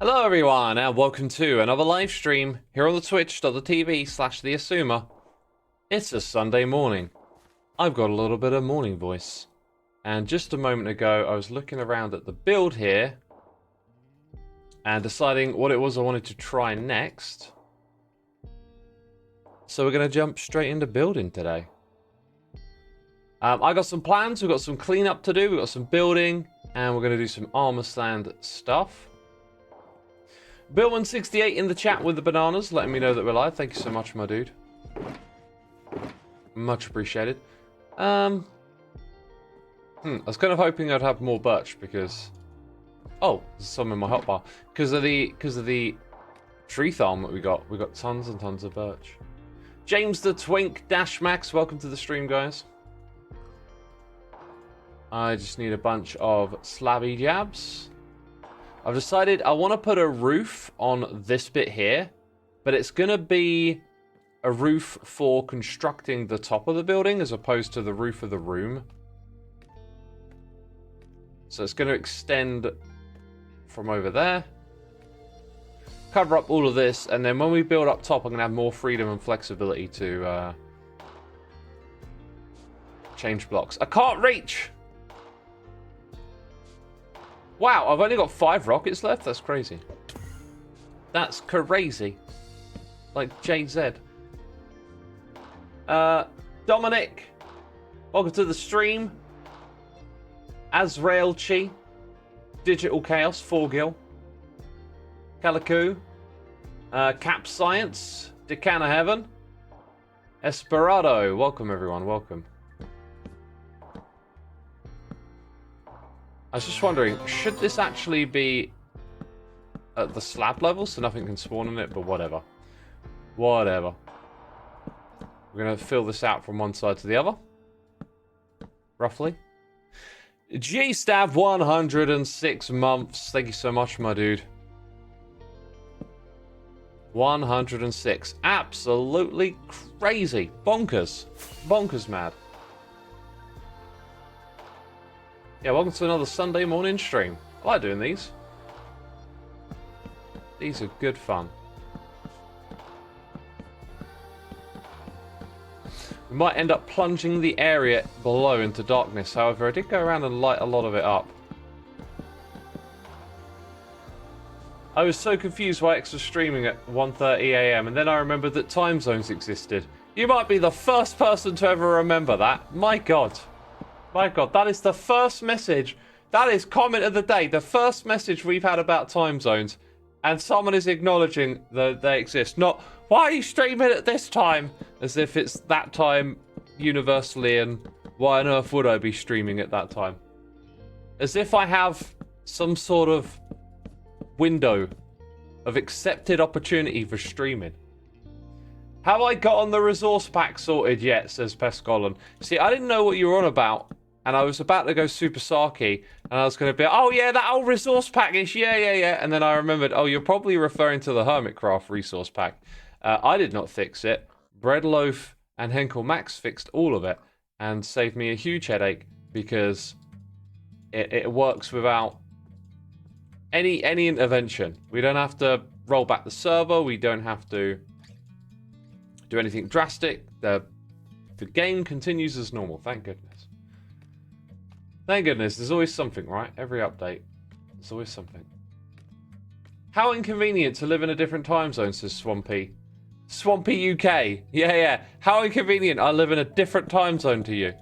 Hello everyone and welcome to another live stream here on the twitch.tv/thexisuma. It's a Sunday morning. I've got a little bit of morning voice. And just a moment ago I was looking around at the build here and deciding what it was I wanted to try next. So we're going to jump straight into building today. I got some plans, we've got some cleanup to do, we've got some building, and we're going to do some armor stand stuff. Billman68 in the chat with the bananas, letting me know that we're live. Thank you so much, my dude. Much appreciated. I was kind of hoping I'd have more birch because... Oh, there's some in my hotbar. Because of the tree farm that we got tons and tons of birch. James the Twink Dash Max, welcome to the stream, guys. I just need a bunch of slabby jabs. I've decided I want to put a roof on this bit here, but it's going to be a roof for constructing the top of the building as opposed to the roof of the room. So it's going to extend from over there, cover up all of this, and then when we build up top, I'm going to have more freedom and flexibility to change blocks. I can't reach! Wow, I've only got 5 rockets left? That's crazy. That's crazy. Like JZ. Dominic, welcome to the stream. Azrael Chi. Digital Chaos, 4gil. Calico. Cap Science. Decana Heaven. Esperado. Welcome, everyone. Welcome. I was just wondering, should this actually be at the slab level so nothing can spawn in it, but whatever. Whatever. We're going to fill this out from one side to the other. Roughly. G-Stab 106 months. Thank you so much, my dude. 106. Absolutely crazy. Bonkers. Bonkers mad. Yeah, welcome to another Sunday morning stream. I like doing these. These are good fun. We might end up plunging the area below into darkness. However, I did go around and light a lot of it up. I was so confused why X was streaming at 1:30 AM, and then I remembered that time zones existed. You might be the first person to ever remember that. My God. My God, that is the first message. That is comment of the day. The first message we've had about time zones. And someone is acknowledging that they exist. Not, why are you streaming at this time? As if it's that time universally, and why on earth would I be streaming at that time? As if I have some sort of window of accepted opportunity for streaming. Have I gotten the resource pack sorted yet, says Pescolin. See, I didn't know what you were on about. And I was about to go Super Saki, and I was going to be, oh yeah, that old resource package, yeah. And then I remembered, oh, you're probably referring to the Hermitcraft resource pack. I did not fix it. Breadloaf and Henkel Max fixed all of it, and saved me a huge headache, because it works without any intervention. We don't have to roll back the server, we don't have to do anything drastic. The game continues as normal, thank goodness. Thank goodness, there's always something, right? Every update, there's always something. How inconvenient to live in a different time zone, says Swampy. Swampy UK. Yeah. How inconvenient, I live in a different time zone to you.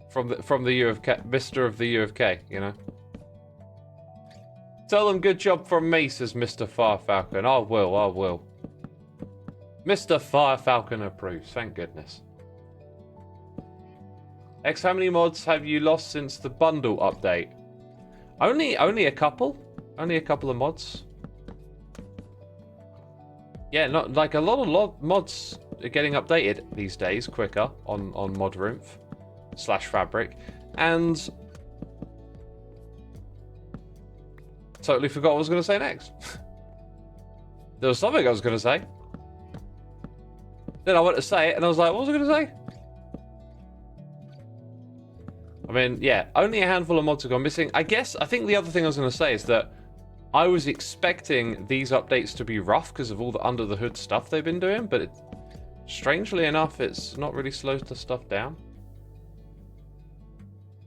From the U of K, Mr. of the U of K, you know. Tell them good job from me, says Mr. Firefalcon. I will. Mr. Firefalcon approves, thank goodness. X, how many mods have you lost since the bundle update? Only a couple. Only a couple of mods. Yeah, not like a lot of mods are getting updated these days quicker on modroomf/fabric, and totally forgot what I was going to say next. There was something I was going to say. Then I went to say it, and I was like, what was I going to say? I mean, yeah, only a handful of mods have gone missing. I think the other thing I was going to say is that I was expecting these updates to be rough because of all the under the hood stuff they've been doing, but strangely enough, it's not really slowed the stuff down.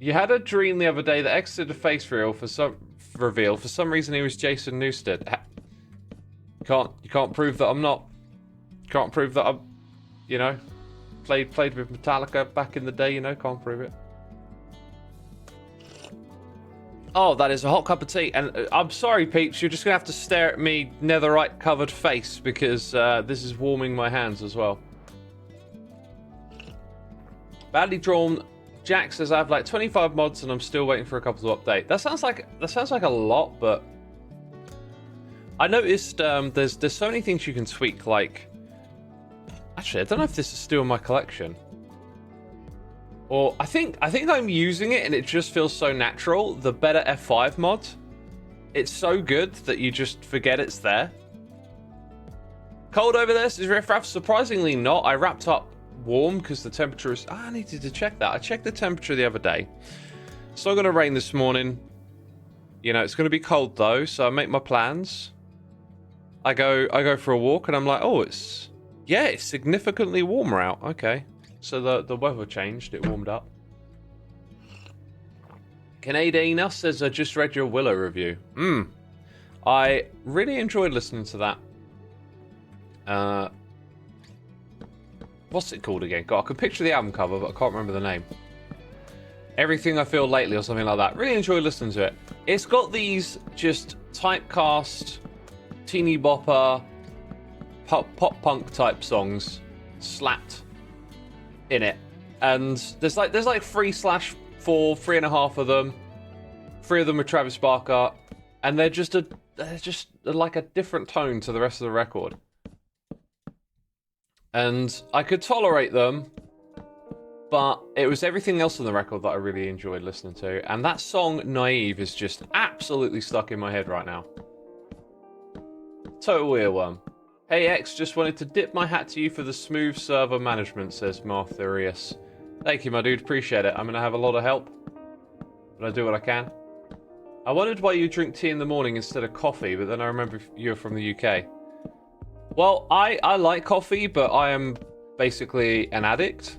You had a dream the other day that exited a face reveal. For some reason, he was Jason Newsted. You can't prove that I'm not. Can't prove that I'm. You know, played with Metallica back in the day. You know, can't prove it. Oh, that is a hot cup of tea, and I'm sorry, peeps. You're just gonna have to stare at me netherite covered face because this is warming my hands as well. Badly drawn. Jack says I have like 25 mods and I'm still waiting for a couple to update. That sounds like a lot, but I noticed there's so many things you can tweak. Like, actually, I don't know if this is still in my collection, or I think I'm using it and it just feels so natural. The Better F5 mod, it's so good that you just forget it's there. Cold over there, says Riffraff. Surprisingly not. I wrapped up warm because the temperature is... I needed to check that. I checked the temperature the other day. It's not going to rain this morning. You know, it's going to be cold though, so I make my plans. I go for a walk and I'm like, oh, it's significantly warmer out. Okay. So the weather changed, it warmed up. Canadiana says, I just read your Willow review. I really enjoyed listening to that. What's it called again? God, I can picture the album cover, but I can't remember the name. Everything I Feel Lately or something like that. Really enjoyed listening to it. It's got these just typecast, teeny bopper, pop punk type songs slapped in it. And there's like 3/4, 3.5 of them. 3 of them are Travis Barker. And they're just like a different tone to the rest of the record. And I could tolerate them, but it was everything else on the record that I really enjoyed listening to. And that song, Naive, is just absolutely stuck in my head right now. Total earworm. Hey X, just wanted to dip my hat to you for the smooth server management, says Marthurius. Thank you, my dude. Appreciate it. I'm going to have a lot of help, but I do what I can. I wondered why you drink tea in the morning instead of coffee, but then I remember you're from the UK. Well, I like coffee, but I am basically an addict.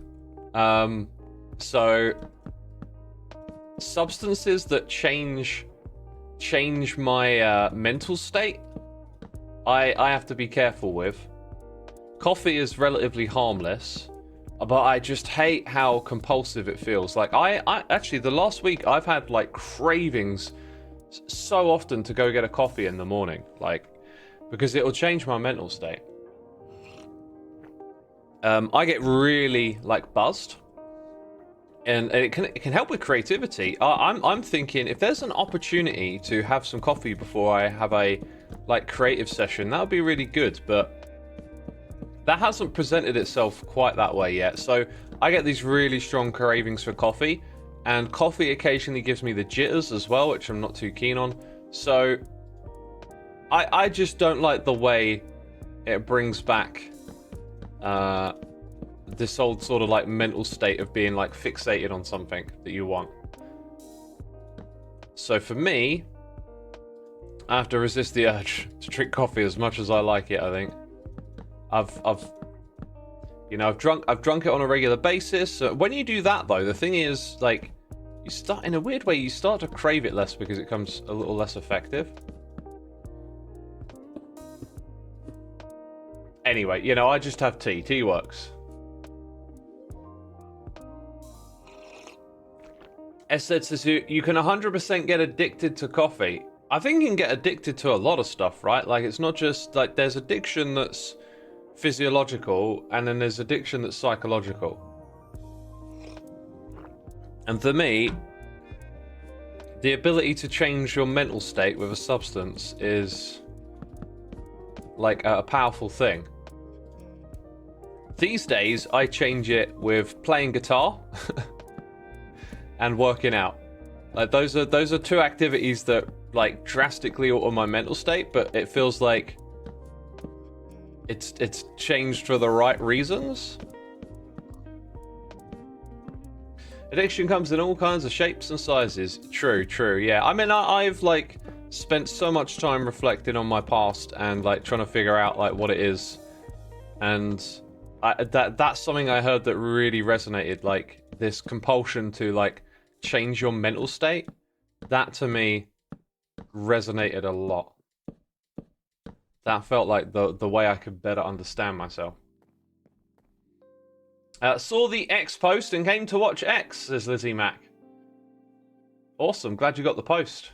So substances that change my mental state, I have to be careful with. Coffee is relatively harmless, but I just hate how compulsive it feels. Like I actually, the last week I've had like cravings so often to go get a coffee in the morning, like, because it'll change my mental state. I get really like buzzed, and it can help with creativity. I'm thinking if there's an opportunity to have some coffee before I have a like creative session, that would be really good. But that hasn't presented itself quite that way yet. So I get these really strong cravings for coffee, and coffee occasionally gives me the jitters as well, which I'm not too keen on. So I just don't like the way it brings back this old sort of like mental state of being like fixated on something that you want. So for me, I have to resist the urge to drink coffee as much as I like it. I think I've drunk it on a regular basis. When you do that though, the thing is, like, you start, in a weird way, you start to crave it less because it becomes a little less effective. Anyway, you know, I just have tea. Tea works. Esed says you can 100% get addicted to coffee. I think you can get addicted to a lot of stuff, right? Like, it's not just like there's addiction that's physiological and then there's addiction that's psychological. And for me, the ability to change your mental state with a substance is like a powerful thing. These days, I change it with playing guitar and working out. Like those are two activities that like drastically alter my mental state, but it feels like it's changed for the right reasons. Addiction comes in all kinds of shapes and sizes. True, yeah. I mean, I've like spent so much time reflecting on my past and like trying to figure out like what it is, and that's something I heard that really resonated. Like this compulsion to like change your mental state. That to me resonated a lot. That felt like the way I could better understand myself. Saw the X post and came to watch X, says Lizzie Mac. Awesome, glad you got the post.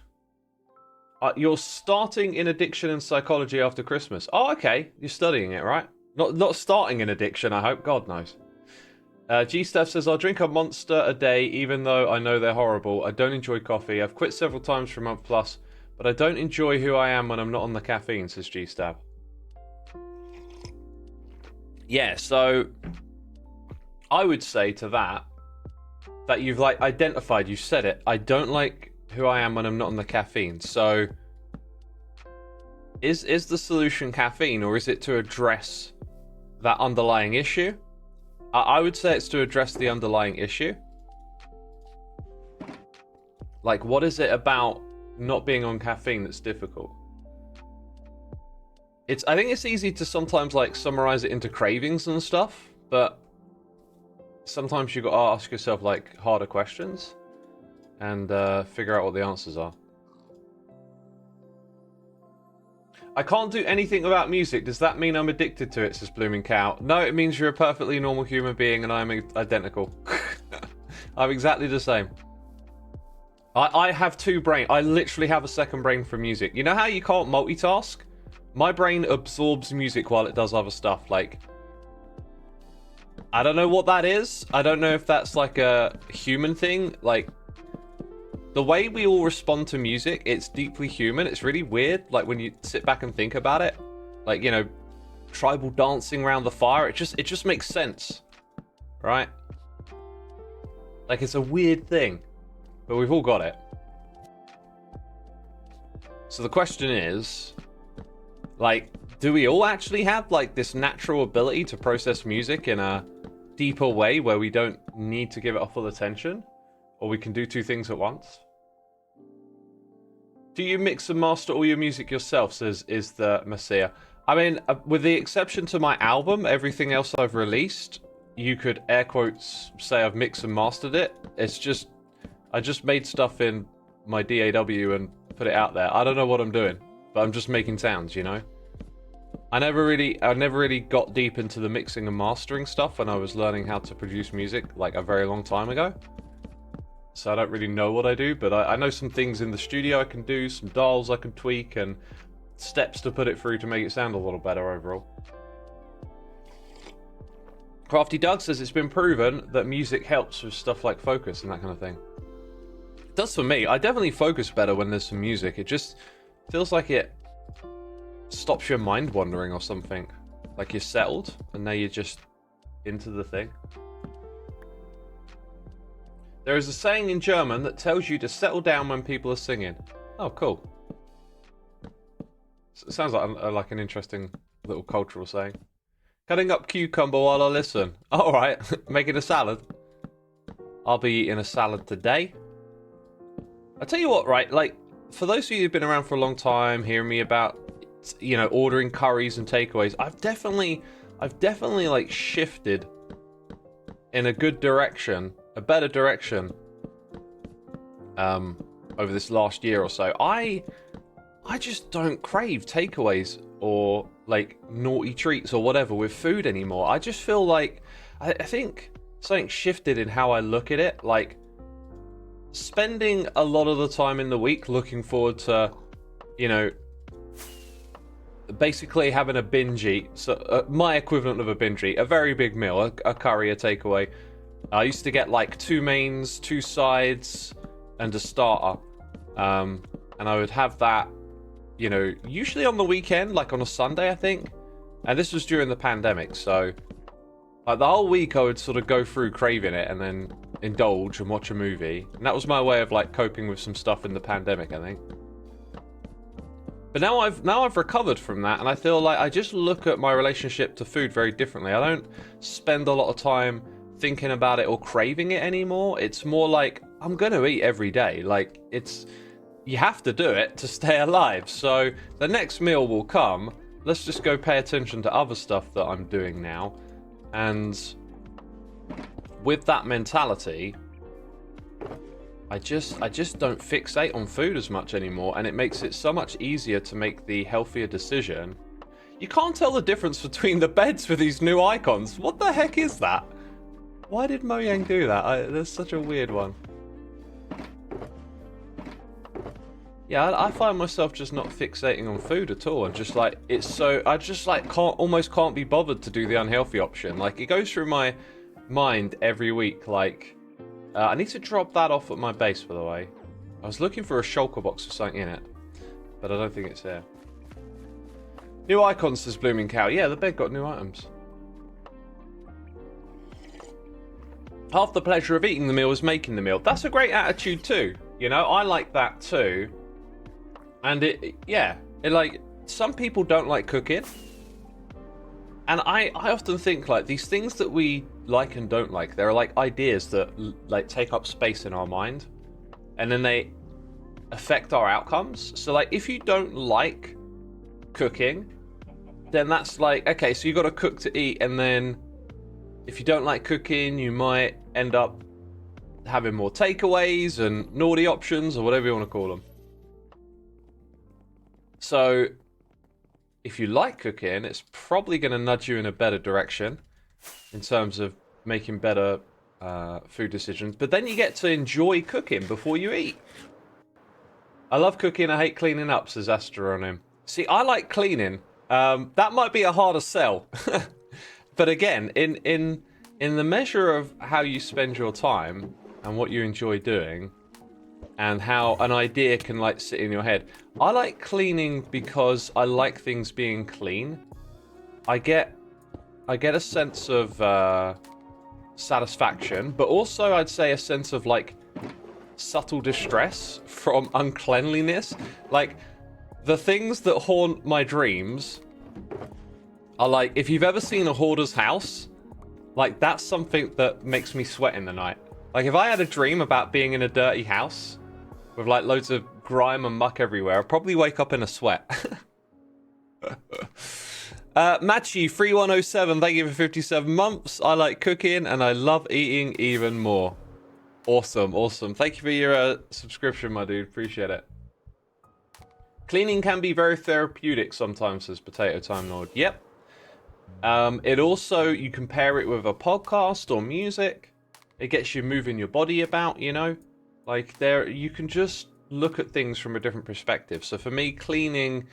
You're starting in addiction and psychology after Christmas. Oh, okay. You're studying it, right? Not starting in addiction, I hope. God knows. G-Steph says, I'll drink a Monster a day, even though I know they're horrible. I don't enjoy coffee. I've quit several times for a month plus, but I don't enjoy who I am when I'm not on the caffeine, says G-Stab. Yeah, so I would say to that you've like identified, you said it. I don't like who I am when I'm not on the caffeine. So is the solution caffeine, or is it to address that underlying issue? I would say it's to address the underlying issue. Like, what is it about not being on caffeine that's difficult? I think it's easy to sometimes like summarize it into cravings and stuff, but sometimes you got to ask yourself like harder questions and figure out what the answers are. I can't do anything about music. Does that mean I'm addicted to it, says Blooming Cow? No, it means you're a perfectly normal human being and I'm identical. I'm exactly the same. I have two brains. I literally have a second brain for music. You know how you can't multitask? My brain absorbs music while it does other stuff. Like, I don't know what that is. I don't know if that's like a human thing. Like, the way we all respond to music, it's deeply human. It's really weird. Like, when you sit back and think about it, like, you know, tribal dancing around the fire, it just makes sense, right? Like, it's a weird thing, but we've all got it. So the question is, like, do we all actually have like this natural ability to process music in a deeper way where we don't need to give it our full attention? Or we can do two things at once? Do you mix and master all your music yourself, says Is the Messiah? I mean, with the exception to my album, everything else I've released, you could air quotes say I've mixed and mastered it. It's just, I just made stuff in my DAW and put it out there. I don't know what I'm doing, but I'm just making sounds, you know? I never really got deep into the mixing and mastering stuff when I was learning how to produce music like a very long time ago. So I don't really know what I do, but I know some things in the studio I can do, some dials I can tweak, and steps to put it through to make it sound a little better overall. Crafty Doug says it's been proven that music helps with stuff like focus and that kind of thing. It does for me. I definitely focus better when there's some music. It just feels like it stops your mind wandering or something. Like you're settled, and now you're just into the thing. There is a saying in German that tells you to settle down when people are singing. Oh, cool. It sounds like an interesting little cultural saying. Cutting up cucumber while I listen. Alright, making a salad. I'll be eating a salad today. I tell you what, right, like, for those of you who've been around for a long time, hearing me about, you know, ordering curries and takeaways, I've definitely like shifted in a good direction, a better direction, over this last year or so. I just don't crave takeaways or like naughty treats or whatever with food anymore. I just feel like I think something shifted in how I look at it. Like, spending a lot of the time in the week looking forward to, you know, basically having a binge eat. So my equivalent of a binge eat, a very big meal, a curry, a takeaway. I used to get like 2 mains, 2 sides, and a starter. And I would have that, you know, usually on the weekend, like on a Sunday, I think. And this was during the pandemic, so like the whole week I would sort of go through craving it and then indulge and watch a movie. And that was my way of like coping with some stuff in the pandemic, I think. But now I've recovered from that, and I feel like I just look at my relationship to food very differently. I don't spend a lot of time thinking about it or craving it anymore. It's more like I'm gonna eat every day. Like, it's you have to do it to stay alive. So the next meal will come. Let's just go pay attention to other stuff that I'm doing now. And with that mentality, I just don't fixate on food as much anymore, and it makes it so much easier to make the healthier decision. You can't tell the difference between the beds with these new icons. What the heck is that? Why did Mojang do that? That's such a weird one. Yeah, I find myself just not fixating on food at all, and just like I just like almost can't be bothered to do the unhealthy option. Like, it goes through my mind every week. Like, I need to drop that off at my base, by the way. I was looking for a shulker box with something in it, but I don't think it's here. New icons, says Blooming Cow. Yeah, the bed got new items. Half the pleasure of eating the meal is making the meal. That's a great attitude too. You know, I like that too. And like, some people don't like cooking. And I often think, like, these things that we like and don't like, there are like ideas that like take up space in our mind, and then they affect our outcomes. So like, if you don't like cooking, then that's like, okay, so you got to cook to eat, and then if you don't like cooking, you might end up having more takeaways and naughty options, or whatever you want to call them. So if you like cooking, it's probably going to nudge you in a better direction in terms of making better food decisions. But then you get to enjoy cooking before you eat. I love cooking. I hate cleaning up, says Astronym. See, I like cleaning. That might be a harder sell. But again, in the measure of how you spend your time and what you enjoy doing, and how an idea can like sit in your head. I like cleaning because I like things being clean. I get a sense of satisfaction, but also I'd say a sense of like subtle distress from uncleanliness. Like, the things that haunt my dreams are like, if you've ever seen a hoarder's house, like, that's something that makes me sweat in the night. Like, if I had a dream about being in a dirty house with like loads of grime and muck everywhere, I'd probably wake up in a sweat. Machi3107, thank you for 57 months. I like cooking and I love eating even more. Awesome, awesome. Thank you for your subscription, my dude. Appreciate it. Cleaning can be very therapeutic sometimes, says Potato Time Lord. Yep. It also, you can pair it with a podcast or music. It gets you moving your body about, you know? Like, you can just look at things from a different perspective. So for me, cleaning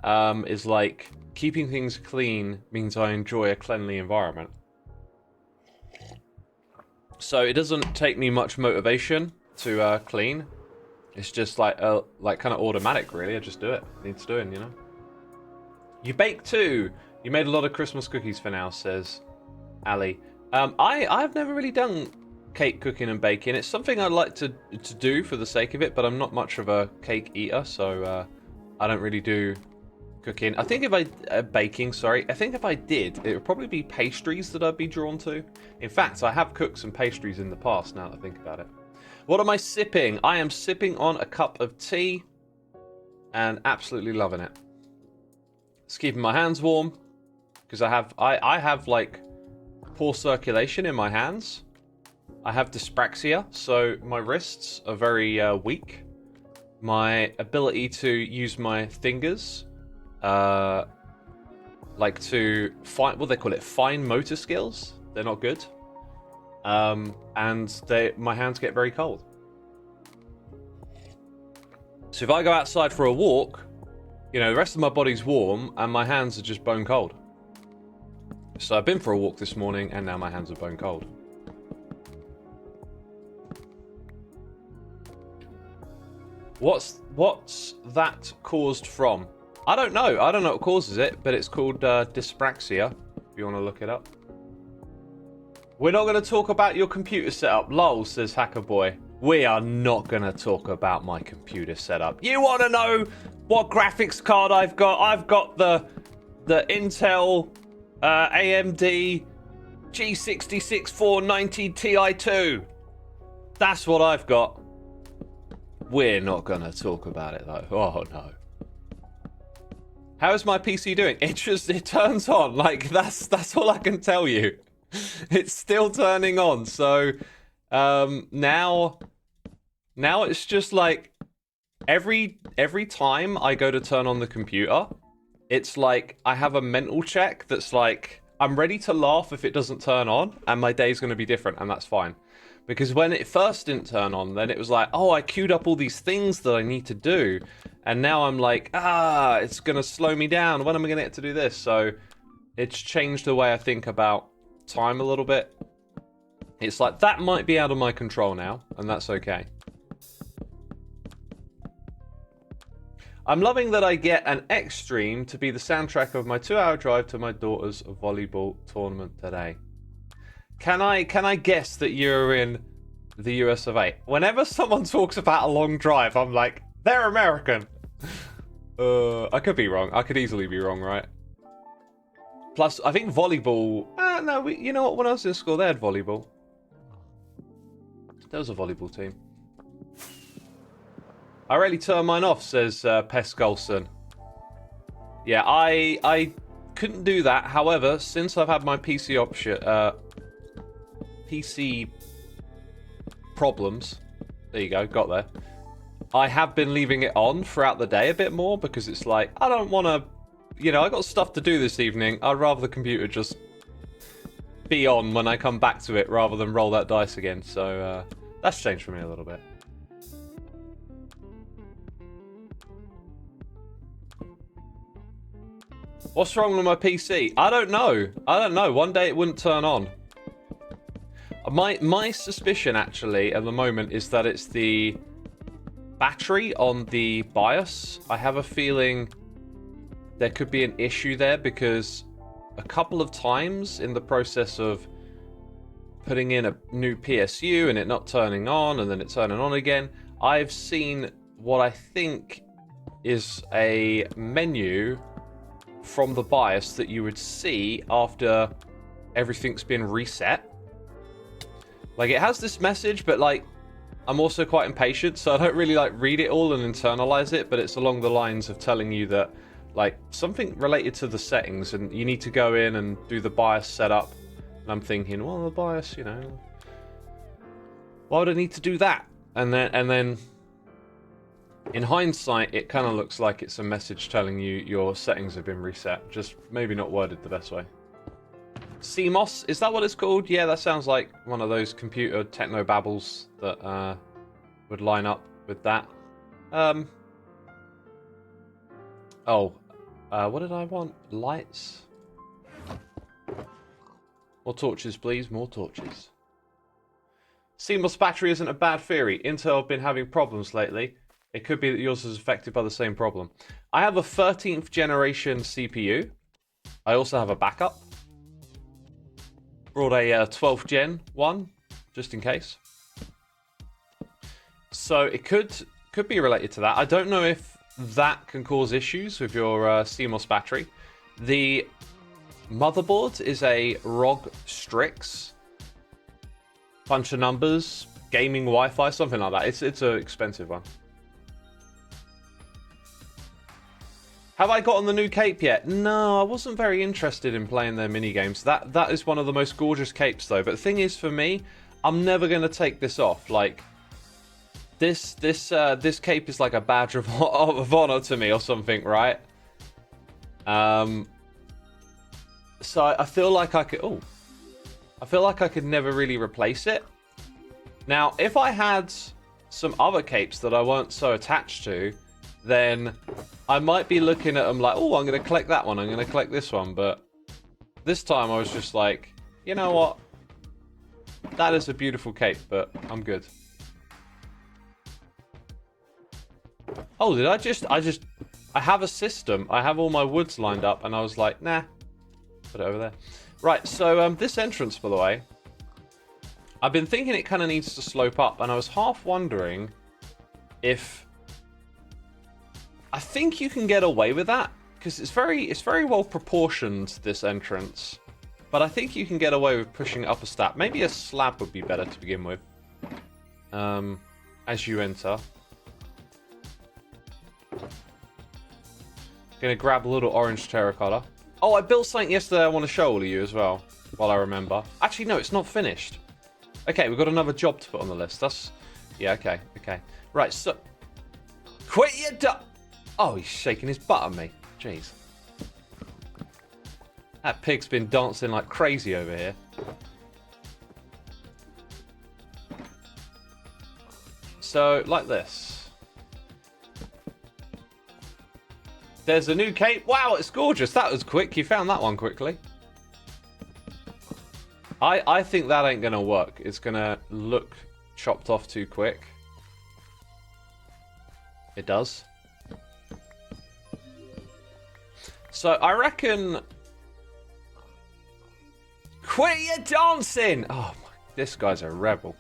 is like, keeping things clean means I enjoy a cleanly environment. So it doesn't take me much motivation to clean. It's just like kind of automatic, really. I just do it. It needs doing, you know? You bake too. You made a lot of Christmas cookies for now, says Ali. I've never really done cake cooking and baking. It's something I'd like to do for the sake of it, but I'm not much of a cake eater, so I don't really do cooking. I think if I baking, sorry. I think if I did, it would probably be pastries that I'd be drawn to. In fact, I have cooked some pastries in the past. Now that I think about it, what am I sipping? I am sipping on a cup of tea, and absolutely loving it. It's keeping my hands warm because I have like poor circulation in my hands. I have dyspraxia, so my wrists are very weak. My ability to use my fingers, like to find, what they call it, fine motor skills, they're not good. And my hands get very cold. So if I go outside for a walk, you know, the rest of my body's warm and my hands are just bone cold. So I've been for a walk this morning and now my hands are bone cold. What's that caused from? I don't know. I don't know what causes it, but it's called dyspraxia, if you want to look it up. We're not going to talk about your computer setup. Lol, says Hackerboy. We are not going to talk about my computer setup. You want to know what graphics card I've got? I've got the Intel AMD G66 490 Ti2. That's what I've got. We're not gonna talk about it though. Oh no. How is my PC doing? It turns on. Like that's all I can tell you. It's still turning on. So now it's just like every time I go to turn on the computer, it's like I have a mental check that's like I'm ready to laugh if it doesn't turn on, and my day's going to be different, and that's fine. Because when it first didn't turn on, then it was like, oh, I queued up all these things that I need to do. And now I'm like, it's going to slow me down. When am I going to get to do this? So it's changed the way I think about time a little bit. It's like, that might be out of my control now, and that's okay. I'm loving that I get an X stream to be the soundtrack of my 2-hour drive to my daughter's volleyball tournament today. Can I guess that you're in the US of A? Whenever someone talks about a long drive, I'm like, they're American. I could be wrong. I could easily be wrong, right? Plus, I think volleyball... no, you know what? When I was in school, they had volleyball. There was a volleyball team. I rarely turn mine off, says Pescolson. Yeah, I couldn't do that. However, since I've had my PC PC problems, there you go, got there. I have been leaving it on throughout the day a bit more because it's like, I don't want to, you know, I got stuff to do this evening. I'd rather the computer just be on when I come back to it rather than roll that dice again. So that's changed for me a little bit. What's wrong with my PC? I don't know. One day it wouldn't turn on. My suspicion, actually, at the moment, is that it's the battery on the BIOS. I have a feeling there could be an issue there because a couple of times in the process of putting in a new PSU and it not turning on and then it turning on again, I've seen what I think is a menu from the BIOS that you would see after everything's been reset. Like, it has this message, but like, I'm also quite impatient, so I don't really like read it all and internalize it, but it's along the lines of telling you that like something related to the settings and you need to go in and do the BIOS setup. And I'm thinking, well, the BIOS, you know, why would I need to do that? And then in hindsight, it kind of looks like it's a message telling you your settings have been reset. Just maybe not worded the best way. CMOS, is that what it's called? Yeah, that sounds like one of those computer techno babbles that would line up with that. What did I want? Lights? More torches, please. More torches. CMOS battery isn't a bad theory. Intel have been having problems lately. It could be that yours is affected by the same problem. I have a 13th generation CPU. I also have a backup. Brought a 12th gen one, just in case. So it could be related to that. I don't know if that can cause issues with your CMOS battery. The motherboard is a ROG Strix. Bunch of numbers, gaming Wi-Fi, something like that. It's an expensive one. Have I gotten the new cape yet? No, I wasn't very interested in playing their minigames. That is one of the most gorgeous capes, though. But the thing is, for me, I'm never going to take this off. Like, this cape is like a badge of honor to me or something, right? So I feel like I could... I feel like I could never really replace it. Now, if I had some other capes that I weren't so attached to, then I might be looking at them like, oh, I'm going to collect that one, I'm going to collect this one. But this time I was just like, you know what? That is a beautiful cape, but I'm good. Oh, did I have a system. I have all my woods lined up, and I was like, nah, put it over there. Right, so this entrance, by the way, I've been thinking it kind of needs to slope up, and I was half wondering if... I think you can get away with that, because it's very well proportioned, this entrance. But I think you can get away with pushing it up a step. Maybe a slab would be better to begin with. As you enter. Gonna grab a little orange terracotta. Oh, I built something yesterday I want to show all of you as well, while I remember. Actually, no, it's not finished. Okay, we've got another job to put on the list. That's... Yeah, okay, okay. Right, so... Quit your Oh, he's shaking his butt at me. Jeez. That pig's been dancing like crazy over here. So, like this. There's a new cape. Wow, it's gorgeous. That was quick. You found that one quickly. I think that ain't going to work. It's going to look chopped off too quick. It does. So, I reckon... Quit your dancing! Oh, my, this guy's a rebel.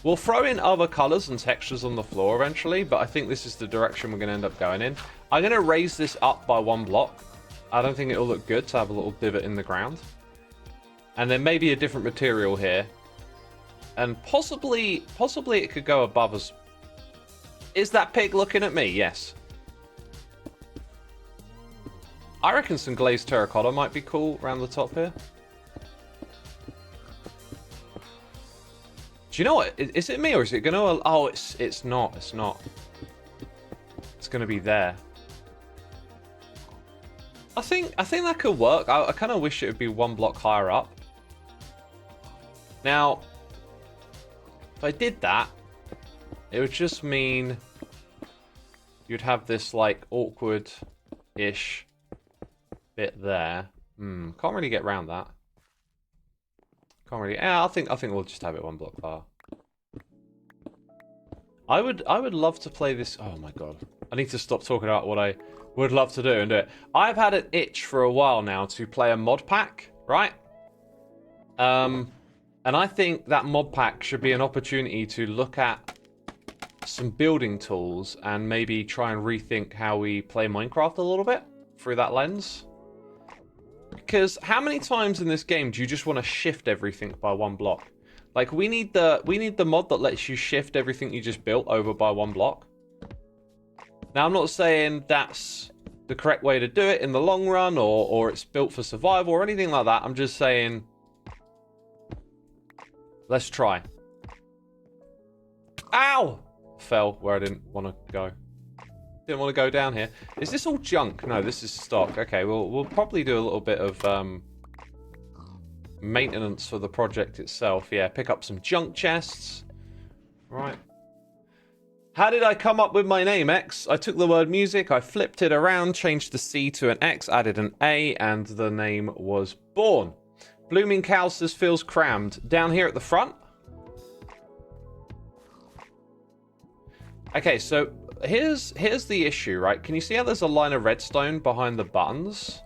We'll throw in other colours and textures on the floor eventually, but I think this is the direction we're going to end up going in. I'm going to raise this up by 1 block. I don't think it'll look good to have a little divot in the ground. And then maybe a different material here. And possibly it could go above us. Is that pig looking at me? Yes. I reckon some glazed terracotta might be cool around the top here. Do you know what? Is it me or is it gonna... Oh, it's not. It's not. It's gonna be there. I think that could work. I kind of wish it would be 1 block higher up. Now, if I did that, it would just mean you'd have this like awkward-ish bit there. Can't really get around that. Can't really. Yeah, I think we'll just have it 1 block higher. I would love to play this. Oh my god! I need to stop talking about what I would love to do and do it. I've had an itch for a while now to play a mod pack, right? And I think that mod pack should be an opportunity to look at some building tools and maybe try and rethink how we play Minecraft a little bit through that lens. Because how many times in this game do you just want to shift everything by 1 block? Like we need the mod that lets you shift everything you just built over by 1 block. Now I'm not saying that's the correct way to do it in the long run or it's built for survival or anything like that. I'm just saying let's try. Ow! Fell where I didn't want to go. Didn't want to go down here. Is this all junk? No, this is stock. Okay, we'll probably do a little bit of maintenance for the project itself. Yeah, pick up some junk chests. Right. How did I come up with my name, X? I took the word music, I flipped it around, changed the C to an X, added an A, and the name was born. Blooming Cow says feels crammed. Down here at the front. Okay, so here's the issue, right? Can you see how there's a line of redstone behind the buttons?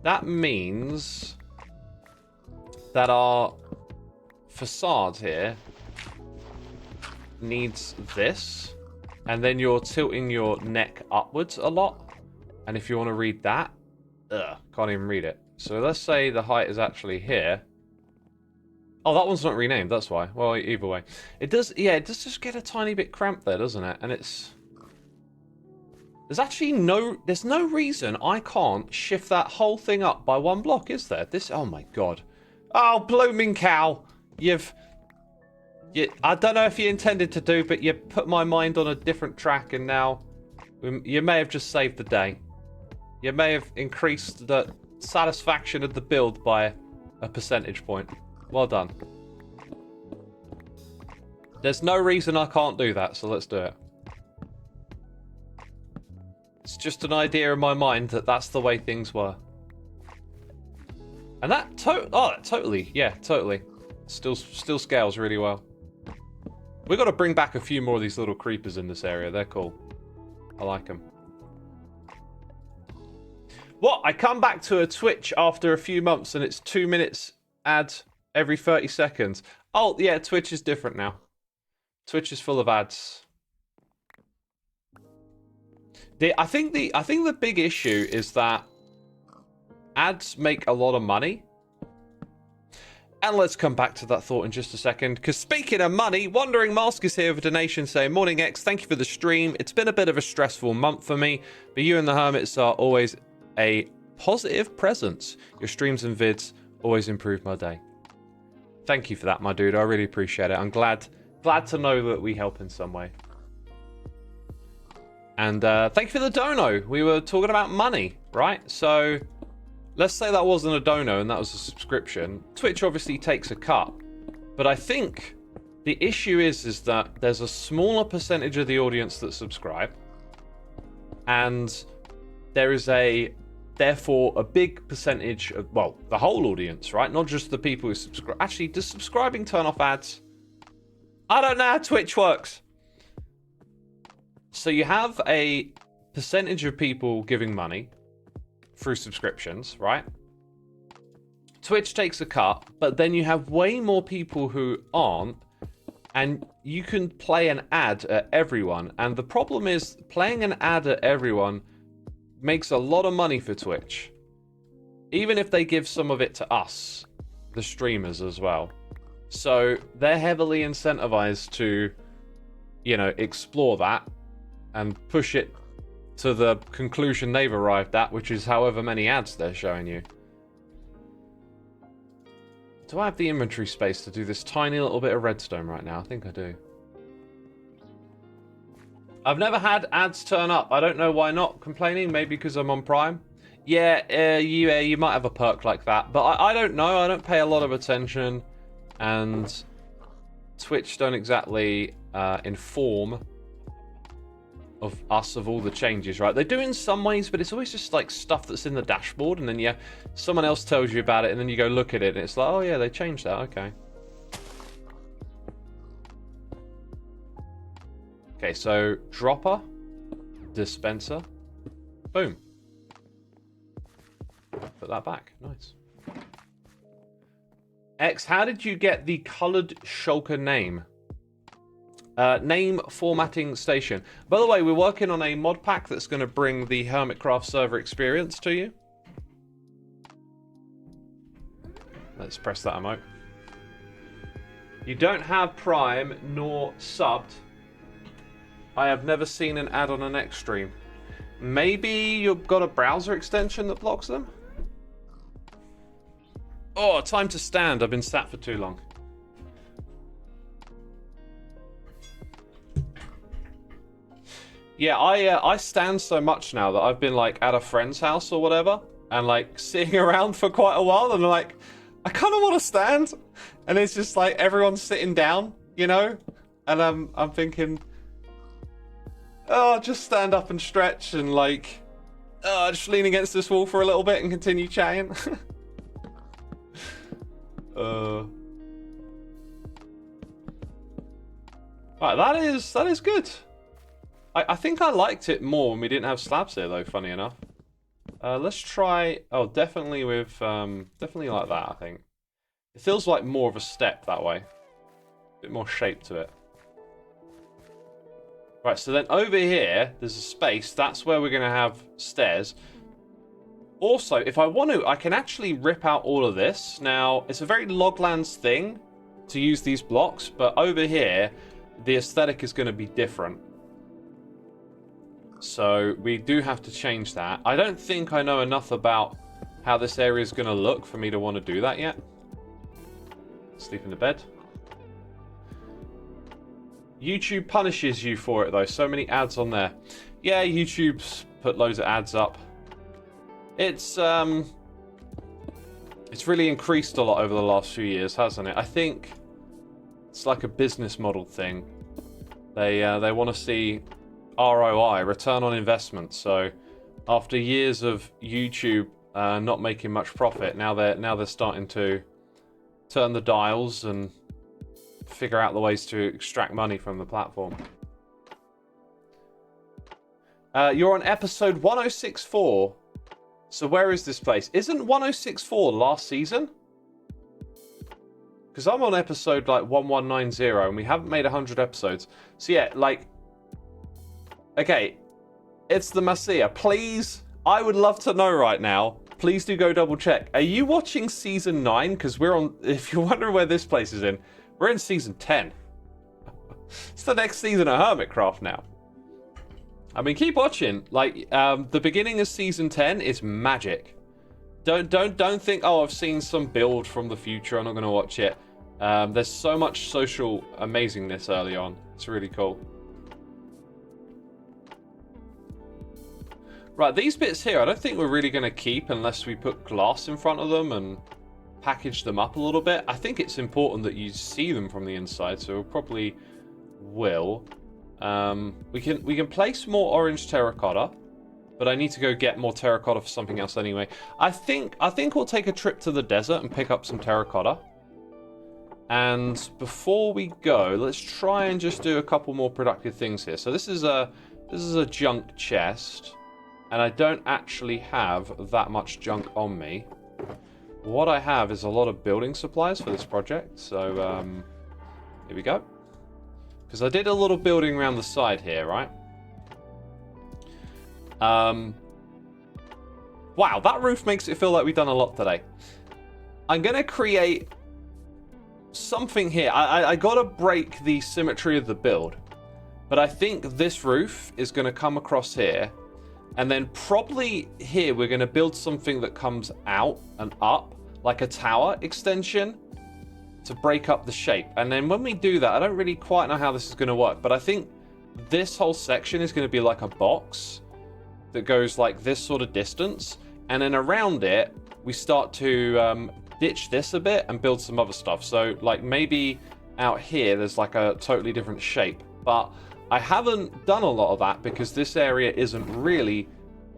That means that our facade here needs this, and then you're tilting your neck upwards a lot. And if you want to read that, can't even read it. So let's say the height is actually here. Oh, that one's not renamed, that's why. Well, either way. It does, yeah, it does just get a tiny bit cramped there, doesn't it? And it's... There's actually there's no reason I can't shift that whole thing up by 1 block, is there? Oh my god. Oh, blooming cow. I don't know if you intended to do, but you put my mind on a different track and now you may have just saved the day. You may have increased the satisfaction of the build by a percentage point. Well done. There's no reason I can't do that, so let's do it. It's just an idea in my mind that that's the way things were. And that totally, yeah, totally. Still scales really well. We've got to bring back a few more of these little creepers in this area. They're cool. I like them. What? I come back to a Twitch after a few months and it's 2 minutes ad every 30 seconds. Oh, yeah, Twitch is different now. Twitch is full of ads. I think the big issue is that ads make a lot of money. And let's come back to that thought in just a second, because speaking of money, Wandering Mask is here with a donation saying, Morning X, thank you for the stream. It's been a bit of a stressful month for me, but you and the Hermits are always a positive presence. Your streams and vids always improve my day. Thank you for that, my dude. I really appreciate it. I'm glad to know that we help in some way. And thank you for the dono. We were talking about money, right? So let's say that wasn't a dono and that was a subscription. Twitch obviously takes a cut, but I think the issue is that there's a smaller percentage of the audience that subscribe, and there is therefore a big percentage of, well, the whole audience, right? Not just the people who subscribe. Actually, does subscribing turn off ads? I don't know how Twitch works. So you have a percentage of people giving money through subscriptions, right? Twitch takes a cut, but then you have way more people who aren't, and you can play an ad at everyone. And the problem is, playing an ad at everyone makes a lot of money for Twitch, even if they give some of it to us, the streamers, as well. So they're heavily incentivized to, you know, explore that and push it to the conclusion they've arrived at, which is however many ads they're showing you. Do I have the inventory space to do this tiny little bit of redstone right now? I think I do. I've never had ads turn up. I don't know why not. Complaining? Maybe because I'm on Prime? Yeah, you might have a perk like that. But I don't know. I don't pay a lot of attention. And Twitch don't exactly inform of us of all the changes, right? They do in some ways, but it's always just like stuff that's in the dashboard, and then yeah, someone else tells you about it, and then you go look at it, and it's like, oh yeah, they changed that, okay. Okay, so dropper, dispenser, boom. Put that back, nice. X, how did you get the colored shulker name? Name formatting station. By the way, we're working on a mod pack that's going to bring the Hermitcraft server experience to you. Let's press that emote. You don't have Prime nor subbed. I have never seen an ad on an X stream. Maybe you've got a browser extension that blocks them? Oh, time to stand. I've been sat for too long. Yeah, I stand so much now that I've been like at a friend's house or whatever, and like sitting around for quite a while, and I'm like, I kind of want to stand, and it's just like everyone's sitting down, you know, and I'm thinking, oh, just stand up and stretch, and like, oh, just lean against this wall for a little bit and continue chatting. Right, that is good. I think I liked it more when we didn't have slabs here, though, funny enough. Let's try... Oh, definitely with... definitely like that, I think. It feels like more of a step that way. A bit more shape to it. Right, so then over here, there's a space. That's where we're going to have stairs. Also, if I want to, I can actually rip out all of this. Now, it's a very Loglands thing to use these blocks, but over here, the aesthetic is going to be different. So we do have to change that. I don't think I know enough about how this area is going to look for me to want to do that yet. Sleep in the bed. YouTube punishes you for it, though. So many ads on there. Yeah, YouTube's put loads of ads up. It's really increased a lot over the last few years, hasn't it? I think it's like a business model thing. They want to see ROI, return on investment. So after years of YouTube not making much profit, now they're starting to turn the dials and figure out the ways to extract money from the platform. You're on episode 1064. So where is this place? Isn't 1064 last season? Because I'm on episode like 1190 and we haven't made 100 episodes. So yeah, like, okay, it's the Messiah. Please, I would love to know right now please do go double check. Are you watching season 9? Because we're on, if you're wondering where this place is in, we're in season 10. It's the next season of Hermitcraft now. I mean, keep watching. Like, the beginning of season 10 is magic. Don't think, oh, I've seen some build from the future, I'm not going to watch it. There's so much social amazingness early on. It's really cool. Right, these bits here, I don't think we're really going to keep unless we put glass in front of them and package them up a little bit. I think it's important that you see them from the inside, so we'll probably will. We can place more orange terracotta. But I need to go get more terracotta for something else anyway. I think we'll take a trip to the desert and pick up some terracotta. And before we go, let's try and just do a couple more productive things here. So this is a junk chest, and I don't actually have that much junk on me. What I have is a lot of building supplies for this project. So here we go. Because I did a little building around the side here, right? Wow, that roof makes it feel like we've done a lot today. I'm going to create something here. I got to break the symmetry of the build. But I think this roof is going to come across here. And then probably here we're going to build something that comes out and up, like a tower extension, to break up the shape. And then when we do that, I don't really quite know how this is going to work. But I think this whole section is going to be like a box that goes like this sort of distance, and then around it we start to ditch this a bit and build some other stuff. So like maybe out here there's like a totally different shape, but I haven't done a lot of that because this area isn't really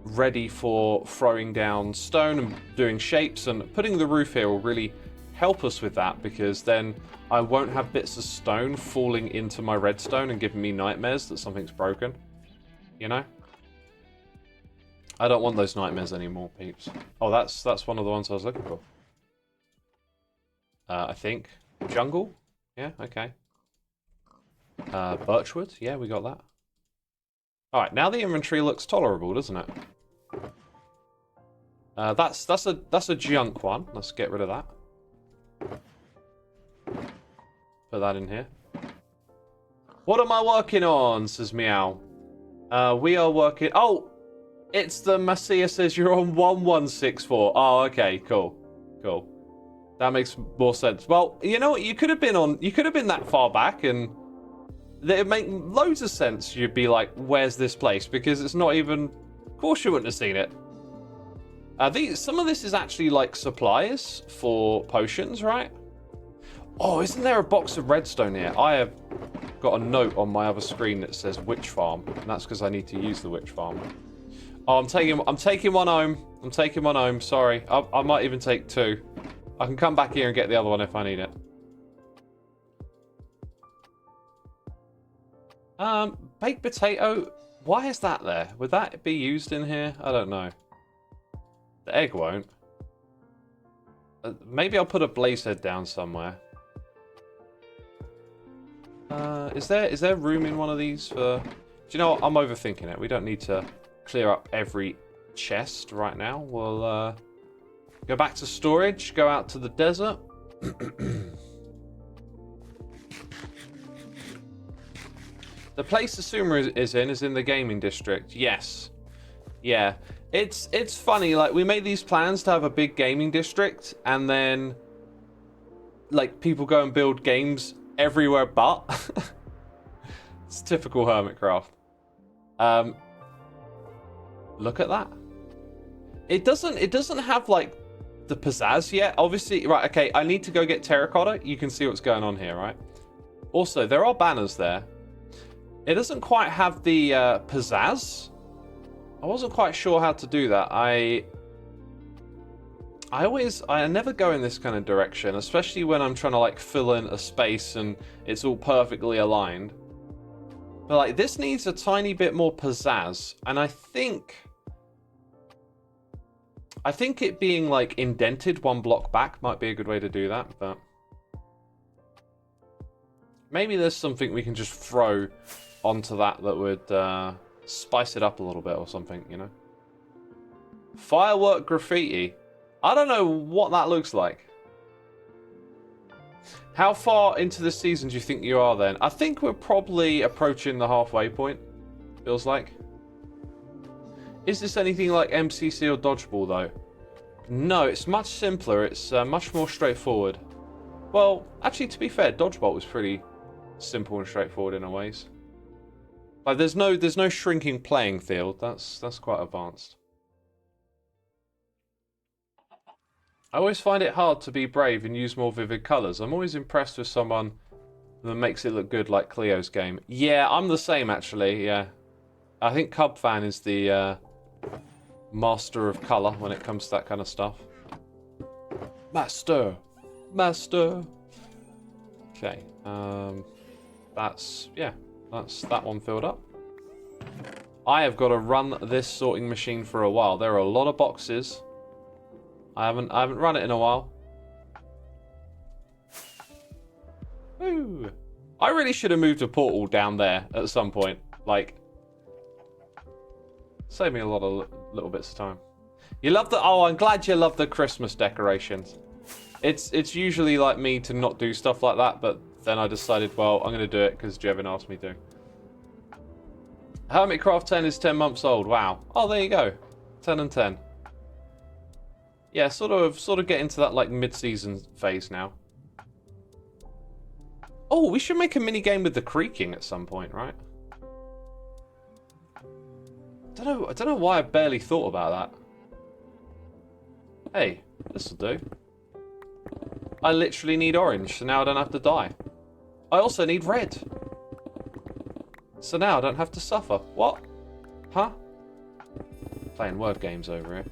ready for throwing down stone and doing shapes, and putting the roof here will really help us with that, because then I won't have bits of stone falling into my redstone and giving me nightmares that something's broken, you know? I don't want those nightmares anymore, peeps. Oh, that's one of the ones I was looking for. I think. Jungle? Yeah, okay. Birchwood? Yeah, we got that. Alright, now the inventory looks tolerable, doesn't it? That's a junk one. Let's get rid of that. Put that in here. What am I working on? Says Meow. We are working... Oh! It's the Messiah says you're on 1164. Oh, okay, cool. Cool. That makes more sense. Well, you know what? You could have been that far back, and it make loads of sense. You'd be like, where's this place? Because it's not even... Of course you wouldn't have seen it. Some of this is actually like supplies for potions, right? Oh, isn't there a box of redstone here? I have got a note on my other screen that says witch farm, and that's because I need to use the witch farm. Oh, I'm taking one home. I'm taking one home. Sorry, I might even take two. I can come back here and get the other one if I need it. Baked potato. Why is that there? Would that be used in here? I don't know. The egg won't. Maybe I'll put a blaze head down somewhere. Is there room in one of these for... Do you know what? I'm overthinking it. We don't need to clear up every chest right now. We'll go back to storage, go out to the desert. The place Xisuma is in the gaming district. Yes. Yeah. It's funny, like, we made these plans to have a big gaming district, and then like people go and build games everywhere but. It's typical Hermitcraft. Look at that. It doesn't have like the pizzazz yet. Obviously, right, okay, I need to go get terracotta. You can see what's going on here, right? Also, there are banners there. It doesn't quite have the pizzazz. I wasn't quite sure how to do that. I never go in this kind of direction, especially when I'm trying to like fill in a space and it's all perfectly aligned. But like this needs a tiny bit more pizzazz, and I think it being like indented one block back might be a good way to do that, but maybe there's something we can just throw onto that would spice it up a little bit or something, you know? Firework graffiti. I don't know what that looks like. How far into the season do you think you are then? I think we're probably approaching the halfway point. Feels like. Is this anything like MCC or Dodgeball though? No, it's much simpler. It's much more straightforward. Well, actually, to be fair, Dodgeball was pretty simple and straightforward in a ways. Like, there's no shrinking playing field. That's quite advanced. I always find it hard to be brave and use more vivid colours. I'm always impressed with someone that makes it look good, like Cleo's game. Yeah, I'm the same actually. Yeah, I think Cub Fan is the master of colour when it comes to that kind of stuff. Master. Okay. That's that one filled up. I have got to run this sorting machine for a while. There are a lot of boxes. I haven't run it in a while. Ooh. I really should have moved a portal down there at some point. Like, save me a lot of little bits of time. You love the... Oh, I'm glad you love the Christmas decorations. It's usually like me to not do stuff like that, but then I decided, well, I'm going to do it because Jevin asked me to. Hermitcraft 10 is 10 months old. Wow. Oh, there you go. 10 and 10. Yeah, sort of get into that like mid-season phase now. Oh, we should make a mini game with the creaking at some point, right? I don't know why I barely thought about that. Hey, this'll do. I literally need orange, so now I don't have to die. I also need red. So now I don't have to suffer. What? Huh? Playing word games over here.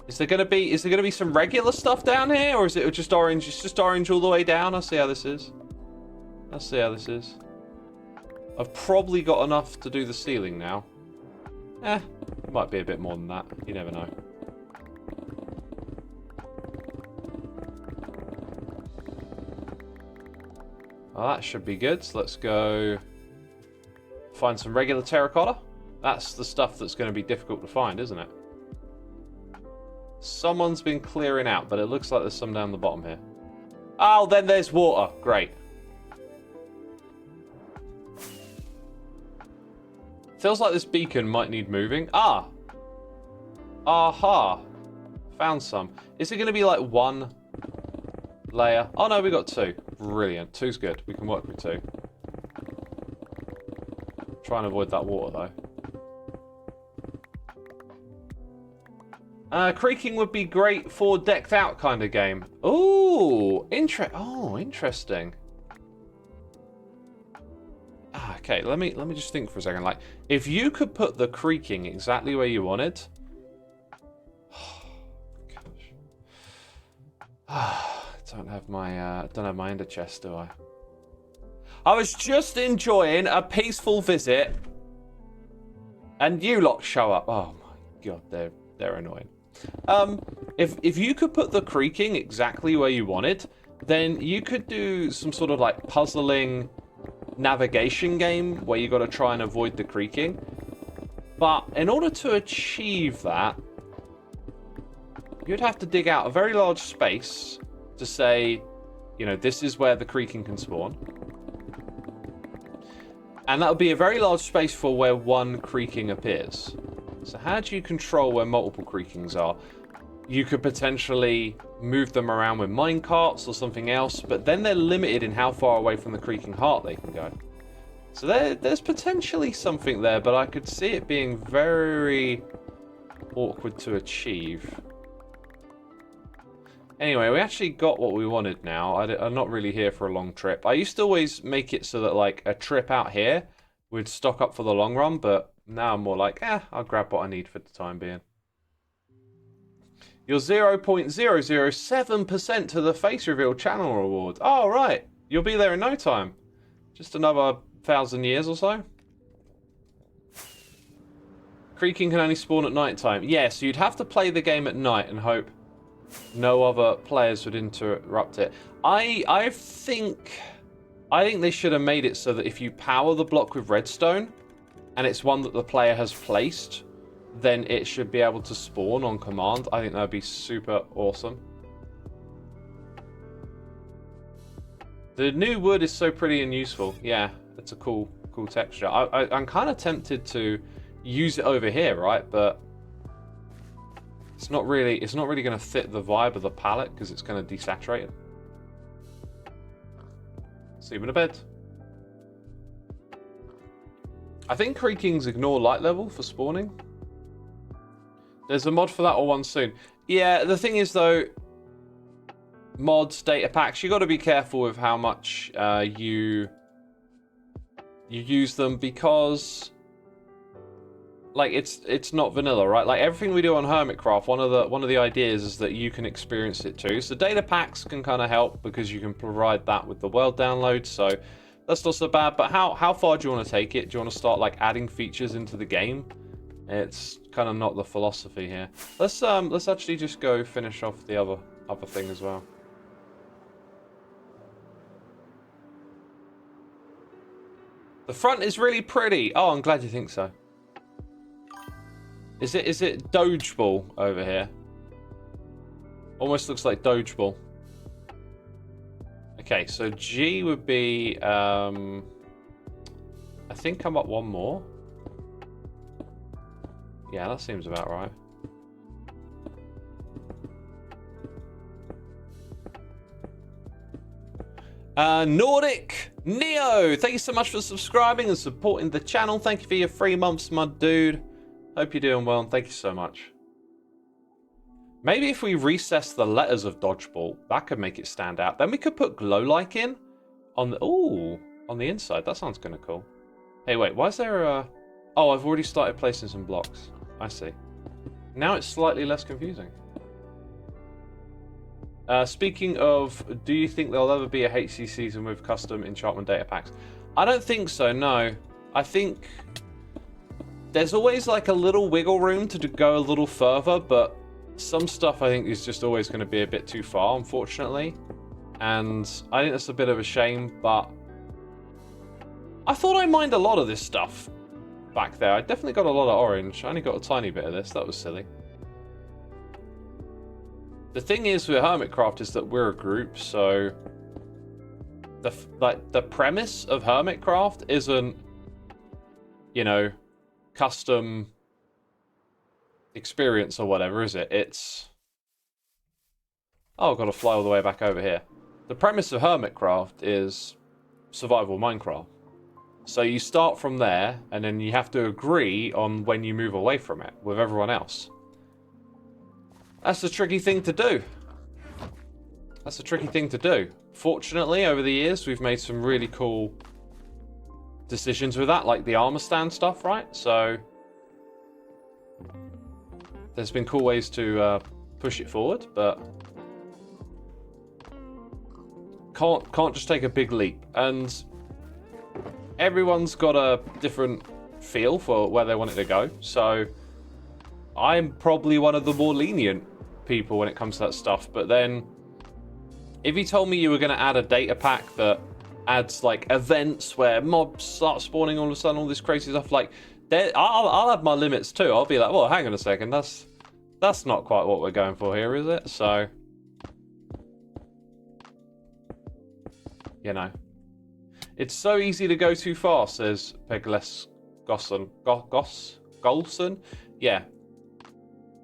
Is there gonna be some regular stuff down here, or is it just orange? It's just orange all the way down. I'll see how this is. I've probably got enough to do the ceiling now. It might be a bit more than that. You never know. Well, that should be good. So let's go find some regular terracotta. That's the stuff that's going to be difficult to find, isn't it? Someone's been clearing out, but it looks like there's some down the bottom here. Oh, then there's water. Great. Feels like this beacon might need moving. Ah. Aha. Found some. Is it going to be like one layer? Oh, no, we got two. Brilliant. Two's good. We can work with two. Try and avoid that water, though. Creaking would be great for decked out kind of game. Ooh, interesting. Okay, let me just think for a second. Like, if you could put the creaking exactly where you wanted. Oh, gosh. Don't have my ender chest, do I? I was just enjoying a peaceful visit, and you lot show up. Oh my god, they're annoying. If you could put the creaking exactly where you wanted, then you could do some sort of like puzzling navigation game where you got to try and avoid the creaking. But in order to achieve that, you'd have to dig out a very large space to say, you know, this is where the creaking can spawn. And that would be a very large space for where one creaking appears. So how do you control where multiple creakings are? You could potentially move them around with minecarts or something else, but then they're limited in how far away from the creaking heart they can go. So there's potentially something there, but I could see it being very awkward to achieve. Anyway, we actually got what we wanted now. I'm not really here for a long trip. I used to always make it so that like a trip out here would stock up for the long run, but now I'm more like, I'll grab what I need for the time being. You're 0.007% to the Face Reveal Channel Reward. Oh, right. You'll be there in no time. Just another 1,000 years or so. Creaking can only spawn at night time. Yeah, so you'd have to play the game at night and hope no other players would interrupt it. I think they should have made it so that if you power the block with redstone, and it's one that the player has placed, then it should be able to spawn on command. I think that would be super awesome. The new wood is so pretty and useful. Yeah, it's a cool texture. I'm kind of tempted to use it over here, right? But it's not really going to fit the vibe of the palette because it's going to desaturate it. Sleep in a bed. I think Creakings ignore light level for spawning. There's a mod for that or one soon. Yeah, the thing is though, mods, data packs, you got to be careful with how much you use them, because like it's not vanilla, right? Like everything we do on Hermitcraft, one of the ideas is that you can experience it too. So data packs can kind of help because you can provide that with the world download. So that's not so bad. But how far do you want to take it? Do you want to start like adding features into the game? It's kind of not the philosophy here. Let's actually just go finish off the other thing as well. The front is really pretty. Oh, I'm glad you think so. Is it Dodgeball over here? Almost looks like Dodgeball. Okay, so G would be I think come up one more. Yeah, that seems about right. Nordic Neo, thank you so much for subscribing and supporting the channel. Thank you for your 3 months, my dude. Hope you're doing well, and thank you so much. Maybe if we recess the letters of Dodgeball, that could make it stand out. Then we could put glow-like in on the on the inside. That sounds kind of cool. Hey, wait, why is there a... Oh, I've already started placing some blocks. I see. Now it's slightly less confusing. Speaking of, do you think there'll ever be a HC season with custom enchantment data packs? I don't think so, no. I think there's always like a little wiggle room to go a little further, but some stuff I think is just always going to be a bit too far, unfortunately. And I think that's a bit of a shame, but I thought I mined a lot of this stuff back there. I definitely got a lot of orange. I only got a tiny bit of this. That was silly. The thing is with Hermitcraft is that we're a group, so the premise of Hermitcraft isn't, you know, custom experience or whatever, is it? It's... Oh, I've got to fly all the way back over here. The premise of Hermitcraft is survival Minecraft. So you start from there, and then you have to agree on when you move away from it with everyone else. That's a tricky thing to do. That's a tricky thing to do. Fortunately, over the years, we've made some really cool decisions with that, like the armor stand stuff, right? So there's been cool ways to push it forward, but can't just take a big leap. And everyone's got a different feel for where they want it to go. So I'm probably one of the more lenient people when it comes to that stuff. But then if you told me you were going to add a data pack that adds like events where mobs start spawning all of a sudden, all this crazy stuff, like I'll have my limits too. I'll be like, well, hang on a second, that's not quite what we're going for here, is it? So, you know, it's so easy to go too far, says Pegles Golson. Yeah.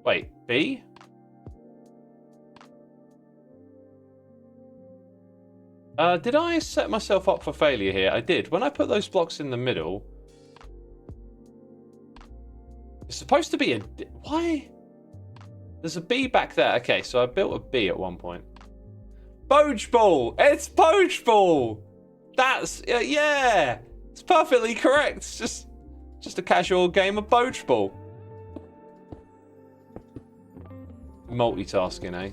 Wait, B? Did I set myself up for failure here? I did. When I put those blocks in the middle, it's supposed to be a... Why? There's a B back there. Okay, so I built a B at one point. Poachball! It's Poachball! That's... yeah! It's perfectly correct. It's just a casual game of Poachball. Multitasking, eh?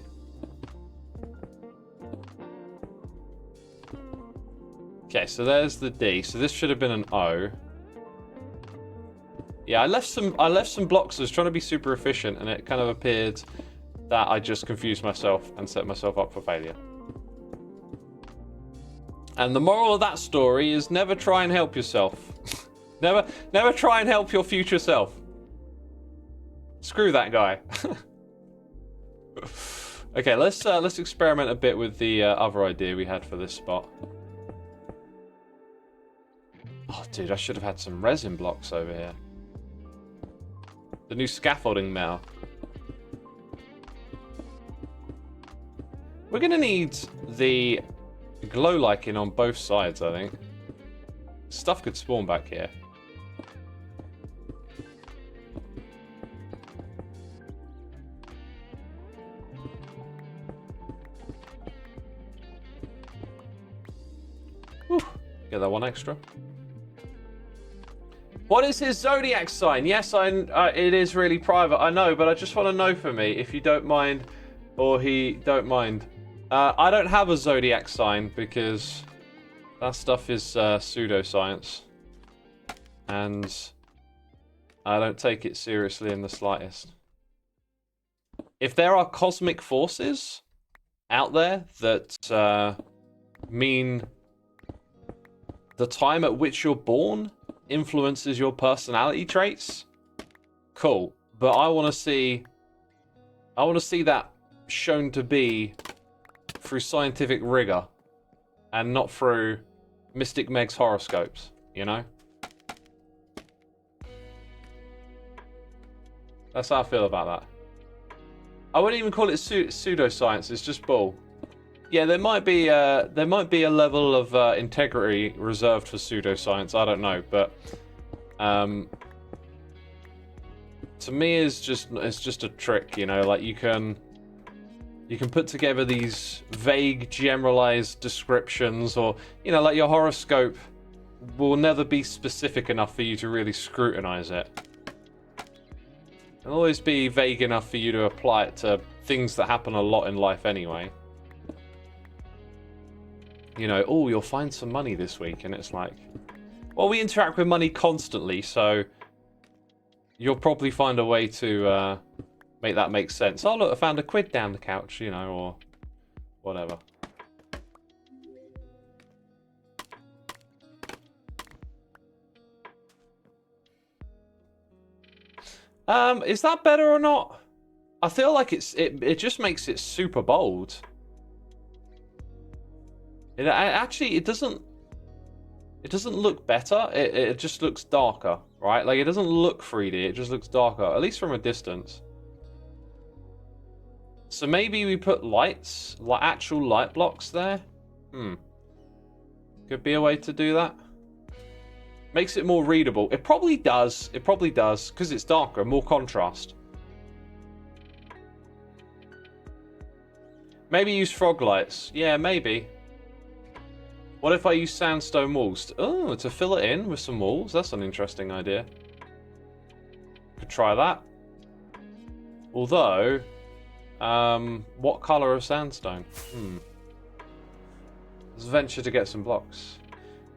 Okay, so there's the D. So this should have been an O. Yeah, I left some blocks. I was trying to be super efficient, and it kind of appeared that I just confused myself and set myself up for failure. And the moral of that story is never try and help yourself. Never try and help your future self. Screw that guy. Okay, let's experiment a bit with the other idea we had for this spot. Oh, dude, I should have had some resin blocks over here. The new scaffolding now. We're gonna need the glow lichen on both sides, I think. Stuff could spawn back here. Whew. Get that one extra. What is his zodiac sign? Yes, it is really private, I know, but I just want to know for me, if you don't mind, or he don't mind. I don't have a zodiac sign because that stuff is pseudoscience. And I don't take it seriously in the slightest. If there are cosmic forces out there that mean the time at which you're born influences your personality traits, cool. But I want to see that shown to be through scientific rigor and not through Mystic Meg's horoscopes, you know? That's how I feel about that. I wouldn't even call it pseudoscience, it's just bull. Yeah, there might be a level of integrity reserved for pseudoscience. I don't know, but to me, it's just a trick. You know, like you can put together these vague, generalized descriptions, or you know, like your horoscope will never be specific enough for you to really scrutinize it. It'll always be vague enough for you to apply it to things that happen a lot in life anyway. You know, oh, you'll find some money this week, and it's like, well, we interact with money constantly, so you'll probably find a way to make that make sense. Oh, look, I found a quid down the couch, you know, or whatever. Is that better or not? I feel like it just makes it super bold. It doesn't look better. It just looks darker, right? Like it doesn't look 3D. It just looks darker, at least from a distance. So maybe we put lights, like actual light blocks there. Could be a way to do that. Makes it more readable. It probably does. It probably does because it's darker, more contrast. Maybe use frog lights. Yeah, maybe. What if I use sandstone walls? Oh, to fill it in with some walls? That's an interesting idea. Could try that. Although, what colour of sandstone? Let's venture to get some blocks.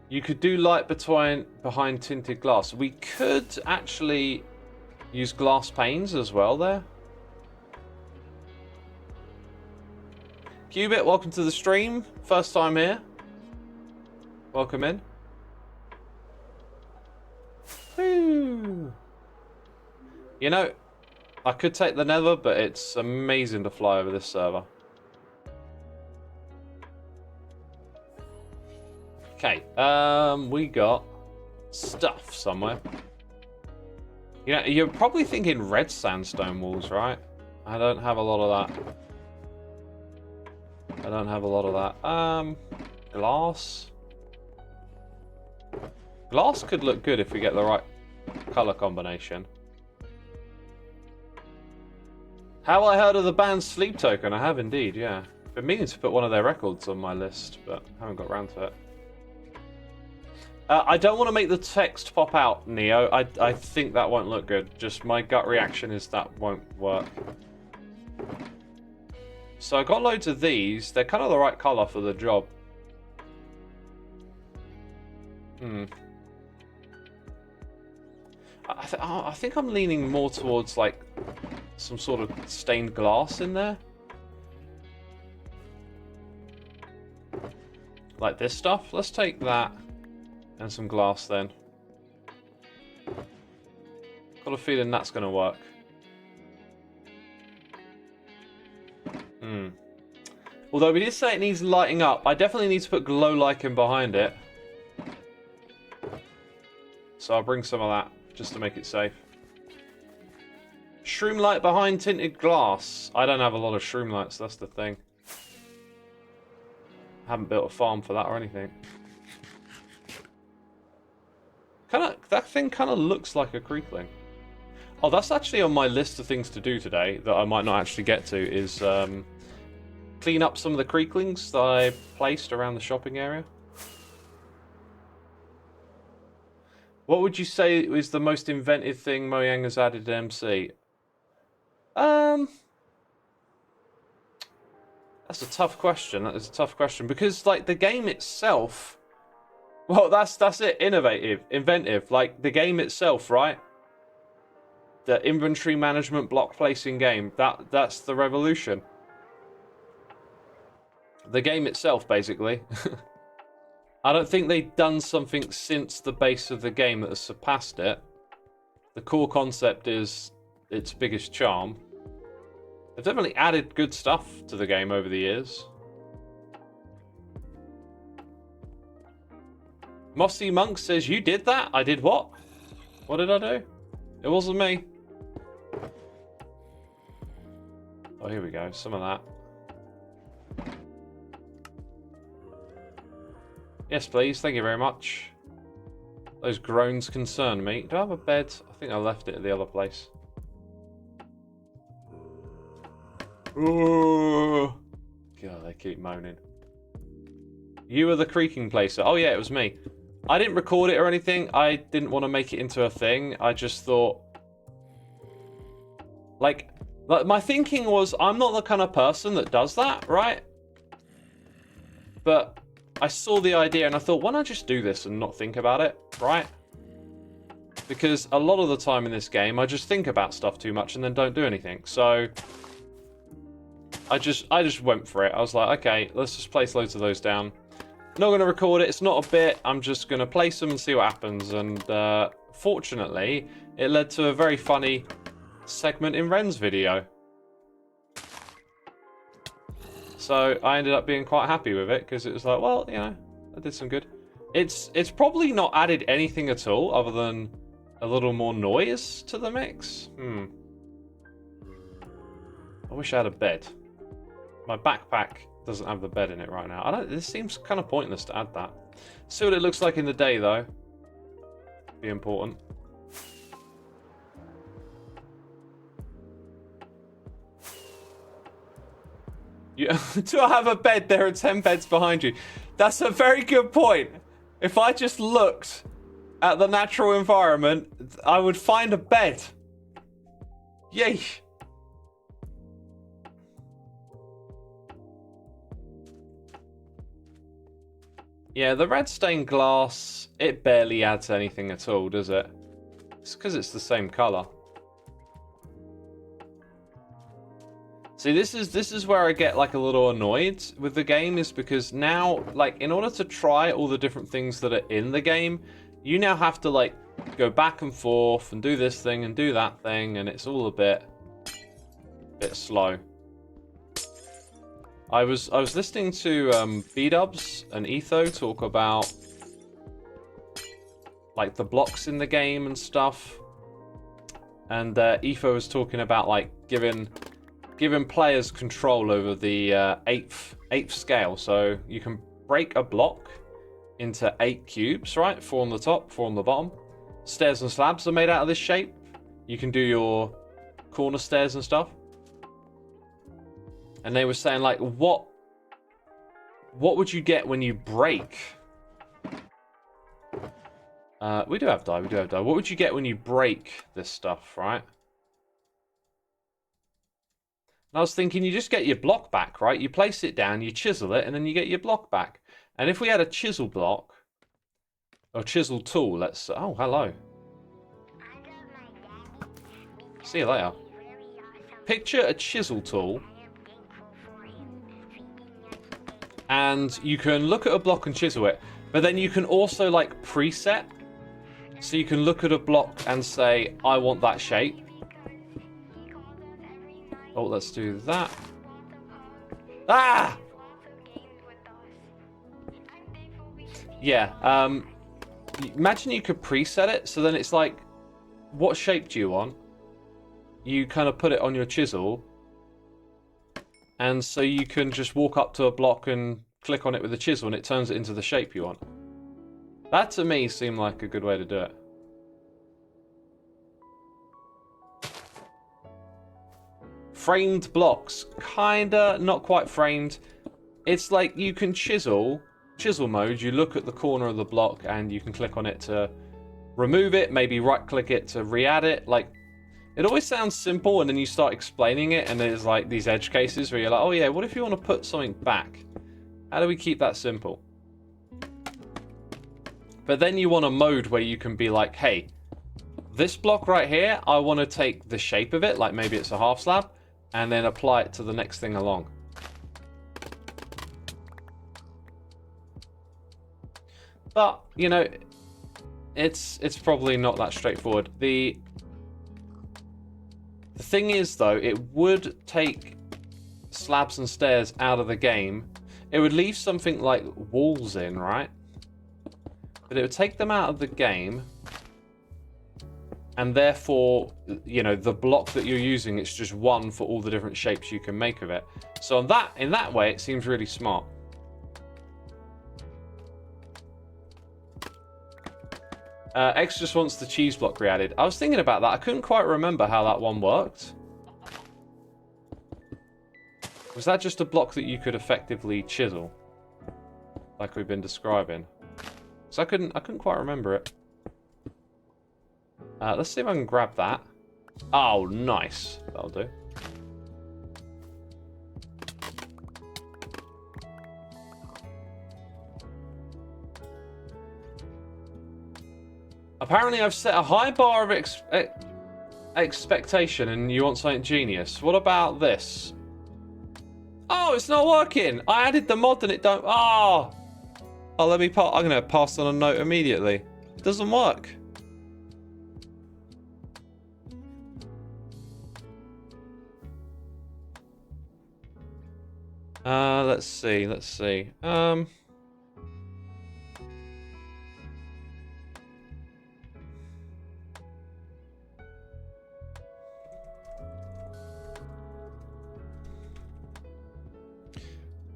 You could do light behind tinted glass. We could actually use glass panes as well there. Qubit, welcome to the stream. First time here. Welcome in. Woo. You know, I could take the nether, but it's amazing to fly over this server. Okay, we got stuff somewhere. You know, you're probably thinking red sandstone walls, right? I don't have a lot of that. I don't have a lot of that. Glass. Glass could look good if we get the right color combination. Have I heard of the band Sleep Token? I have indeed, yeah. Been meaning to put one of their records on my list, but haven't got around to it. I don't want to make the text pop out, Neo. I think that won't look good. Just my gut reaction is that won't work. So I got loads of these. They're kind of the right color for the job. I think I'm leaning more towards like some sort of stained glass in there. Like this stuff. Let's take that and some glass then. Got a feeling that's going to work. Although we did say it needs lighting up, I definitely need to put glow lichen behind it. So I'll bring some of that, just to make it safe. Shroom light behind tinted glass. I don't have a lot of shroom lights, that's the thing. Haven't built a farm for that or anything. That thing kind of looks like a creekling. Oh, that's actually on my list of things to do today that I might not actually get to, is clean up some of the creeklings that I placed around the shopping area. What would you say is the most inventive thing Mojang has added to MC? That's a tough question. That is a tough question because, like, the game itself. Well, that's it. Inventive. Like the game itself, right? The inventory management block placing game. That's the revolution. The game itself, basically. I don't think they've done something since the base of the game that has surpassed it. The core concept is its biggest charm. They've definitely added good stuff to the game over the years. Mossy Monk says, you did that? I did what? What did I do? It wasn't me. Oh, here we go. Some of that. Yes, please. Thank you very much. Those groans concern me. Do I have a bed? I think I left it at the other place. Ooh. God, they keep moaning. You were the creaking placer. Oh, yeah, it was me. I didn't record it or anything. I didn't want to make it into a thing. I just thought... Like, my thinking was, I'm not the kind of person that does that, right? But I saw the idea and I thought, why don't I just do this and not think about it, right? Because a lot of the time in this game, I just think about stuff too much and then don't do anything. So... I just went for it. I was like, okay, let's just place loads of those down. Not going to record it. It's not a bit. I'm just going to place them and see what happens. And fortunately, it led to a very funny segment in Ren's video. So I ended up being quite happy with it because it was like, well, you know, I did some good. It's probably not added anything at all other than a little more noise to the mix. I wish I had a bed. My backpack doesn't have the bed in it right now. This seems kind of pointless to add that. See what it looks like in the day, though. Be important. Do I have a bed? There are 10 beds behind you. That's a very good point. If I just looked at the natural environment, I would find a bed. Yay. Yeah, the red stained glass, it barely adds anything at all, does it? It's because it's the same color. See, this is where I get like a little annoyed with the game, is because now, like, in order to try all the different things that are in the game, you now have to like go back and forth and do this thing and do that thing, and it's all a bit slow. I was listening to B-Dubs and Etho talk about like the blocks in the game and stuff, and Etho was talking about like giving players control over the eighth scale, so you can break a block into 8 cubes, right? 4 on the top, 4 on the bottom. Stairs and slabs are made out of this shape. You can do your corner stairs and stuff. And they were saying, like, what would you get when you break? We do have dye. What would you get when you break this stuff, right? And I was thinking, you just get your block back, right? You place it down, you chisel it, and then you get your block back. And if we had a chisel block, or chisel tool, let's... Oh, hello. See you later. Picture a chisel tool. And you can look at a block and chisel it, but then you can also like preset So you can look at a block and say, I want that shape. Oh, let's do that. Ah! Yeah, imagine you could preset it, so then it's like, what shape do you want? You kind of put it on your chisel, and so you can just walk up to a block and click on it with the chisel, and it turns it into the shape you want. That, to me, seemed like a good way to do it. Framed blocks. Kinda, not quite framed. It's like you can chisel mode, you look at the corner of the block and you can click on it to remove it, maybe right click it to re-add it. Like, it always sounds simple, and then you start explaining it and there's like these edge cases where you're like, oh yeah, what if you want to put something back? How do we keep that simple? But then you want a mode where you can be like, hey, this block right here, I want to take the shape of it, like maybe it's a half slab, and then apply it to the next thing along. But, you know, it's probably not that straightforward. The thing is, though, it would take slabs and stairs out of the game. It would leave something like walls in, right? But it would take them out of the game. And therefore, you know, the block that you're using, it's just one for all the different shapes you can make of it. So in that way, it seems really smart. X just wants the cheese block re-added. I was thinking about that. I couldn't quite remember how that one worked. Was that just a block that you could effectively chisel, like we've been describing? So I couldn't quite remember it. Let's see if I can grab that. Oh, nice. That'll do. Apparently, I've set a high bar of expectation, and you want something genius. What about this? Oh, it's not working. I added the mod and it don't. Oh, let me. I'm gonna pass on a note immediately. It doesn't work. Let's see.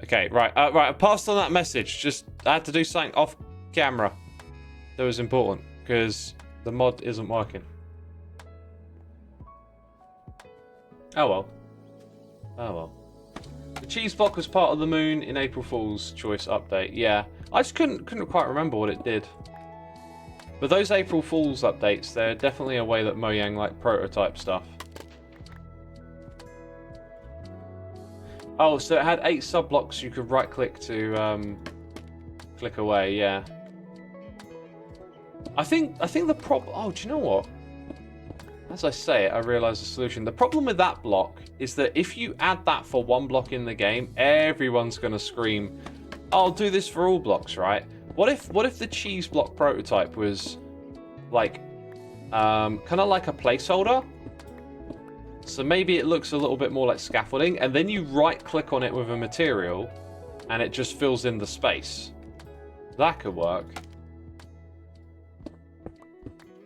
Okay, right, I passed on that message. Just, I had to do something off camera that was important, because the mod isn't working. Oh well. Oh well. The cheese block was part of the Moon in April Fool's Choice update. Yeah, I just couldn't quite remember what it did. But those April Fool's updates, they're definitely a way that Mojang like prototype stuff. Oh, so it had 8 sub-blocks you could right-click to click away, yeah. I think the problem... Oh, do you know what? As I say it, I realise the solution. The problem with that block is that if you add that for one block in the game, everyone's going to scream, I'll do this for all blocks, right? What if the cheese block prototype was like, kind of like a placeholder? So maybe it looks a little bit more like scaffolding, and then you right-click on it with a material, and it just fills in the space. That could work.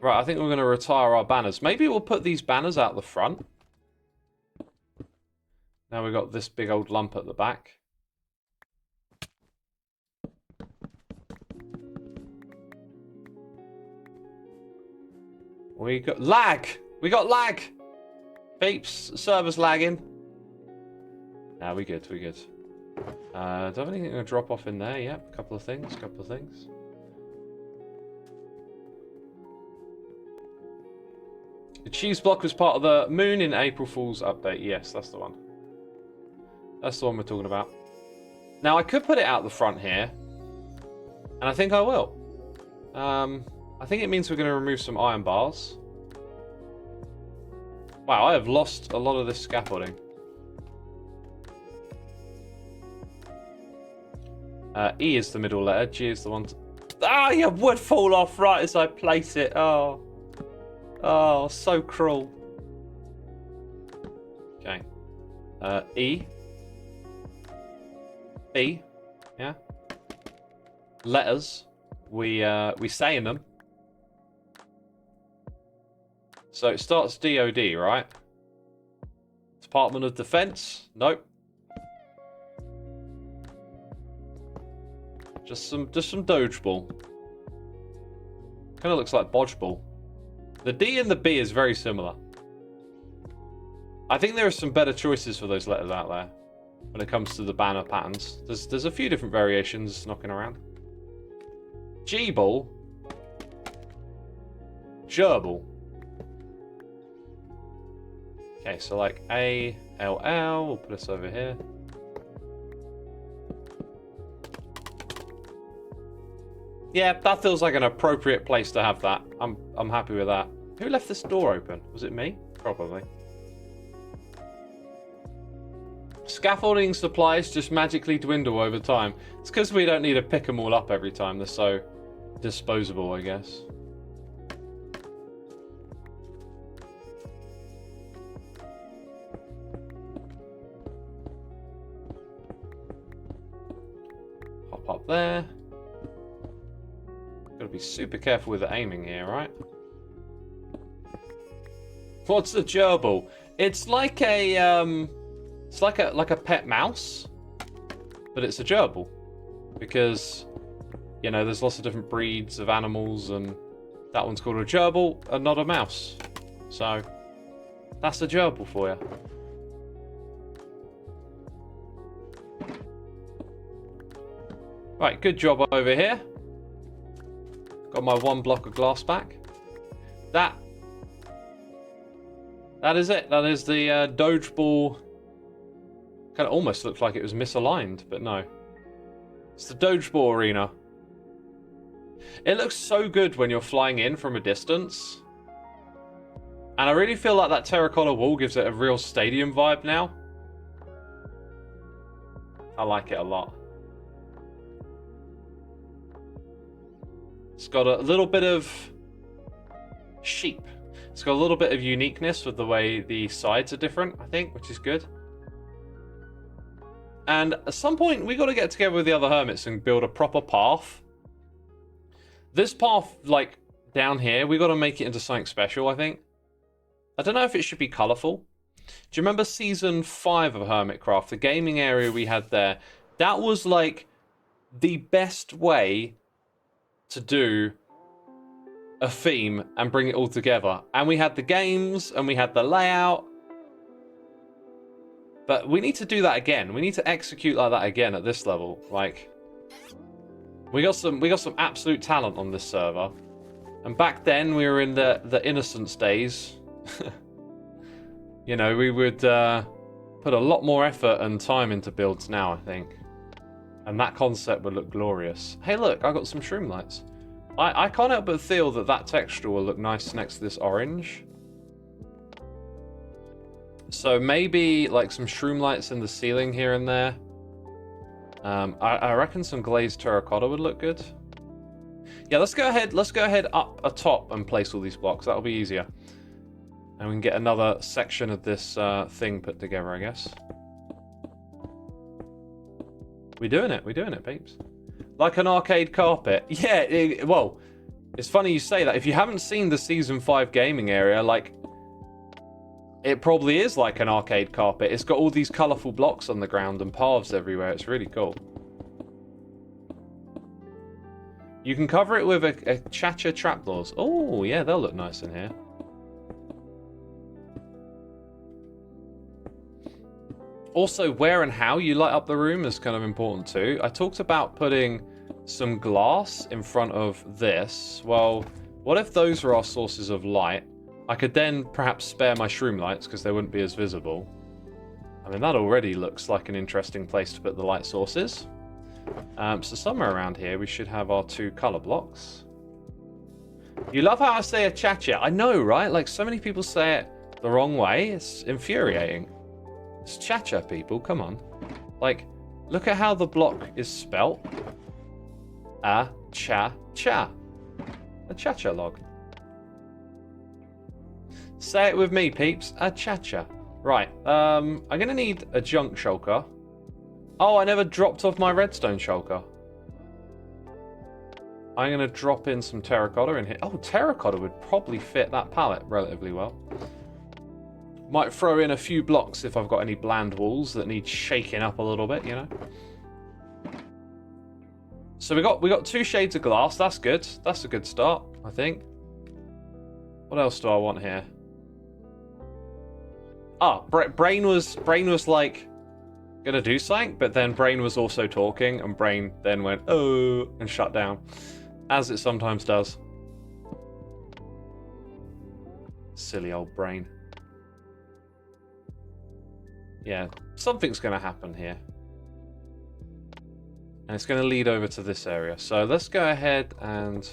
Right, I think we're going to retire our banners. Maybe we'll put these banners out the front. Now we've got this big old lump at the back. We got lag! We got lag! Beeps, server's lagging. Nah, we good, we good. Do I have anything to drop off in there? Yep, a couple of things. The cheese block was part of the Moon in April Fool's update. Yes, that's the one. That's the one we're talking about. Now, I could put it out the front here, and I think I will. I think it means we're going to remove some iron bars. Wow, I have lost a lot of this scaffolding. E is the middle letter. G is the one. Ah, your wood fall off right as I place it. Oh. Oh, so cruel. Okay. E. B. Yeah. Letters. We say in them. So it starts DOD, right? Department of Defense? Nope. Just some dodgeball. Kind of looks like bodgeball. The D and the B is very similar. I think there are some better choices for those letters out there when it comes to the banner patterns. There's a few different variations knocking around. G-ball. Gerbil. Okay, so like A, L, L. We'll put this over here. Yeah, that feels like an appropriate place to have that. I'm happy with that. Who left this door open? Was it me? Probably. Scaffolding supplies just magically dwindle over time. It's because we don't need to pick them all up every time. They're so disposable, I guess. Hop up there. Gotta be super careful with the aiming here, right? What's the gerbil? It's like a it's like a pet mouse, but it's a gerbil because you know there's lots of different breeds of animals, and that one's called a gerbil and not a mouse. So that's a gerbil for you. Right, good job over here. Got my 1 block of glass back. That is it. That is the dodgeball. Kind of almost looked like it was misaligned, but no. It's the dodgeball arena. It looks so good when you're flying in from a distance. And I really feel like that terracotta wall gives it a real stadium vibe now. I like it a lot. It's got a little bit of sheep. It's got a little bit of uniqueness with the way the sides are different, I think, which is good. And at some point, we got to get together with the other hermits and build a proper path. This path, like, down here, we got to make it into something special, I think. I don't know if it should be colourful. Do you remember Season 5 of Hermitcraft, the gaming area we had there? That was, like, the best way to do a theme and bring it all together. And we had the games and we had the layout. But we need to do that again. We need to execute like that again at this level. Like, we got some absolute talent on this server. And back then we were in the innocence days. You know, we would put a lot more effort and time into builds now, I think. And that concept would look glorious. Hey, look, I got some shroom lights. I can't help but feel that that texture will look nice next to this orange. So maybe like some shroom lights in the ceiling here and there. I reckon some glazed terracotta would look good. Yeah, let's go ahead up atop and place all these blocks. That'll be easier. And we can get another section of this thing put together, I guess. We're doing it, peeps. Like an arcade carpet. Yeah, well, it's funny you say that. If you haven't seen the Season 5 gaming area, like, it probably is like an arcade carpet. It's got all these colourful blocks on the ground and paths everywhere. It's really cool. You can cover it with a Chacha trapdoors. Oh, yeah, they'll look nice in here. Also, where and how you light up the room is kind of important too. I talked about putting some glass in front of this. Well, what if those were our sources of light? I could then perhaps spare my shroom lights because they wouldn't be as visible. I mean, that already looks like an interesting place to put the light sources. So somewhere around here, we should have our 2 color blocks. You love how I say a cha-cha. I know, right? Like, so many people say it the wrong way. It's infuriating. It's cha-cha, people. Come on. Like, look at how the block is spelt. a cha-cha. A cha-cha log. Say it with me, peeps. A cha-cha. Right, I'm going to need a junk shulker. Oh, I never dropped off my redstone shulker. I'm going to drop in some terracotta in here. Oh, terracotta would probably fit that pallet relatively well. Might throw in a few blocks if I've got any bland walls that need shaking up a little bit, you know. So we got 2 shades of glass. That's good. That's a good start, I think. What else do I want here? Ah, Brain was like gonna do something, but then Brain was also talking, and Brain then went oh and shut down, as it sometimes does. Silly old Brain. Yeah, something's gonna happen here. And it's going to lead over to this area. So let's go ahead and...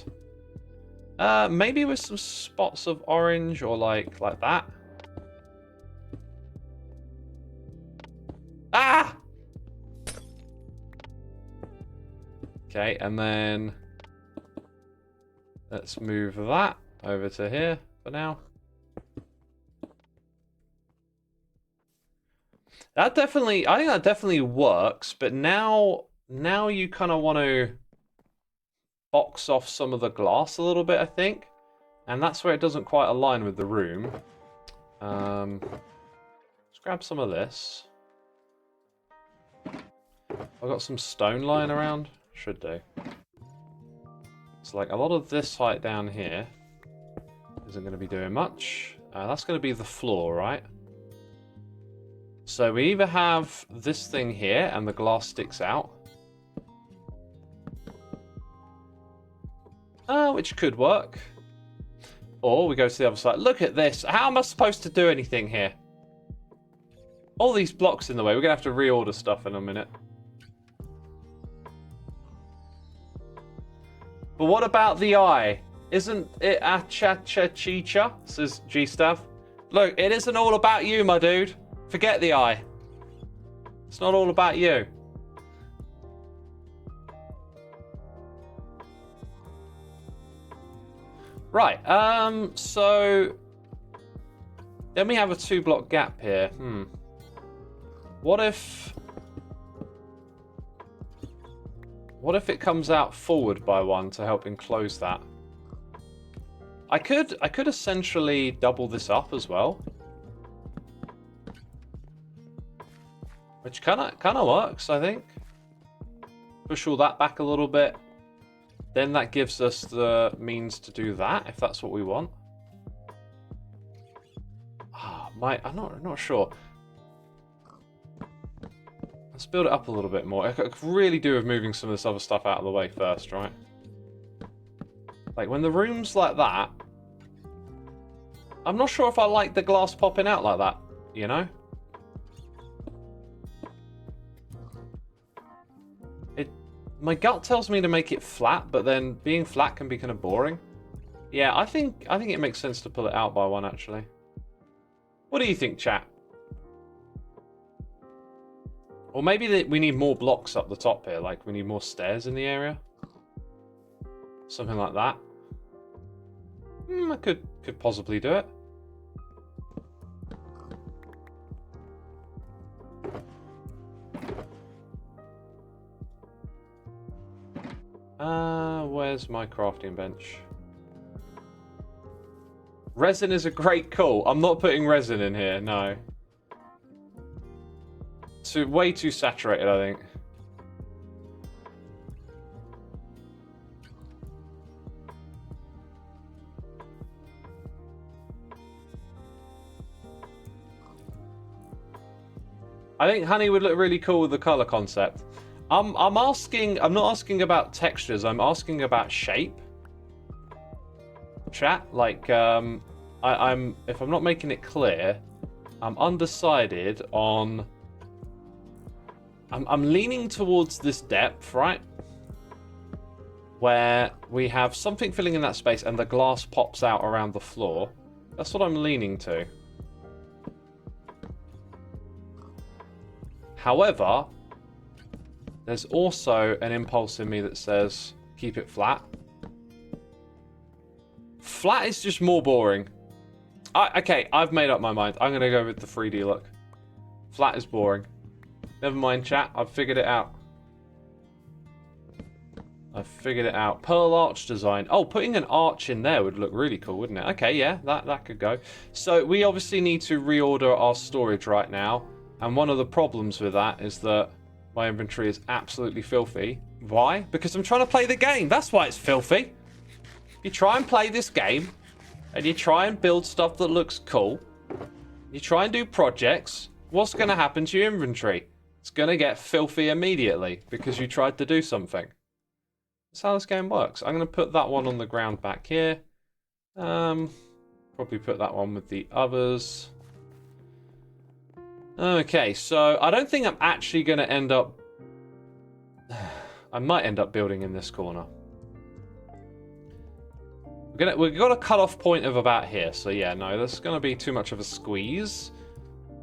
maybe with some spots of orange or like that. Ah! Okay, and then... let's move that over to here for now. That definitely... I think that definitely works, but now you kind of want to box off some of the glass a little bit, I think. And that's where it doesn't quite align with the room. Let's grab some of this. I've got some stone lying around. Should do. So like a lot of this height down here isn't going to be doing much. That's going to be the floor, right? So we either have this thing here and the glass sticks out. Which could work. Or we go to the other side. Look at this. How am I supposed to do anything here? All these blocks in the way. We're going to have to reorder stuff in a minute. But what about the eye? Isn't it a cha-cha-chi-cha? Says G-Stav. Look, it isn't all about you, my dude. Forget the eye. It's not all about you. Right, so then we have a 2-block gap here. What if it comes out forward by 1 to help enclose that? I could essentially double this up as well. Which kind of works, I think. Push all that back a little bit. Then that gives us the means to do that, if that's what we want. I'm not sure. Let's build it up a little bit more. I could really do with moving some of this other stuff out of the way first, right? Like, when the room's like that, I'm not sure if I like the glass popping out like that, you know? My gut tells me to make it flat, but then being flat can be kind of boring. Yeah, I think it makes sense to pull it out by 1, actually. What do you think, chat? Or maybe we need more blocks up the top here, like we need more stairs in the area. Something like that. I could possibly do it. Where's my crafting bench? Resin is a great call. I'm not putting resin in here, no. Way too saturated, I think. I think honey would look really cool with the color concept. I'm not asking about textures, I'm asking about shape. Chat, like, if I'm not making it clear, I'm undecided on... I'm leaning towards this depth, right? Where we have something filling in that space and the glass pops out around the floor. That's what I'm leaning to. However, there's also an impulse in me that says, keep it flat. Flat is just more boring. Okay, I've made up my mind. I'm going to go with the 3D look. Flat is boring. Never mind, chat. I've figured it out. I've figured it out. Pearl arch design. Oh, putting an arch in there would look really cool, wouldn't it? Okay, yeah, that could go. So we obviously need to reorder our storage right now. And one of the problems with that is that my inventory is absolutely filthy. Why? Because I'm trying to play the game. That's why it's filthy. You try and play this game, and you try and build stuff that looks cool. You try and do projects. What's going to happen to your inventory? It's going to get filthy immediately because you tried to do something. That's how this game works. I'm going to put that one on the ground back here. Probably put that one with the others. Okay, so I don't think I'm actually going to end up... I might end up building in this corner. We've got a cut-off point of about here. So yeah, no, that's going to be too much of a squeeze.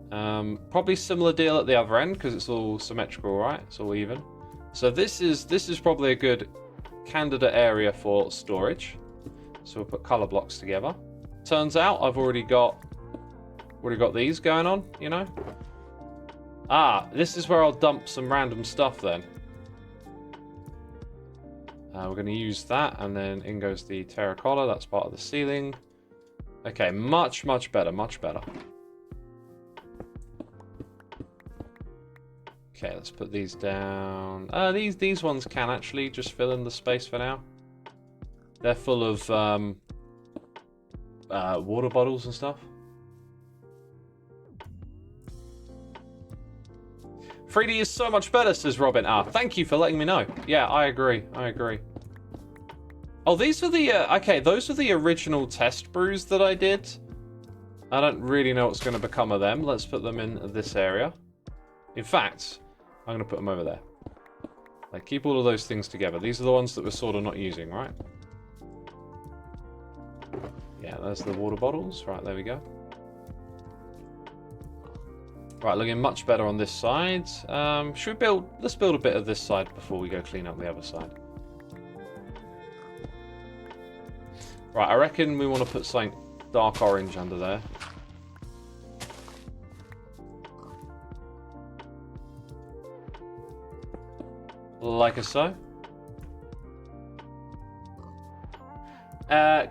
Probably similar deal at the other end because it's all symmetrical, right? It's all even. So this is probably a good candidate area for storage. So we'll put color blocks together. Turns out I've already got these going on, you know. This is where I'll dump some random stuff then. We're going to use that, and then in goes the terracotta. That's part of the ceiling. Okay, much better, much better. Okay, let's put these down. These ones can actually just fill in the space for now. They're full of water bottles and stuff. 3D is so much better, says Robin. Thank you for letting me know. Yeah, I agree. Oh, these are the... okay, those are the original test brews that I did. I don't really know what's going to become of them. Let's put them in this area. In fact, I'm going to put them over there. Like, keep all of those things together. These are the ones that we're sort of not using, right? Yeah, there's the water bottles. Right, there we go. Right, looking much better on this side. Should we build... Let's build a bit of this side before we go clean up the other side. Right, I reckon we want to put something dark orange under there. Like so.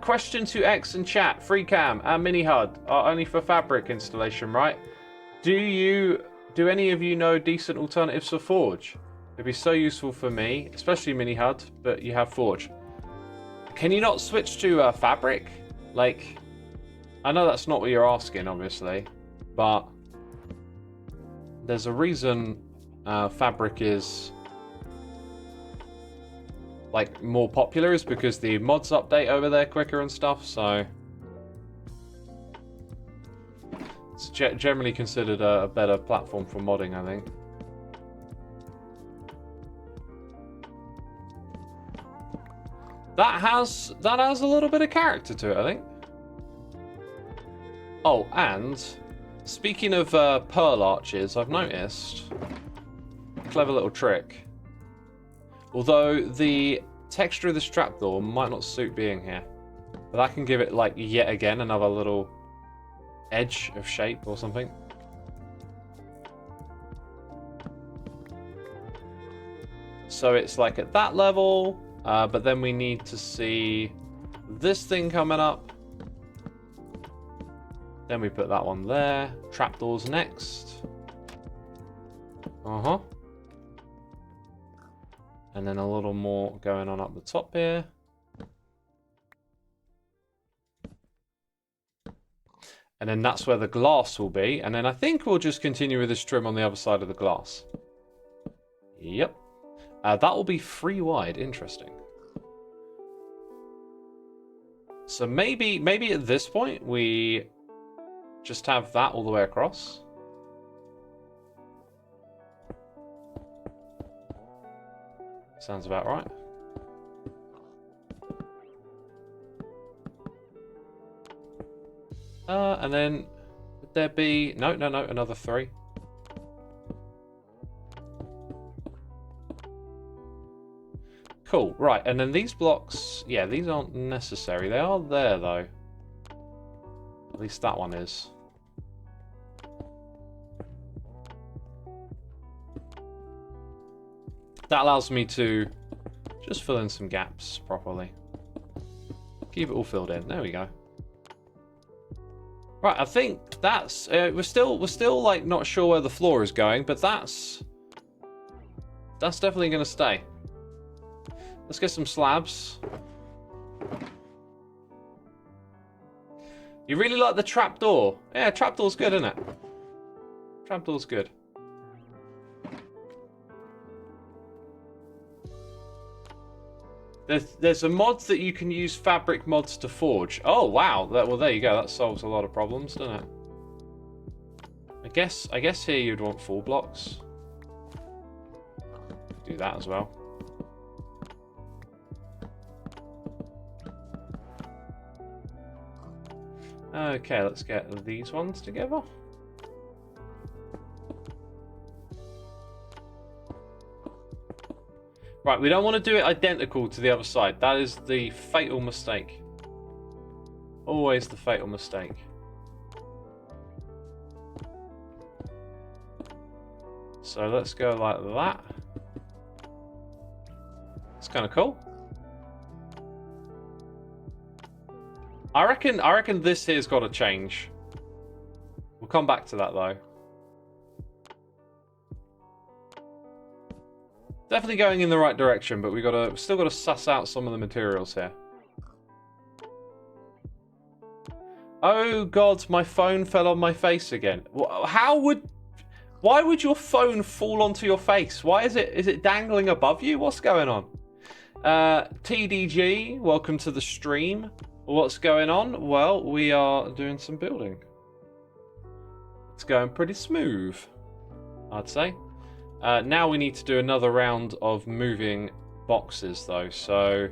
Question to X and chat. Free cam and mini HUD are only for fabric installation, right? Do any of you know decent alternatives for Forge? It'd be so useful for me, especially mini HUD, but you have Forge. Can you not switch to fabric? Like, I know that's not what you're asking, obviously, but there's a reason fabric is like more popular, is because the mods update over there quicker and stuff, so it's generally considered a better platform for modding, I think. That has a little bit of character to it, I think. Oh, and speaking of pearl arches, I've noticed a clever little trick. Although the texture of this trapdoor might not suit being here, but that can give it, like, yet again another little edge of shape or something. So it's like at that level, but then we need to see this thing coming up. Then we put that one there. Trapdoors next. And then a little more going on up the top here. And then that's where the glass will be. And then I think we'll just continue with this trim on the other side of the glass. Yep. That will be 3 wide. Interesting. So maybe at this point we just have that all the way across. Sounds about right. And then would there be... No, another 3. Cool, right, and then these blocks, yeah, these aren't necessary. They are there, though. At least that one is. That allows me to just fill in some gaps properly. Keep it all filled in. There we go. Right, I think that's... we're still like not sure where the floor is going, but that's definitely going to stay. Let's get some slabs. You really like the trapdoor? Yeah, trapdoor's good, isn't it? Trapdoor's good. There's a mod that you can use fabric mods to forge. Oh wow! Well, there you go. That solves a lot of problems, doesn't it? I guess here you'd want full blocks. Do that as well. Okay, let's get these ones together. Right, we don't want to do it identical to the other side. That is the fatal mistake. Always the fatal mistake. So let's go like that. It's kind of cool. I reckon this here's got to change. We'll come back to that though. Definitely going in the right direction, but we still got to suss out some of the materials here. Oh god, my phone fell on my face again. Why would your phone fall onto your face? Why is it dangling above you? What's going on? TDG, welcome to the stream. What's going on? Well, we are doing some building. It's going pretty smooth, I'd say. Now we need to do another round of moving boxes, though. So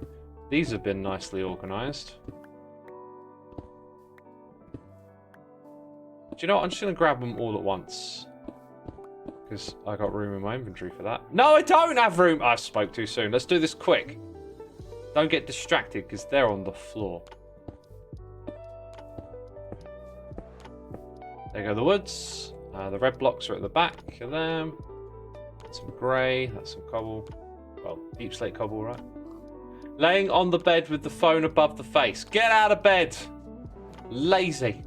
these have been nicely organised. Do you know what? I'm just going to grab them all at once. Because I got room in my inventory for that. No, I don't have room! I spoke too soon. Let's do this quick. Don't get distracted, because they're on the floor. There go the woods. The red blocks are at the back of them. Some grey, that's some cobble. Well, deep slate cobble, right? Laying on the bed with the phone above the face. Get out of bed! Lazy.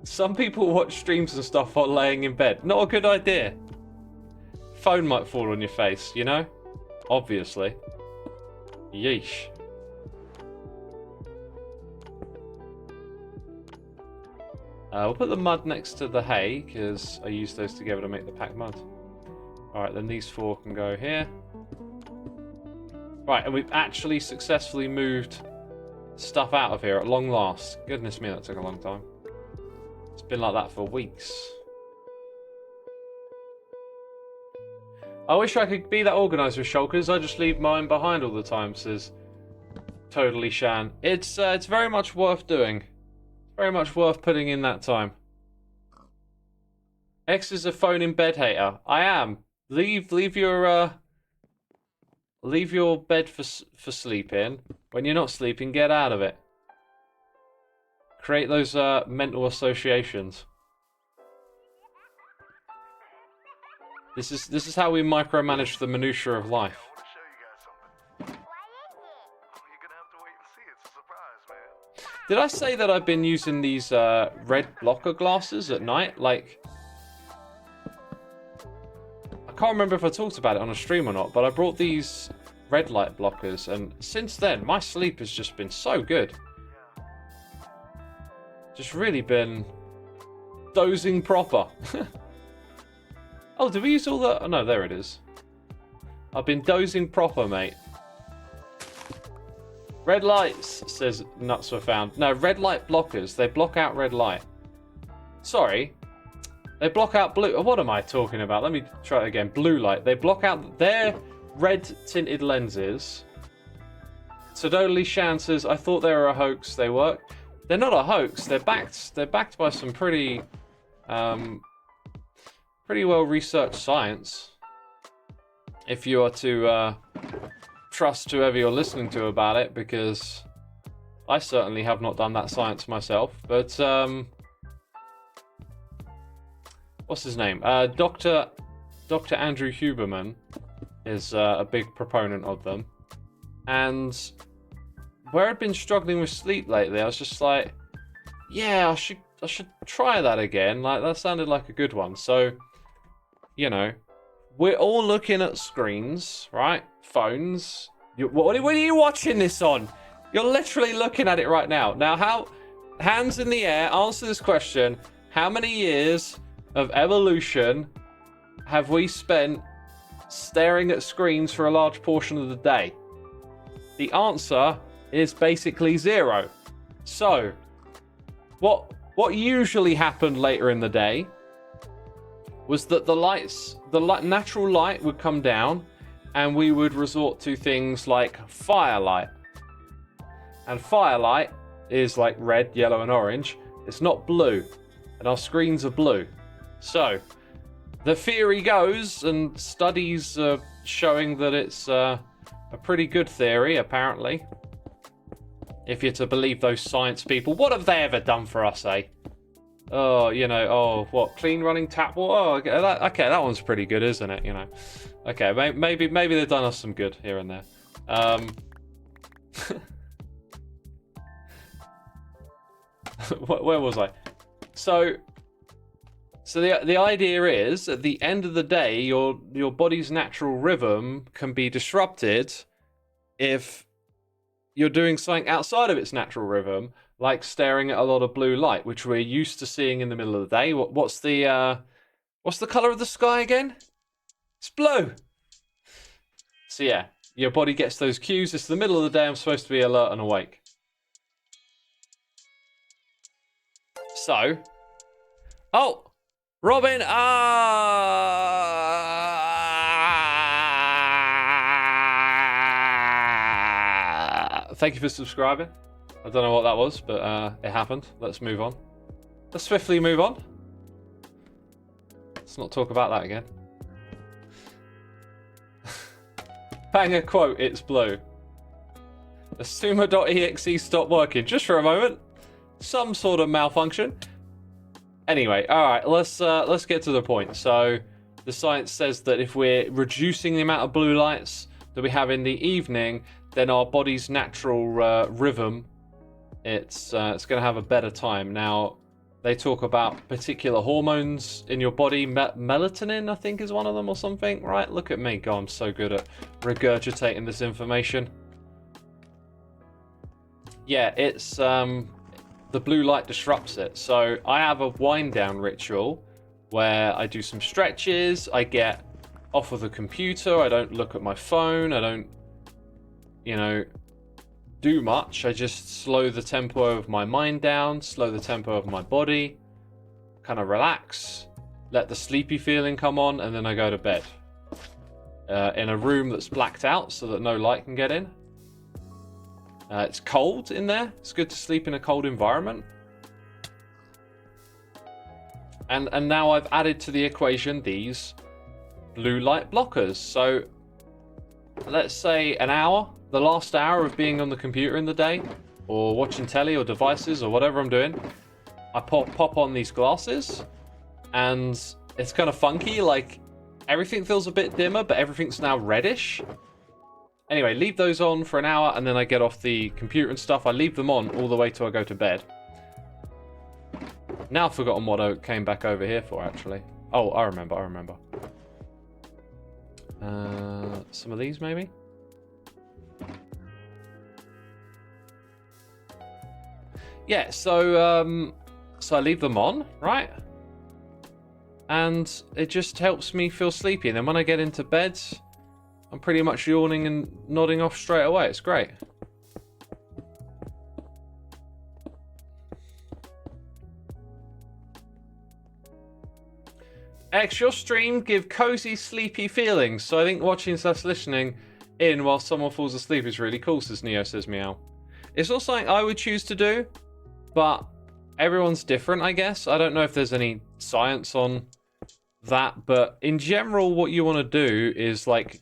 Some people watch streams and stuff while laying in bed. Not a good idea. Phone might fall on your face, you know? Obviously. Yeesh. We'll put the mud next to the hay, because I use those together to make the packed mud. Alright, then these four can go here. Right, and we've actually successfully moved stuff out of here at long last. Goodness me, that took a long time. It's been like that for weeks. I wish I could be that organised with shulkers. I just leave mine behind all the time, says Totally Shan. It's very much worth doing. Very much worth putting in that time. X is a phone in bed hater. I am. Leave your bed for sleeping. When you're not sleeping, get out of it. Create those mental associations. This is how we micromanage the minutiae of life. Did I say that I've been using these red blocker glasses at night? Like, I can't remember if I talked about it on a stream or not, but I brought these red light blockers, and since then, my sleep has just been so good. Just really been dozing proper. Oh, did we use all the... Oh, no, there it is. I've been dozing proper, mate. Red lights, says nuts were found. No, red light blockers. They block out red light. Sorry. They block out blue. What am I talking about? Let me try it again. Blue light. They block out their red tinted lenses. Totally Shan says, I thought they were a hoax. They work. They're not a hoax. They're backed by some pretty well researched science. if you are to trust whoever you're listening to about it, because I certainly have not done that science myself. But what's his name? Dr. Andrew Huberman is a big proponent of them. And where I'd been struggling with sleep lately, I was just like, yeah, I should try that again. Like, that sounded like a good one. So, you know, we're all looking at screens, right? Phones. What are you watching this on? You're literally looking at it right now. Now, hands in the air, answer this question. How many years of evolution have we spent staring at screens for a large portion of the day? The answer is basically 0. So, what usually happened later in the day was that the natural light would come down, and we would resort to things like firelight. And firelight is like red, yellow, and orange. It's not blue, and our screens are blue. So, the theory goes, and studies are showing that it's a pretty good theory, apparently. If you're to believe those science people. What have they ever done for us, eh? Oh, you know, what? Clean running tap water? Oh, okay, that one's pretty good, isn't it? You know. Okay, maybe they've done us some good here and there. Where was I? So the idea is, at the end of the day, your body's natural rhythm can be disrupted if you're doing something outside of its natural rhythm, like staring at a lot of blue light, which we're used to seeing in the middle of the day. What's the color of the sky again? It's blue. So yeah, your body gets those cues. It's the middle of the day. I'm supposed to be alert and awake. So, oh, Robin, thank you for subscribing. I don't know what that was, but it happened. Let's move on. Let's swiftly move on. Let's not talk about that again. Banger quote, it's blue. Xisuma.exe stopped working just for a moment. Some sort of malfunction. Anyway, all right, let's get to the point. So, the science says that if we're reducing the amount of blue lights that we have in the evening, then our body's natural rhythm, it's going to have a better time. Now, they talk about particular hormones in your body. Melatonin, I think, is one of them or something, right? Look at me. God, I'm so good at regurgitating this information. Yeah, it's the blue light disrupts it. So I have a wind down ritual where I do some stretches. I get off of the computer. I don't look at my phone. I don't, you know, do much. I just slow the tempo of my mind down, slow the tempo of my body, kind of relax, let the sleepy feeling come on, and then I go to bed. In a room that's blacked out so that no light can get in. It's cold in there. It's good to sleep in a cold environment. And now I've added to the equation these blue light blockers. So let's say an hour, the last hour of being on the computer in the day, or watching telly or devices or whatever I'm doing, I pop on these glasses, and it's kind of funky. Like, everything feels a bit dimmer, but everything's now reddish. Anyway, leave those on for an hour, and then I get off the computer and stuff. I leave them on all the way till I go to bed. Now I've forgotten what I came back over here for, actually. Oh, I remember. Some of these, maybe? Yeah, so I leave them on, right? And it just helps me feel sleepy. And then when I get into bed, I'm pretty much yawning and nodding off straight away. It's great. X, your stream give cozy, sleepy feelings. So I think watching / listening in while someone falls asleep is really cool, says Neo, says Meow. It's not something I would choose to do, but everyone's different, I guess. I don't know if there's any science on that, but in general, what you want to do is, like,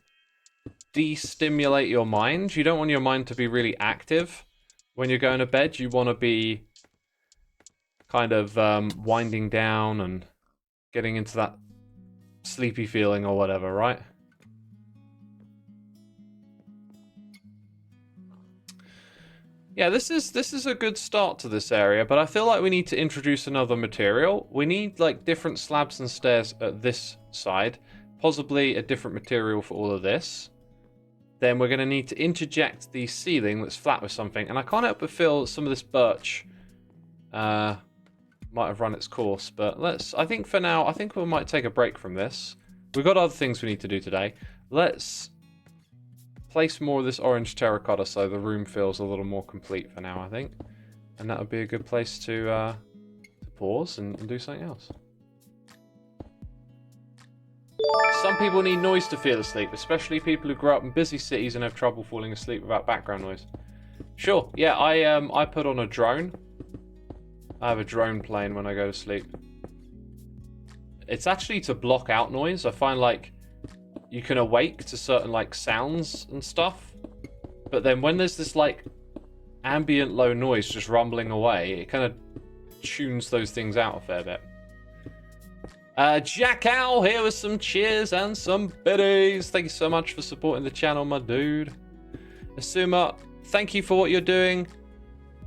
de-stimulate your mind. You don't want your mind to be really active when you're going to bed. You want to be kind of winding down and getting into that sleepy feeling or whatever, right? Yeah, this is a good start to this area, but I feel like we need to introduce another material. We need like different slabs and stairs at this side, possibly a different material for all of this. Then we're going to need to interject the ceiling that's flat with something, and I can't help but feel some of this birch might have run its course, but I think for now, I think we might take a break from this. We've got other things we need to do today. Let's place more of this orange terracotta so the room feels a little more complete for now, I think. And that would be a good place to pause and do something else. Some people need noise to feel asleep, especially people who grow up in busy cities and have trouble falling asleep without background noise. Sure, yeah, I put on a drone. I have a drone playing when I go to sleep. It's actually to block out noise. I find like you can awake to certain like sounds and stuff, but then when there's this like ambient low noise just rumbling away, it kind of tunes those things out a fair bit. Jack Owl here with some cheers and some biddies. Thank you so much for supporting the channel, my dude. Xisuma, thank you for what you're doing.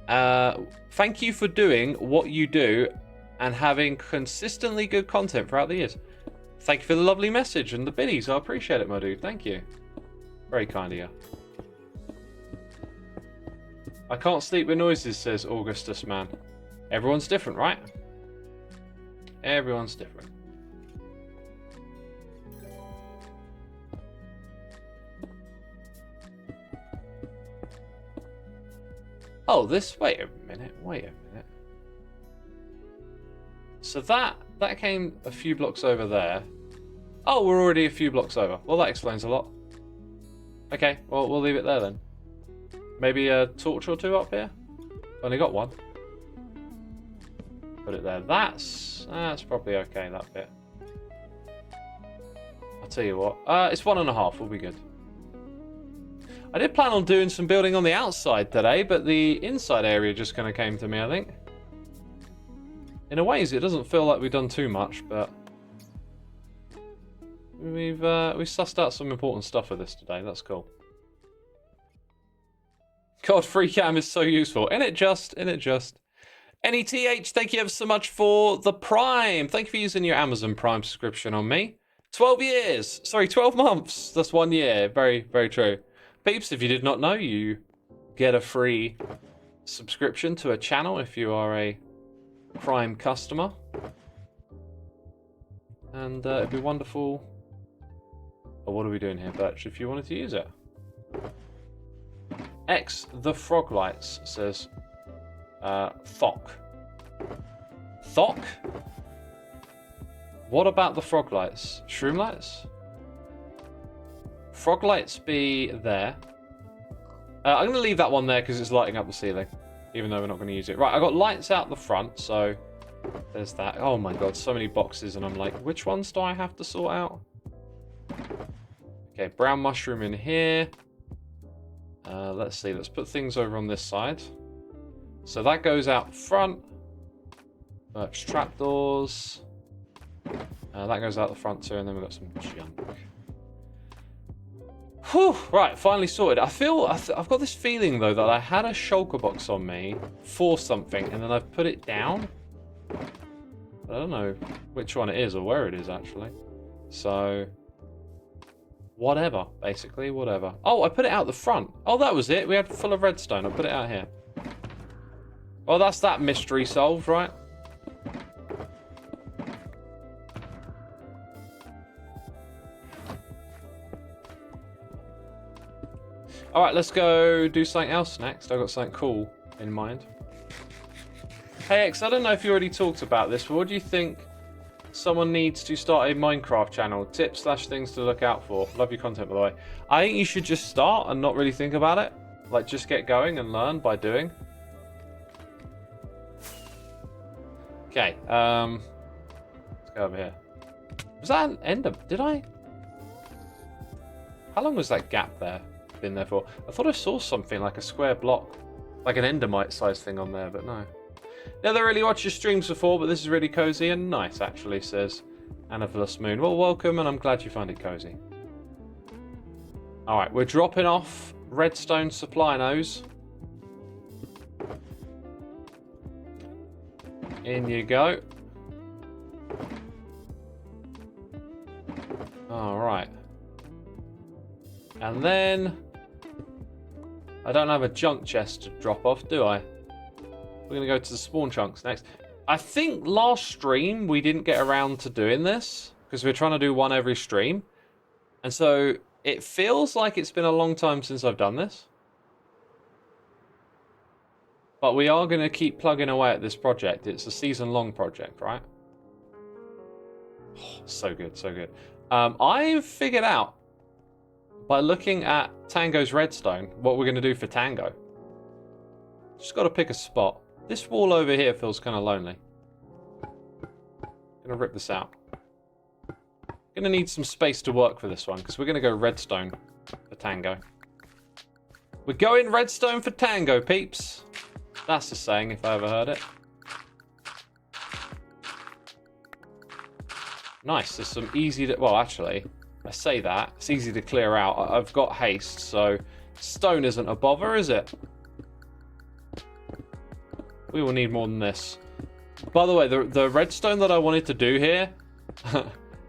Thank you for doing what you do and having consistently good content throughout the years. Thank you for the lovely message and the biddies. I appreciate it, my dude. Thank you. Very kind of you. I can't sleep with noises, says Augustus, man. Everyone's different, right? Everyone's different. Oh, this... Wait a minute. So that came a few blocks over there. Oh, we're already a few blocks over. Well, that explains a lot. Okay, well, we'll leave it there then. Maybe a torch or two up here? Only got one. Put it there. That's probably okay, that bit. I'll tell you what. It's 1.5. We'll be good. I did plan on doing some building on the outside today, but the inside area just kind of came to me, I think. In a ways, it doesn't feel like we've done too much, but we've sussed out some important stuff with this today. That's cool. God, free cam is so useful. In it just. NETH, thank you ever so much for the Prime. Thank you for using your Amazon Prime subscription on me. 12 years. Sorry, 12 months. That's 1 year. Very, very true. Peeps, if you did not know, you get a free subscription to a channel if you are a Prime customer. And it'd be wonderful. Oh, what are we doing here, Birch? If you wanted to use it. X the Frog Lights says Thok. Thok? What about the frog lights? Shroom lights? Frog lights be there. I'm going to leave that one there because it's lighting up the ceiling, even though we're not going to use it. Right, I've got lights out the front, so there's that. Oh my god, so many boxes, and I'm like, which ones do I have to sort out? Okay, brown mushroom in here. Let's see, let's put things over on this side. So that goes out front. Birch trapdoors. That goes out the front too, and then we've got some junk. Whew, right, finally sorted. I've got this feeling though that I had a shulker box on me for something, and then I've put it down. I don't know which one it is or where it is actually. So whatever, basically, whatever. Oh, I put it out the front. Oh, that was it. We had full of redstone. I put it out here. Well, that's that mystery solved, right? All right, let's go do something else next. I've got something cool in mind. Hey, X, I don't know if you already talked about this, but what do you think someone needs to start a Minecraft channel? Tips/things to look out for. Love your content, by the way. I think you should just start and not really think about it. Like, just get going and learn by doing. Okay, let's go over here. Was that an ender? Did I? How long was that gap there been there for? I thought I saw something like a square block, like an endermite size thing on there, but no. Never really watched your streams before, but this is really cozy and nice, actually, says Anavilus Moon. Well, welcome, and I'm glad you find it cozy. Alright, we're dropping off redstone supply nose. In you go. Alright. And then... I don't have a junk chest to drop off, do I? We're going to go to the spawn chunks next. I think last stream we didn't get around to doing this, because we're trying to do one every stream. And so it feels like it's been a long time since I've done this. But we are going to keep plugging away at this project. It's a season-long project, right? Oh, so good, so good. I've figured out, by looking at Tango's redstone, what we're going to do for Tango. Just got to pick a spot. This wall over here feels kind of lonely. Gonna rip this out. Gonna need some space to work for this one, because we're gonna go redstone for Tango. We're going redstone for Tango, peeps. That's the saying, if I ever heard it. Nice, there's some easy to... Well, actually, I say that. It's easy to clear out. I've got haste, so stone isn't a bother, is it? We will need more than this. By the way, the redstone that I wanted to do here,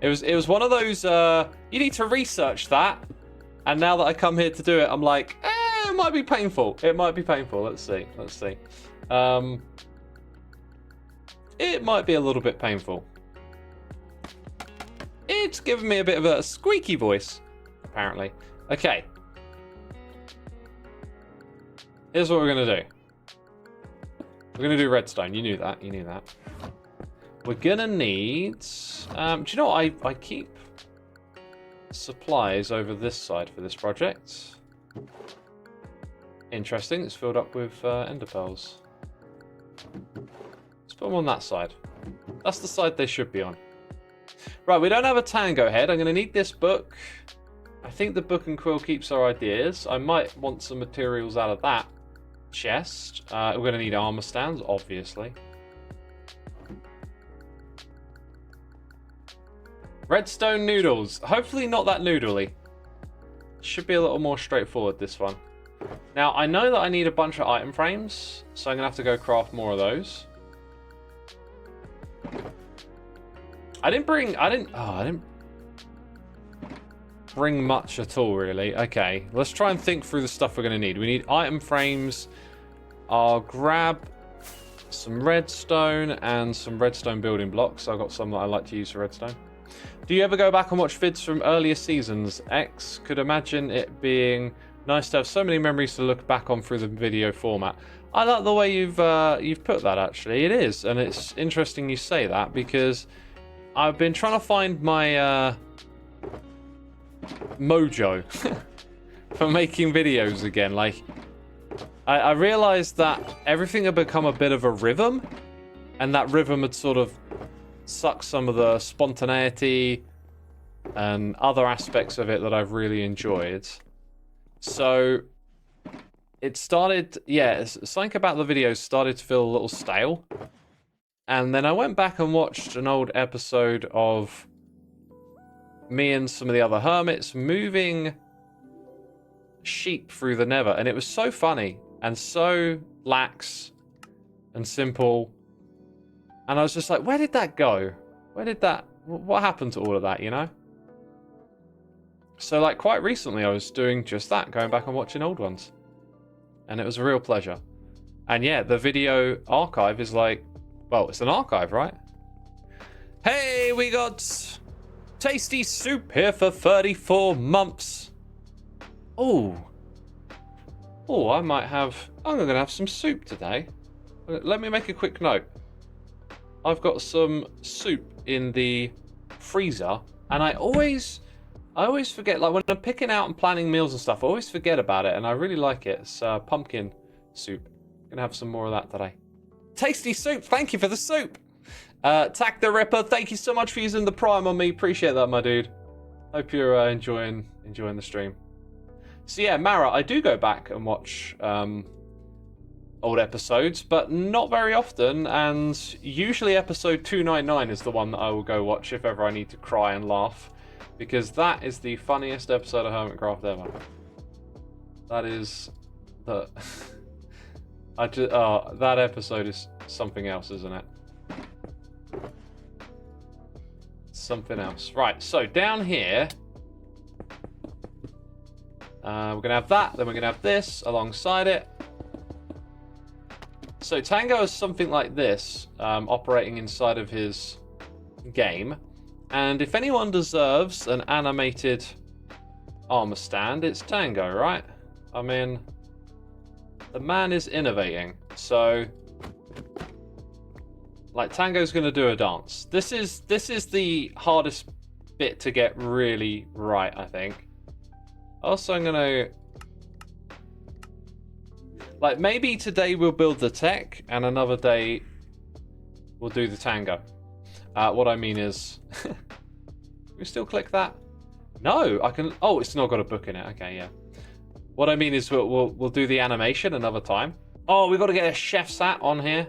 it was one of those, you need to research that. And now that I come here to do it, I'm like, it might be painful. It might be painful. Let's see. Let's see. It might be a little bit painful. It's giving me a bit of a squeaky voice, apparently. Okay. Here's what we're going to do. We're going to do redstone. You knew that. You knew that. We're going to need... do you know what? I keep supplies over this side for this project. Interesting. It's filled up with ender pearls. Let's put them on that side. That's the side they should be on. Right, we don't have a Tango head. I'm going to need this book. I think the book and quill keeps our ideas. I might want some materials out of that chest. We're going to need armor stands, obviously. Redstone noodles. Hopefully not that noodly. Should be a little more straightforward, this one. Now, I know that I need a bunch of item frames, so I'm going to have to go craft more of those. I didn't bring much at all, really. Okay, let's try and think through the stuff we're going to need. We need item frames. I'll grab some redstone and some redstone building blocks. I've got some that I like to use for redstone. Do you ever go back and watch vids from earlier seasons? X could imagine it being nice to have so many memories to look back on through the video format. I like the way you've put that, actually. It is, and it's interesting you say that, because I've been trying to find my mojo for making videos again. Like, I realized that everything had become a bit of a rhythm, and that rhythm had sort of sucked some of the spontaneity and other aspects of it that I've really enjoyed. So it started, yeah, something about the videos started to feel a little stale. And then I went back and watched an old episode of me and some of the other hermits moving sheep through the nether. And it was so funny and so lax and simple. And I was just like, where did that go? Where did that... What happened to all of that, you know? So, like, quite recently I was doing just that, going back and watching old ones. And it was a real pleasure. And yeah, the video archive is like... Well, it's an archive, right? Hey, we got tasty soup here for 34 months. Oh. Oh, I'm going to have some soup today. Let me make a quick note. I've got some soup in the freezer, and I always forget, like when I'm picking out and planning meals and stuff, I always forget about it, and I really like it. It's pumpkin soup. I'm going to have some more of that today. Tasty soup. Thank you for the soup. Tack the Ripper, thank you so much for using the Prime on me. Appreciate that, my dude. Hope you're enjoying enjoying the stream. So yeah, Mara, I do go back and watch old episodes, but not very often, and usually episode 299 is the one that I will go watch if ever I need to cry and laugh, because that is the funniest episode of Hermitcraft ever. That is the... that episode is something else, isn't it? Something else. Right, so down here, we're going to have that, then we're going to have this alongside it. So Tango is something like this, operating inside of his game. And if anyone deserves an animated armor stand, it's Tango, right? I mean, the man is innovating. So, like, Tango's going to do a dance. This is the hardest bit to get really right, I think. Also, I'm going to... Like, maybe today we'll build the tech, and another day we'll do the Tango. What I mean is... Can we still click that? No, I can... Oh, it's not got a book in it. Okay, yeah. What I mean is we'll do the animation another time. Oh, we've got to get a chef's hat on here.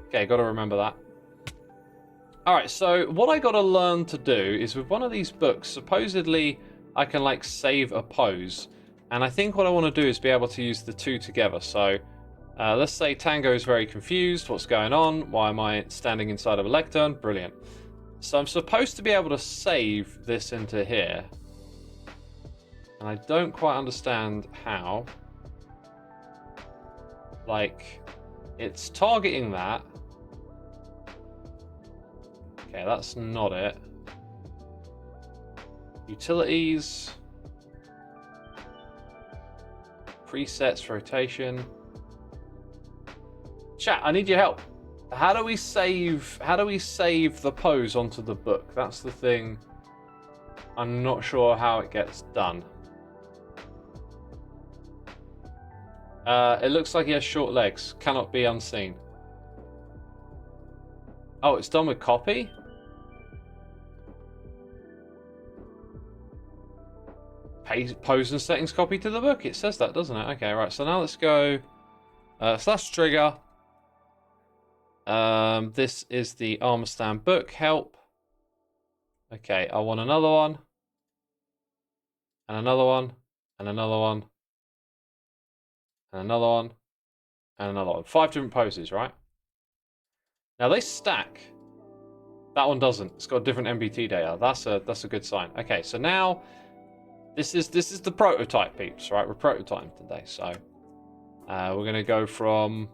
Okay, got to remember that. Alright, so what I got to learn to do is with one of these books, supposedly I can, like, save a pose. And I think what I want to do is be able to use the two together. So let's say Tango is very confused. What's going on? Why am I standing inside of a lectern? Brilliant. So I'm supposed to be able to save this into here. And I don't quite understand how. Like, it's targeting that. Okay, that's not it. Utilities. Presets, rotation. Chat, I need your help. How do we save the pose onto the book? That's the thing. I'm not sure how it gets done. It looks like he has short legs. Cannot be unseen. Oh, it's done with copy? Pose and settings copy to the book. It says that, doesn't it? Okay, right. So now let's go slash trigger. This is the armor stand book. Help. Okay, I want another one. And another one. And another one. And another one. And another one. 5 different poses, right? Now they stack. That one doesn't. It's got different MBT data. That's a good sign. Okay, so now this is the prototype, peeps, right? We're prototyping today, so we're gonna go from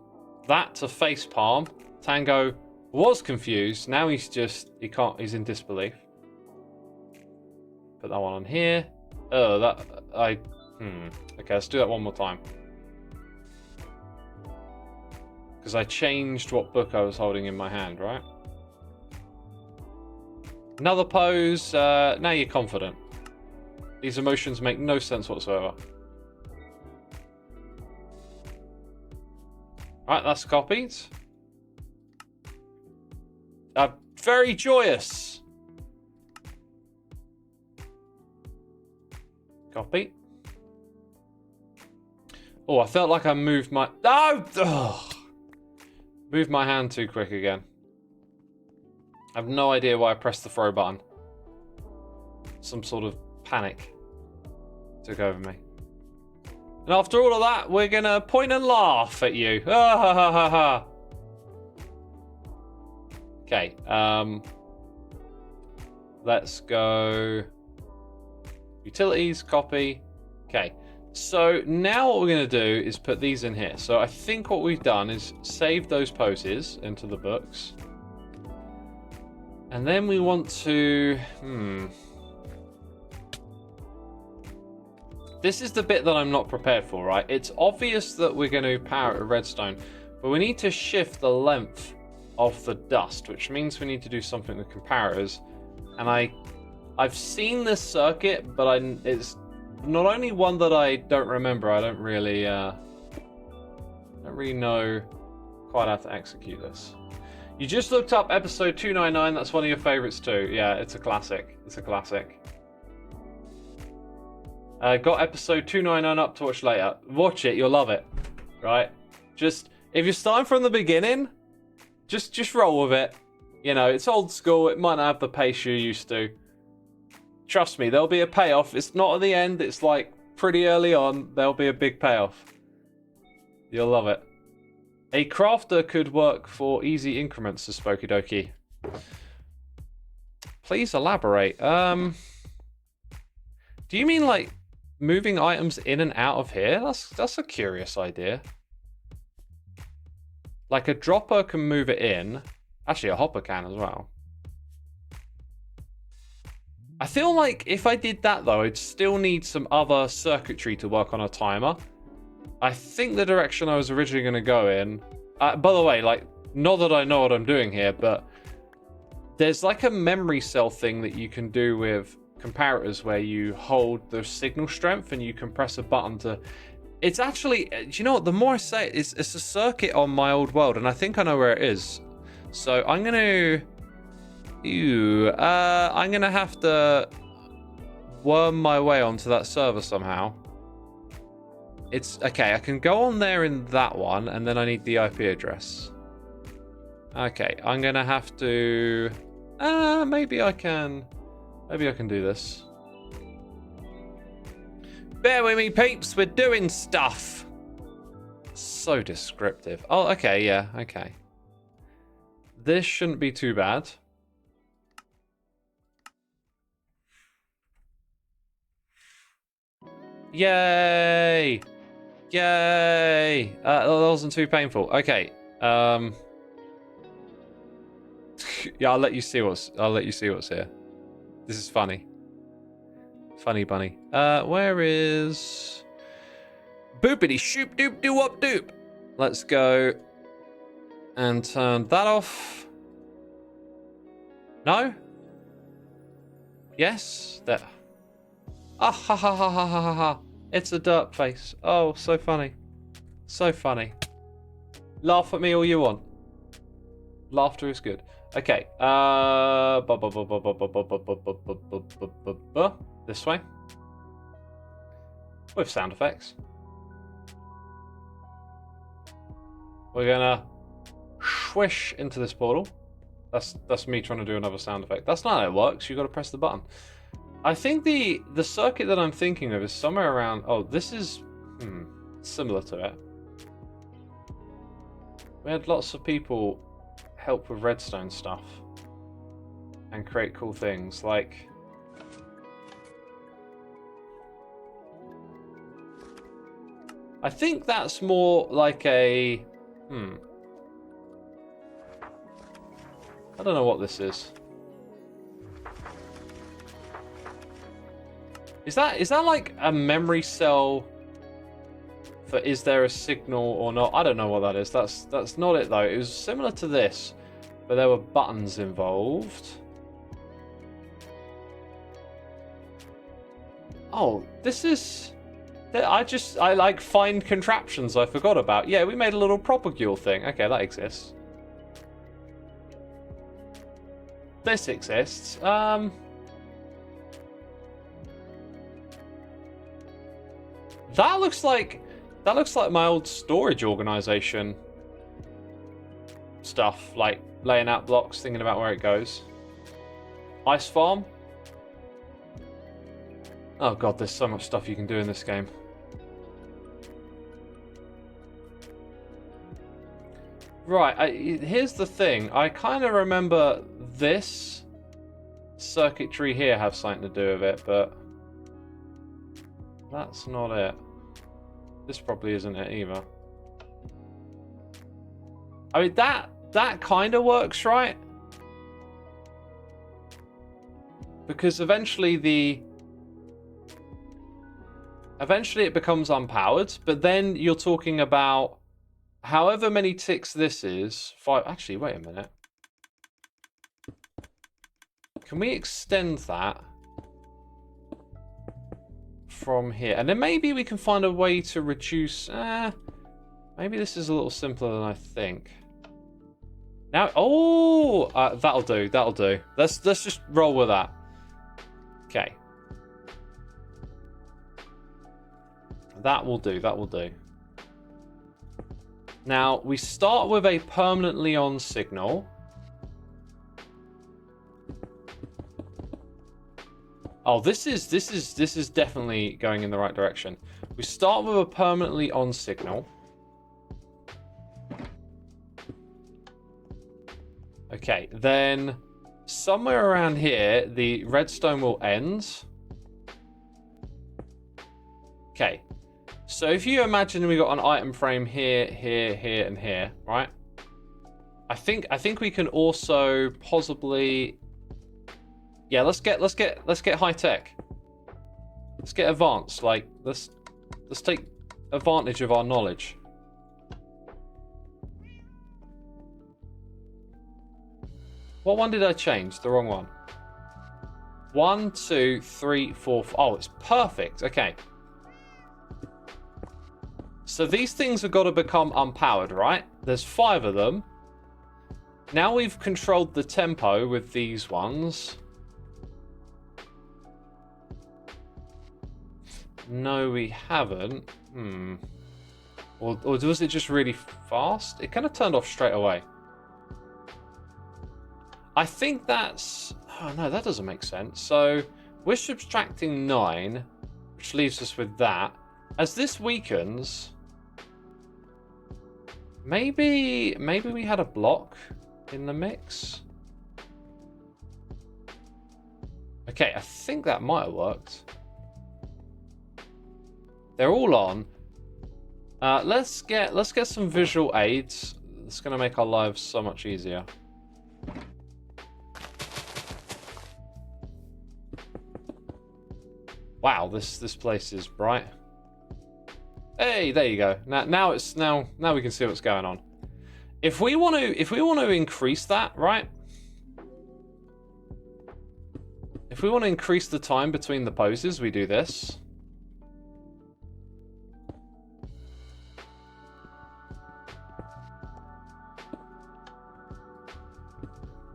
that to face palm. Tango was confused. Now he's in disbelief. Put that one on here. Oh, okay, let's do that one more time. Because I changed what book I was holding in my hand, right? Another pose. Now you're confident. These emotions make no sense whatsoever. Alright, that's copied. Very joyous. Copy. Oh, I felt like I moved my... No! Oh! Moved my hand too quick again. I have no idea why I pressed the throw button. Some sort of panic took over me. And after all of that, we're gonna point and laugh at you. Ah, ha, ha, ha, ha. Okay, let's go utilities, copy. Okay, so now what we're going to do is put these in here. So I think what we've done is save those poses into the books. And then we want to... This is the bit that I'm not prepared for, right? It's obvious that we're going to power it with redstone, but we need to shift the length of the dust, which means we need to do something with comparators. And I've seen this circuit, but it's not only one that I don't remember. I don't really know quite how to execute this. You just looked up episode 299. That's one of your favorites too. Yeah, it's a classic. It's a classic. Got episode 299 up to watch later. Watch it, you'll love it. Right? Just, if you're starting from the beginning, just roll with it. You know, it's old school. It might not have the pace you're used to. Trust me, there'll be a payoff. It's not at the end. It's like pretty early on. There'll be a big payoff. You'll love it. A crafter could work for easy increments, says Spokidoki. Please elaborate. Do you mean like moving items in and out of here? That's a curious idea. Like a dropper can move it in. Actually, a hopper can as well. I feel like if I did that though, I'd still need some other circuitry to work on a timer. I think the direction I was originally going to go in... by the way, like, not that I know what I'm doing here, but there's like a memory cell thing that you can do with comparators where you hold the signal strength and you can press a button to... It's actually... Do you know what? The more I say it, it's a circuit on my old world, and I think I know where it is. So I'm going to... I'm going to have to worm my way onto that server somehow. It's... Okay, I can go on there in that one, and then I need the IP address. Okay, I'm going to have to... maybe I can do this. Bear with me, peeps. We're doing stuff. So descriptive. Oh, okay, yeah, okay. This shouldn't be too bad. Yay! Yay! That wasn't too painful. Okay. Yeah, I'll let you see what's here. This is funny. Funny bunny. Where is boopity shoop doop doo wop doop? Let's go and turn that off. No? Yes? There. Ah ha ha ha ha ha ha ha. It's a dirt face. Oh, so funny. So funny. Laugh at me all you want. Laughter is good. Okay. This way. With sound effects. We're gonna swish into this portal. That's me trying to do another sound effect. That's not how it works. You got to press the button. I think the circuit that I'm thinking of is somewhere around... Oh, this is similar to it. We had lots of people help with redstone stuff and create cool things like... I think that's more like a... I don't know what this is. Is that like a memory cell for is there a signal or not? I don't know what that is. That's not it though. It was similar to this, but there were buttons involved. Oh, this is... I like find contraptions I forgot about. Yeah, we made a little propagule thing. Okay, that exists. This exists. That looks like my old storage organization stuff, like laying out blocks, thinking about where it goes. Ice farm. Oh god, there's so much stuff you can do in this game. Right, here's the thing. I kind of remember this circuitry here have something to do with it, but that's not it. This probably isn't it either. I mean, that kind of works, right? Because eventually it becomes unpowered, but then you're talking about however many ticks this is. 5. Actually, wait a minute. Can we extend that from here? And then maybe we can find a way to reduce... maybe this is a little simpler than I think. Now, that'll do. That'll do. Let's just roll with that. Okay. That will do, that will do. Now, we start with a permanently on signal. Oh, this is definitely going in the right direction. We start with a permanently on signal. Okay, then somewhere around here, the redstone will end. Okay, so if you imagine we got an item frame here, here, here, and here, right? I think we can also possibly, yeah. Let's get high tech. Let's get advanced. Like let's take advantage of our knowledge. What one did I change? The wrong one. 1, 2, 3, 4. Oh, it's perfect. Okay. So these things have got to become unpowered, right? There's 5 of them. Now we've controlled the tempo with these ones. No, we haven't. Or was it just really fast? It kind of turned off straight away. I think that's... Oh, no, that doesn't make sense. So we're subtracting 9, which leaves us with that. As this weakens... Maybe we had a block in the mix. Okay, I think that might have worked. They're all on. Let's get some visual aids. It's going to make our lives so much easier. Wow, this place is bright. Hey, there you go. Now we can see what's going on. If we want to increase that, right? If we want to increase the time between the poses, we do this.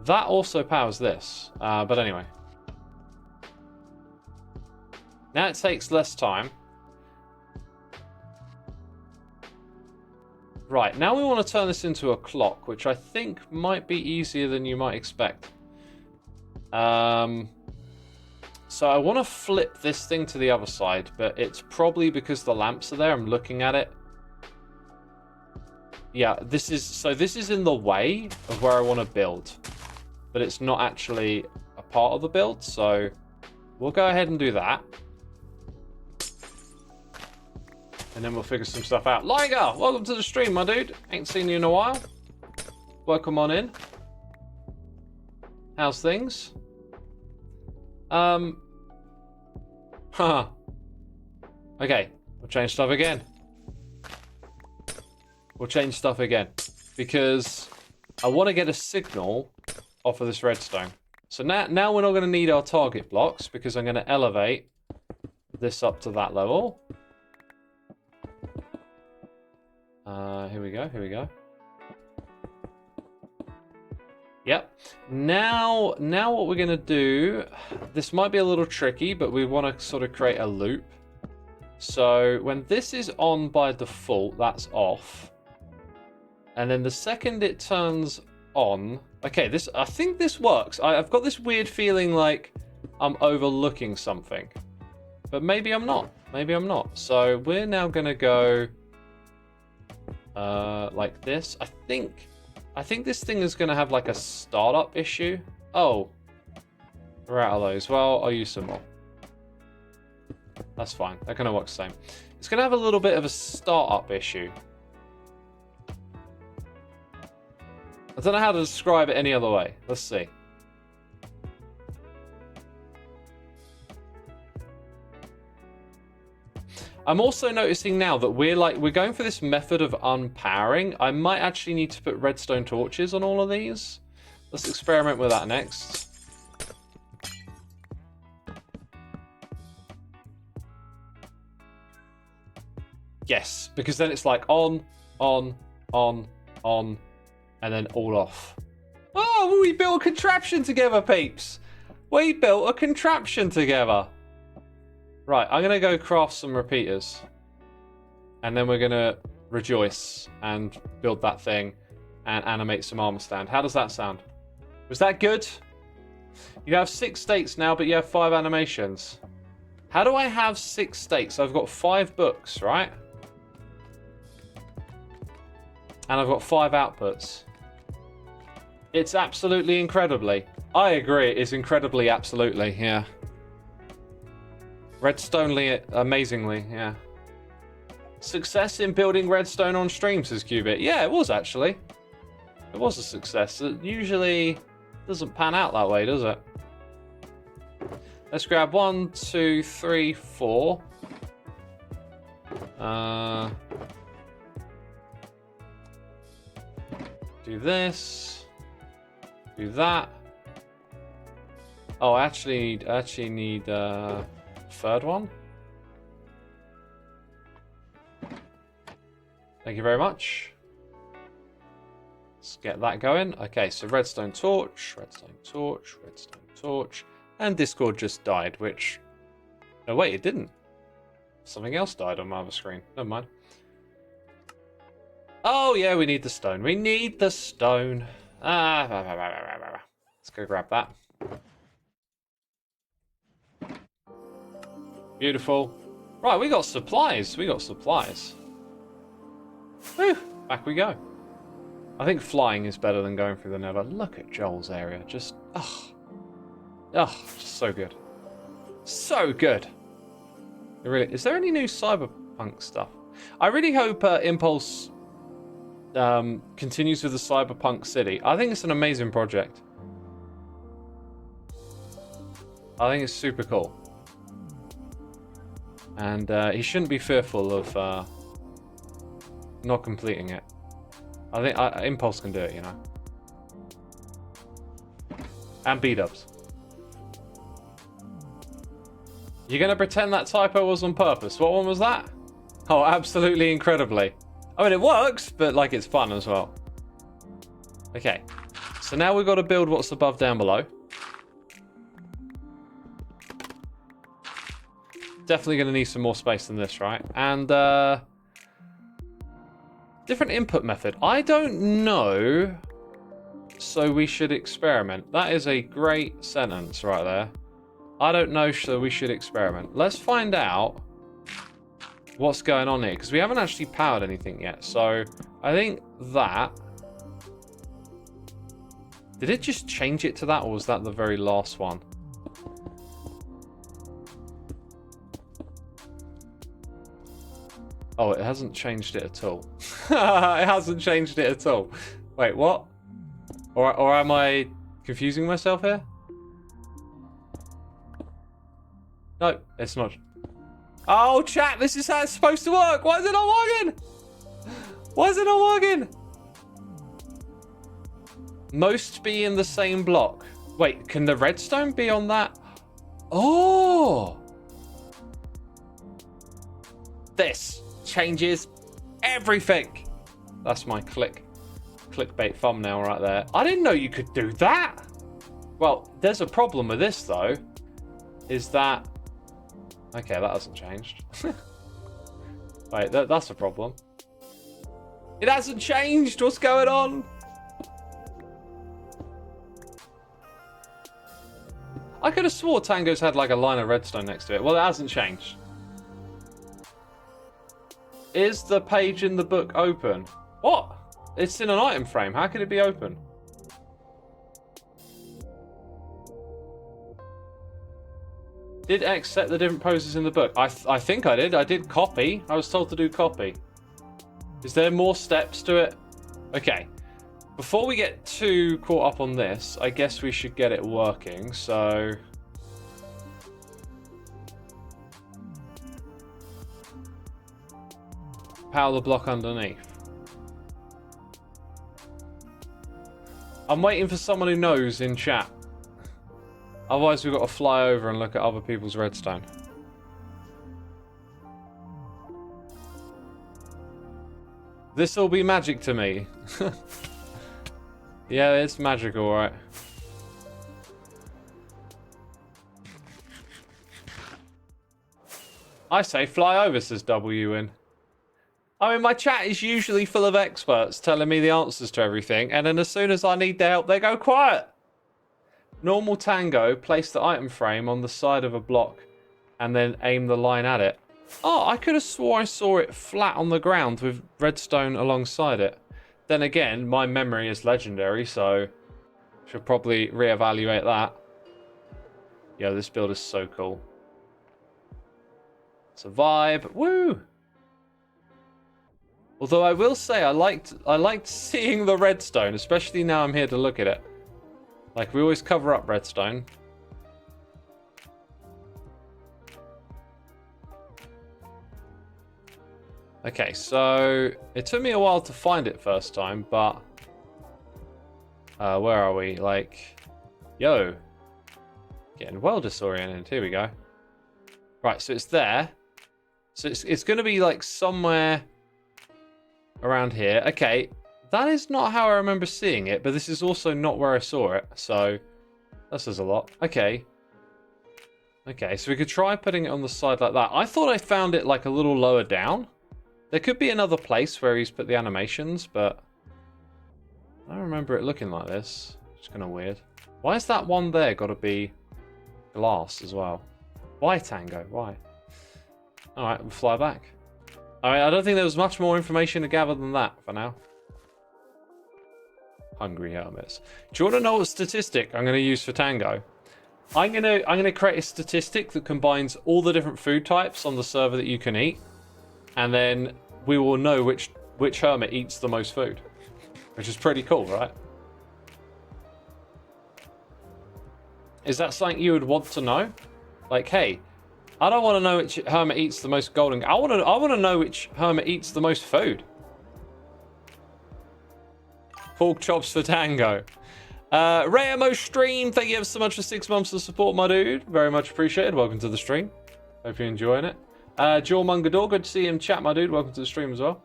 That also powers this. But anyway. Now it takes less time. Right, now we want to turn this into a clock, which I think might be easier than you might expect. So I want to flip this thing to the other side, but it's probably because the lamps are there. I'm looking at it. Yeah, this is in the way of where I want to build, but it's not actually a part of the build, so we'll go ahead and do that. And then we'll figure some stuff out. Liger, welcome to the stream, my dude. Ain't seen you in a while. Welcome on in. How's things? Okay, we'll change stuff again. Because I want to get a signal off of this redstone. So now we're not going to need our target blocks because I'm going to elevate this up to that level. Here we go. Yep. Now what we're going to do, this might be a little tricky, but we want to sort of create a loop. So when this is on by default, that's off. And then the second it turns on, okay, I think this works. I've got this weird feeling like I'm overlooking something, but maybe I'm not. So we're now going to go like this. I think this thing is going to have like a startup issue. Oh, we're out of those. Well, I'll use some more. That's fine. That kind of works the same. It's going to have a little bit of a startup issue. I don't know how to describe it any other way. Let's see. I'm also noticing now that we're going for this method of unpowering. I might actually need to put redstone torches on all of these. Let's experiment with that next. Yes, because then it's like on, and then all off. Oh, we built a contraption together, peeps. We built a contraption together. Right, I'm going to go craft some repeaters. And then we're going to rejoice and build that thing and animate some armor stand. How does that sound? Was that good? You have 6 states now, but you have 5 animations. How do I have 6 states? I've got 5 books, right? And I've got 5 outputs. It's absolutely incredibly. I agree, it's incredibly absolutely, yeah. Redstonely, amazingly, yeah. Success in building redstone on stream, says Qubit. Yeah, it was actually. It was a success. It usually doesn't pan out that way, does it? Let's grab 1, 2, 3, 4. Do this. Do that. Oh, I actually need a third one. Thank you very much. Let's get that going. Okay, so redstone torch, redstone torch, redstone torch. And Discord just died, which... No, wait, it didn't. Something else died on my other screen. Never mind. Oh, yeah, we need the stone. We need the stone. Let's go grab that. Beautiful. Right, we got supplies. We got supplies. Whew, back we go. I think flying is better than going through the nether. Look at Joel's area. Just, just so good. So good. It really, is there any new cyberpunk stuff? I really hope Impulse continues with the cyberpunk city. I think it's an amazing project. I think it's super cool. And he shouldn't be fearful of not completing it. I think Impulse can do it, you know. And B-dubs. You're going to pretend that typo was on purpose. What one was that? Oh, absolutely incredibly. I mean, it works, but like it's fun as well. Okay. So now we've got to build what's above down below. Definitely going to need some more space than this, right? And different input method. I don't know. So we should experiment. That is a great sentence right there. I don't know, so we should experiment. Let's find out what's going on here, because we haven't actually powered anything yet. So I think that... Did it just change it to that, or was that the very last one? Oh, it hasn't changed it at all. It hasn't changed it at all. Wait, what? Or am I confusing myself here? No, it's not. Oh, chat, this is how it's supposed to work. Why is it not working? Why is it not working? Most be in the same block. Wait, can the redstone be on that? Oh! This changes everything. That's my clickbait thumbnail right there. I didn't know you could do that. Well, there's a problem with this though. Is that... Okay, that hasn't changed. Wait, that's a problem. It hasn't changed. What's going on? I could have swore Tango's had like a line of redstone next to it. Well, it hasn't changed. Is the page in the book open? What? It's in an item frame. How can it be open? Did X set the different poses in the book? I think I did. I did copy. I was told to do copy. Is there more steps to it? Okay. Before we get too caught up on this, I guess we should get it working. So... Power the block underneath. I'm waiting for someone who knows in chat. Otherwise we've got to fly over and look at other people's redstone. This'll be magic to me. Yeah, it's magical, right? I say fly over, says WN. I mean, my chat is usually full of experts telling me the answers to everything, and then as soon as I need their help, they go quiet. Normal Tango, place the item frame on the side of a block and then aim the line at it. Oh, I could have swore I saw it flat on the ground with redstone alongside it. Then again, my memory is legendary, so should probably reevaluate that. Yo, this build is so cool. It's a vibe. Woo! Although I will say I liked seeing the redstone, especially now I'm here to look at it. Like, we always cover up redstone. Okay, so it took me a while to find it first time, but where are we? Like, yo, getting well disoriented. Here we go. Right, so it's there. So it's going to be like somewhere around here. Okay, that is not how I remember seeing it, but this is also not where I saw it, so that says a lot. Okay. Okay, so we could try putting it on the side like that. I thought I found it like a little lower down. There could be another place where he's put the animations, but I don't remember it looking like this. It's kind of weird. Why is that one there got to be glass as well? Why, Tango? Why? Alright, we'll fly back. Alright, I don't think there was much more information to gather than that for now. Hungry hermits. Do you want to know what statistic I'm going to use for Tango? I'm gonna create a statistic that combines all the different food types on the server that you can eat, and then we will know which hermit eats the most food, which is pretty cool, right? Is that something you would want to know? Like, hey, I don't want to know which hermit eats the most golden. I want to know which hermit eats the most food. Pork chops for Tango. Rayamo stream, thank you ever so much for 6 months of support, my dude. Very much appreciated. Welcome to the stream. Hope you're enjoying it. Jawmungador, good to see him chat, my dude. Welcome to the stream as well.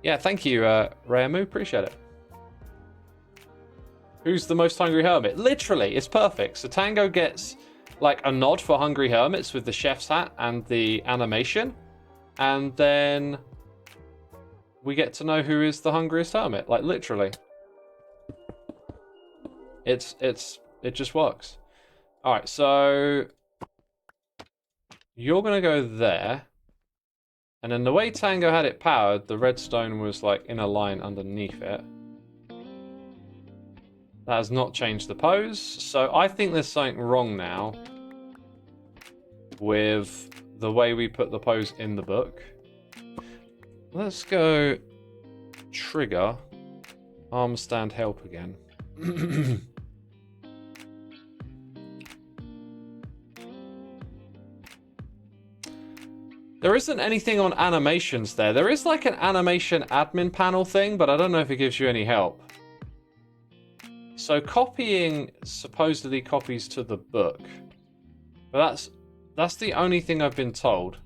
Yeah, thank you, Rayamo. Appreciate it. Who's the most hungry hermit? Literally, it's perfect. So Tango gets like a nod for hungry hermits with the chef's hat and the animation, and then we get to know who is the hungriest hermit. Like, literally. It just works. All right, so you're gonna go there, and then the way Tango had it powered, the redstone was like in a line underneath it. That has not changed the pose, so I think there's something wrong now with the way we put the pose in the book. Let's go trigger arm stand help again. There isn't anything on animations there. There is like an animation admin panel thing, but I don't know if it gives you any help. So copying supposedly copies to the book, but that's the only thing I've been told.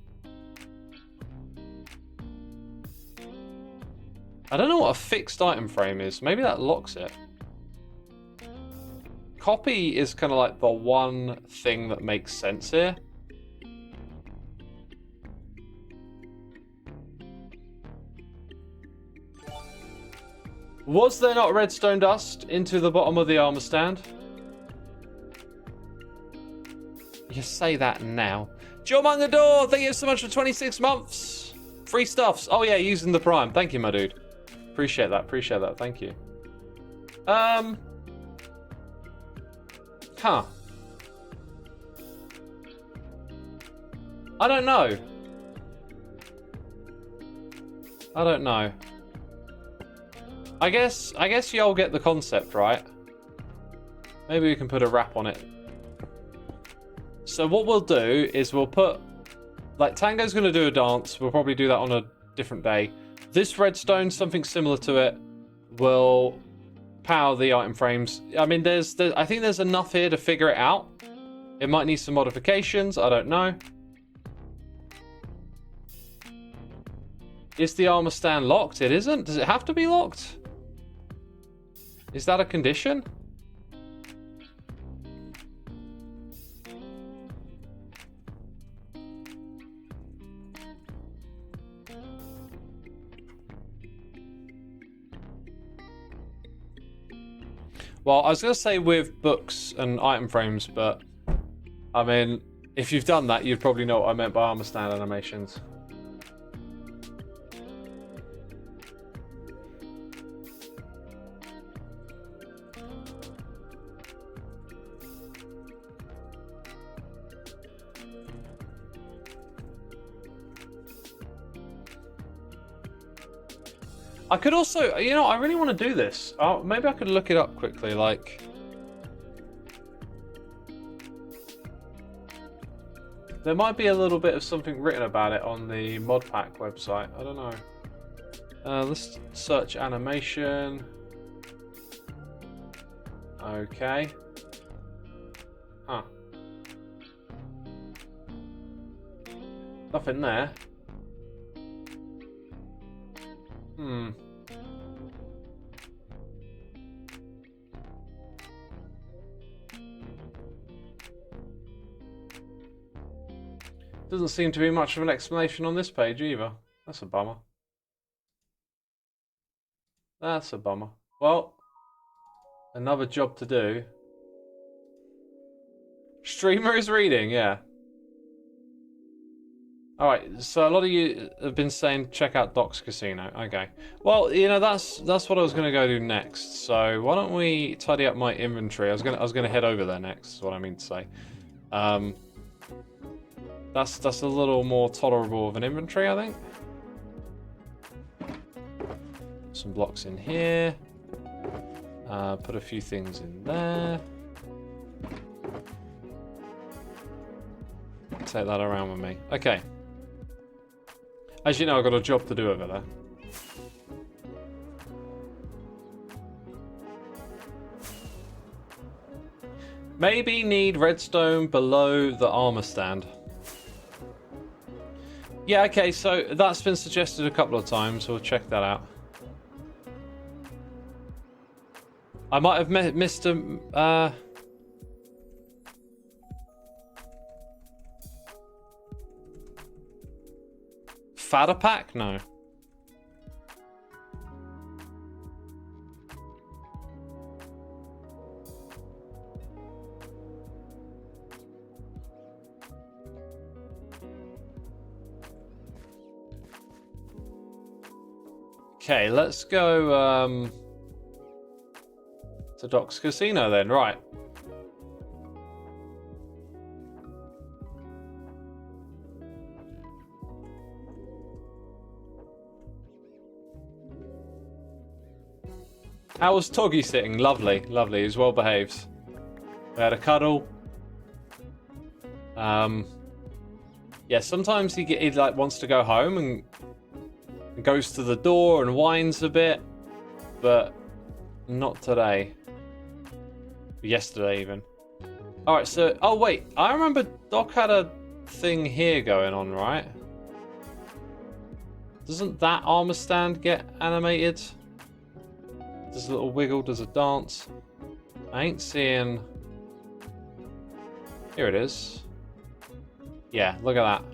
I don't know what a fixed item frame is. Maybe that locks it. Copy is kind of like the one thing that makes sense here. Was there not redstone dust into the bottom of the armor stand? You say that now. Jawmungador, thank you so much for 26 months. Free stuffs. Oh yeah, using the prime. Thank you, my dude. Appreciate that. Appreciate that. Thank you. Huh. I don't know. I don't know. I guess y'all get the concept, right? Maybe we can put a wrap on it. So what we'll do is we'll put, like, Tango's going to do a dance. We'll probably do that on a different day. This redstone, something similar to it, will power the item frames. I mean, I think there's enough here to figure it out. It might need some modifications. I don't know. Is the armor stand locked? It isn't. Does it have to be locked? Is that a condition? Well, I was going to say with books and item frames, but I mean, if you've done that, you'd probably know what I meant by armor stand animations. I could also, you know, I really want to do this. Maybe I could look it up quickly, like... There might be a little bit of something written about it on the mod pack website. I don't know. Let's search animation. Okay. Huh. Nothing there. Hmm. Doesn't seem to be much of an explanation on this page either. That's a bummer. That's a bummer. Well, another job to do. Streamer is reading, yeah. Alright, so a lot of you have been saying check out Doc's Casino. Okay. Well, you know, that's what I was gonna go do next. So why don't we tidy up my inventory? I was gonna head over there next, is what I mean to say. That's a little more tolerable of an inventory, I think. Some blocks in here. Put a few things in there. Take that around with me. Okay. As you know, I've got a job to do over there. Maybe need redstone below the armor stand. Yeah, okay, so that's been suggested a couple of times. We'll check that out. I might have missed a... Fatter pack? No. Okay, let's go to Doc's Casino then, right. How was Toggy sitting? Lovely, lovely. He was well behaved. We had a cuddle. Yeah, sometimes he like wants to go home and goes to the door and whines a bit, but not today. Yesterday even. All right, so oh wait, I remember Doc had a thing here going on, right? Doesn't that armor stand get animated? Does a little wiggle, does a dance? I ain't seeing... Here it is. Yeah, look at that.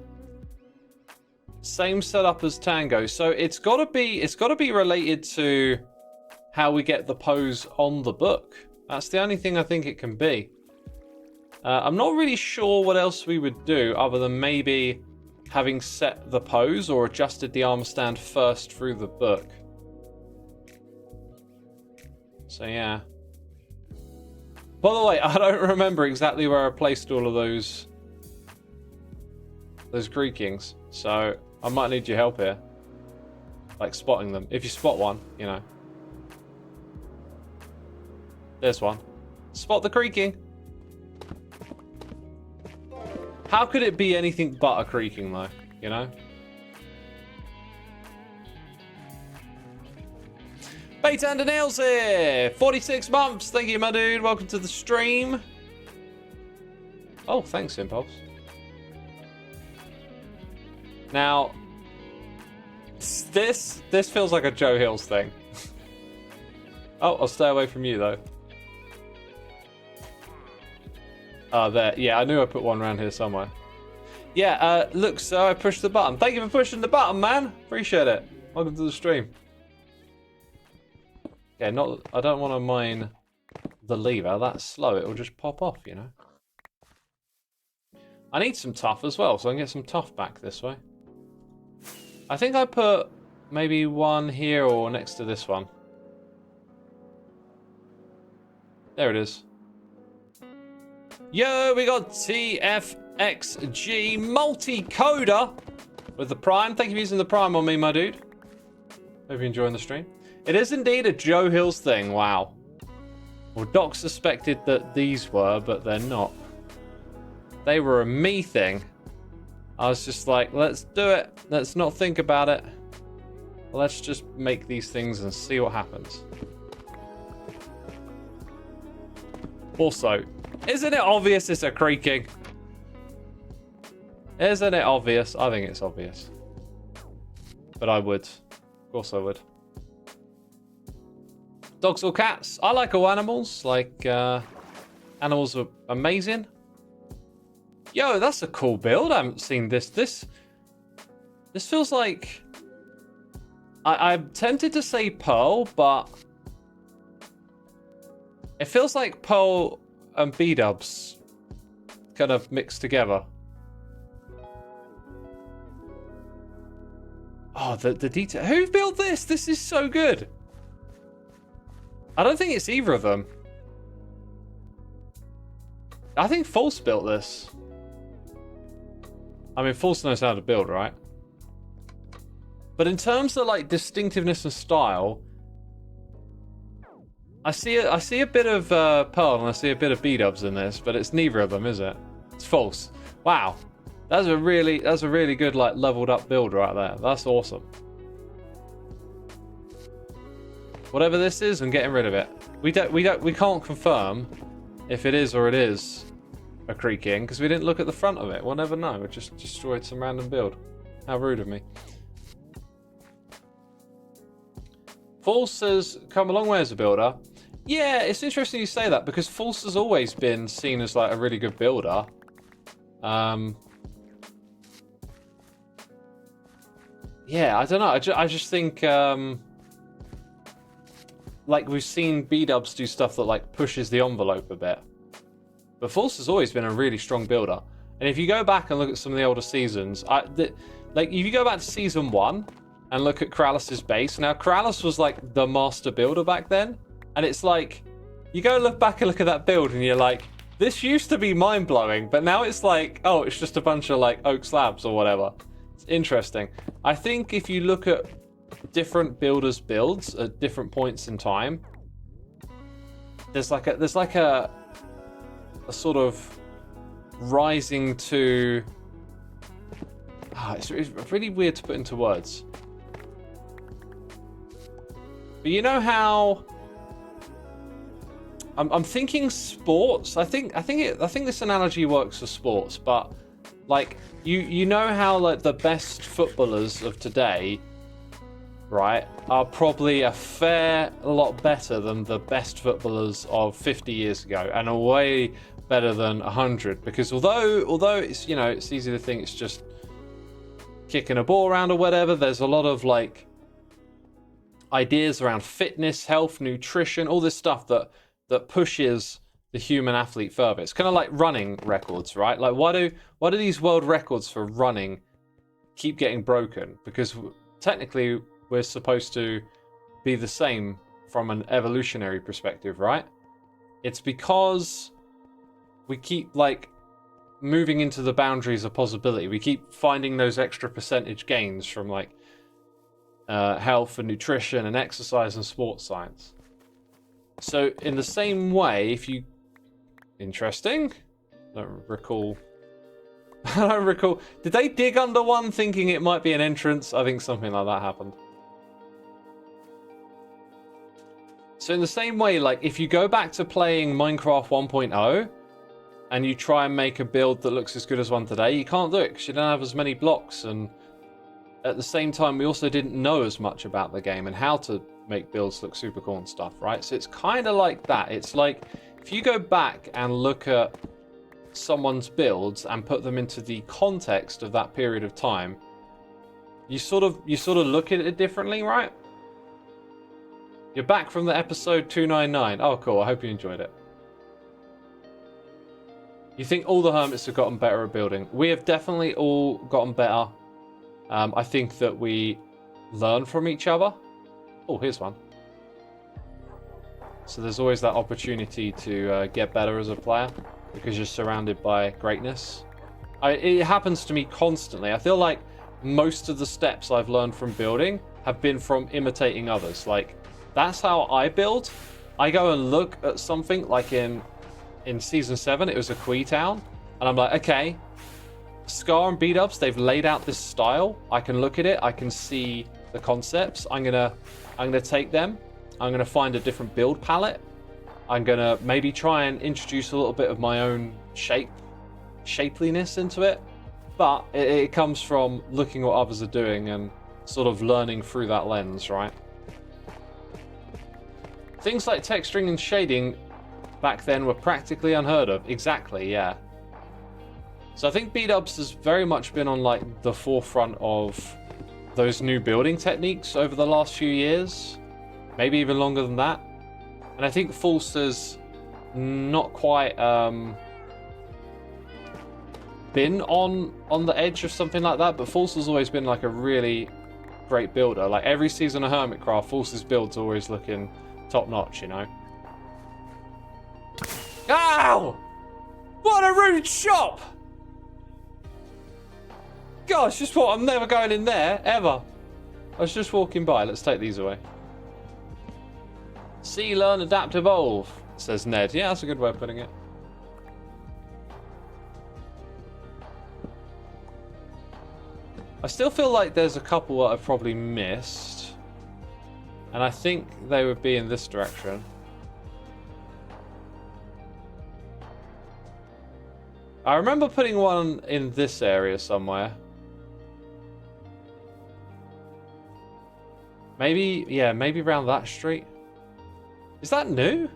Same setup as Tango. So it's gotta be related to how we get the pose on the book. That's the only thing I think it can be. I'm not really sure what else we would do other than maybe having set the pose or adjusted the armor stand first through the book. So yeah. By the way, I don't remember exactly where I placed all of those creakings, so I might need your help here. Like spotting them. If you spot one, you know. There's one. Spot the creaking. How could it be anything but a creaking though, you know? Beta and Nails here! 46 months! Thank you, my dude. Welcome to the stream. Oh, thanks, Impulse. Now, this feels like a Joe Hills thing. Oh, I'll stay away from you, though. Oh, there. Yeah, I knew I put one around here somewhere. Yeah, look, so I pushed the button. Thank you for pushing the button, man. Appreciate it. Welcome to the stream. Okay, I don't want to mine the lever that slow, it'll just pop off, you know. I need some tough as well, so I can get some tough back this way. I think I put maybe one here or next to this one. There it is. Yo, we got TFXG multi-coder with the Prime. Thank you for using the Prime on me, my dude. Hope you're enjoying the stream. It is indeed a Joe Hills thing, wow. Well, Doc suspected that these were, but they're not. They were a me thing. I was just like, let's do it. Let's not think about it. Let's just make these things and see what happens. Also, isn't it obvious it's a creaking? Isn't it obvious? I think it's obvious. But I would. Of course I would. Dogs or cats? I like all animals. Like, animals are amazing. Yo, that's a cool build. I haven't seen this. This feels like... I'm tempted to say Pearl, but... It feels like Pearl and B-dubs kind of mixed together. Oh, the detail. Who built this? This is so good. I don't think it's either of them. I think False built this. I mean, False knows how to build, right? But in terms of like distinctiveness and style, I see a bit of Pearl and I see a bit of B-dubs in this, but it's neither of them, is it? It's False. Wow, that's a really good like leveled up build right there. That's awesome. Whatever this is, I'm getting rid of it. We can't confirm if it is or it is a creaking because we didn't look at the front of it. We'll never know. We just destroyed some random build. How rude of me. False has come a long way as a builder. Yeah, it's interesting you say that because False has always been seen as like a really good builder. Yeah, I don't know. I just think like we've seen B-dubs do stuff that like pushes the envelope a bit. But False has always been a really strong builder. And if you go back and look at some of the older seasons, like if you go back to season 1 and look at Corralis's base. Now, Corralis was like the master builder back then. And it's like, you go look back and look at that build and you're like, this used to be mind-blowing, but now it's like, oh, it's just a bunch of like oak slabs or whatever. It's interesting. I think if you look at different builders' builds at different points in time, there's like a sort of rising to... it's really weird to put into words. But you know how I'm thinking sports. I think this analogy works for sports, but like you know how like the best footballers of today, right, are probably a fair lot better than the best footballers of 50 years ago, and are way better than 100. Because although it's, you know, it's easy to think it's just kicking a ball around or whatever, there's a lot of like ideas around fitness, health, nutrition, all this stuff that pushes the human athlete further. It's kind of like running records, right? Like why do these world records for running keep getting broken? Because technically we're supposed to be the same from an evolutionary perspective, right? It's because we keep like moving into the boundaries of possibility. We keep finding those extra percentage gains from like health and nutrition and exercise and sports science. So in the same way, if you... Interesting. I don't recall. Did they dig under one thinking it might be an entrance? I think something like that happened. So in the same way, like if you go back to playing Minecraft 1.0 and you try and make a build that looks as good as one today, you can't do it because you don't have as many blocks. And at the same time, we also didn't know as much about the game and how to make builds look super cool and stuff, right? So it's kind of like that. It's like if you go back and look at someone's builds and put them into the context of that period of time, you sort of look at it differently, right? You're back from the episode 299. Oh, cool. I hope you enjoyed it. You think all the hermits have gotten better at building? We have definitely all gotten better. I think that we learn from each other. Oh, here's one. So there's always that opportunity to get better as a player because you're surrounded by greatness. It happens to me constantly. I feel like most of the steps I've learned from building have been from imitating others. Like, that's how I build. I go and look at something like in Season 7, it was a Quee Town. And I'm like, okay, Scar and B-Dubs, they've laid out this style. I can look at it. I can see the concepts. I'm gonna take them. I'm gonna find a different build palette. I'm gonna maybe try and introduce a little bit of my own shapeliness into it. But it comes from looking what others are doing and sort of learning through that lens, right? Things like texturing and shading back then were practically unheard of. Exactly, yeah. So I think B-Dubs has very much been on like the forefront of those new building techniques over the last few years. Maybe even longer than that. And I think Falster's not quite been on the edge of something like that, but Falster's always been like a really great builder. Like every season of Hermitcraft, Falster's build's always looking top notch, you know. Ow! What a rude shop! Gosh, just what? I'm never going in there, ever. I was just walking by. Let's take these away. See, learn, adapt, evolve, says Ned. Yeah, that's a good way of putting it. I still feel like there's a couple that I've probably missed. And I think they would be in this direction. I remember putting one in this area somewhere. Maybe, yeah, maybe around that street. Is that new?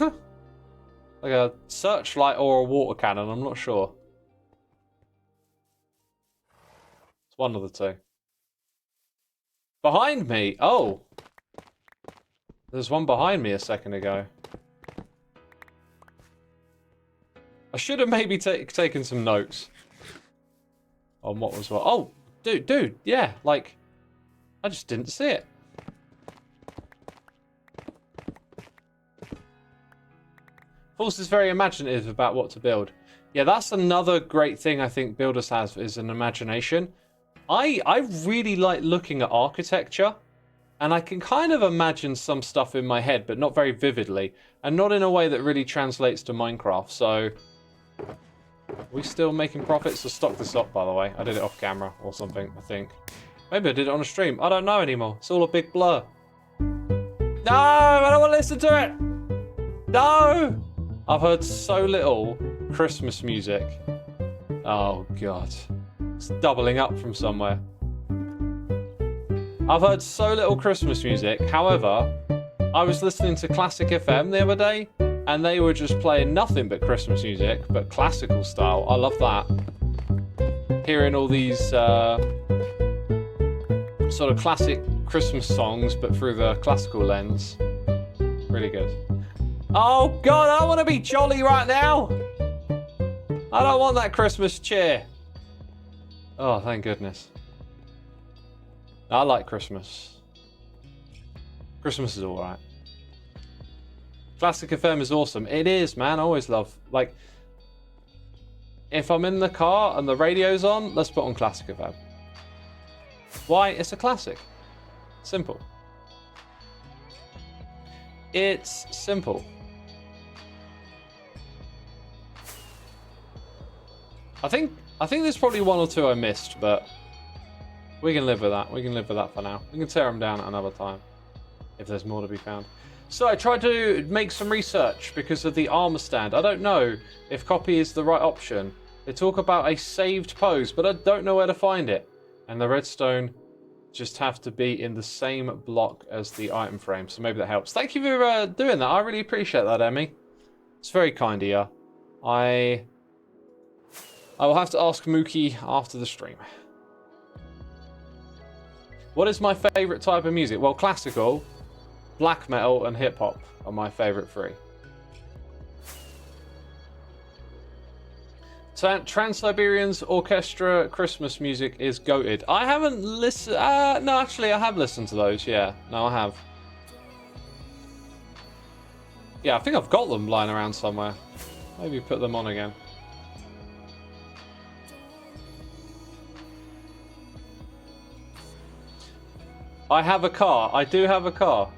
Like a searchlight or a water cannon, I'm not sure. It's one of the two. Behind me! Oh! There's one behind me a second ago. I should have maybe taken some notes on what was what. Oh, dude, yeah, like, I just didn't see it. False is very imaginative about what to build. Yeah, that's another great thing I think builders have is an imagination. I really like looking at architecture, and I can kind of imagine some stuff in my head, but not very vividly, and not in a way that really translates to Minecraft, so... Are we still making profits? To stock this up, by the way. I did it off camera or something, I think. Maybe I did it on a stream. I don't know anymore. It's all a big blur. No! I don't want to listen to it! No! I've heard so little Christmas music. Oh, God. It's doubling up from somewhere. I've heard so little Christmas music. However, I was listening to Classic FM the other day, and they were just playing nothing but Christmas music, but classical style. I love that. Hearing all these sort of classic Christmas songs, but through the classical lens. Really good. Oh, God, I want to be jolly right now. I don't want that Christmas cheer. Oh, thank goodness. I like Christmas. Christmas is all right. Classic FM is awesome. It is, man. I always love, like, if I'm in the car and the radio's on, let's put on Classic FM. Why? It's a classic. Simple. It's simple. I think there's probably one or two I missed, but we can live with that. We can live with that for now. We can tear them down at another time if there's more to be found. So I tried to make some research because of the armor stand. I don't know if copy is the right option. They talk about a saved pose, but I don't know where to find it. And the redstone just have to be in the same block as the item frame. So maybe that helps. Thank you for doing that. I really appreciate that, Emmy. It's very kind of you. I will have to ask Mookie after the stream. What is my favourite type of music? Well, classical, black metal, and hip hop are my favourite three. Trans-Siberian's Orchestra Christmas music is goated. I haven't listened... no, actually, I have listened to those, yeah. No, I have. Yeah, I think I've got them lying around somewhere. Maybe put them on again. I have a car. I do have a car.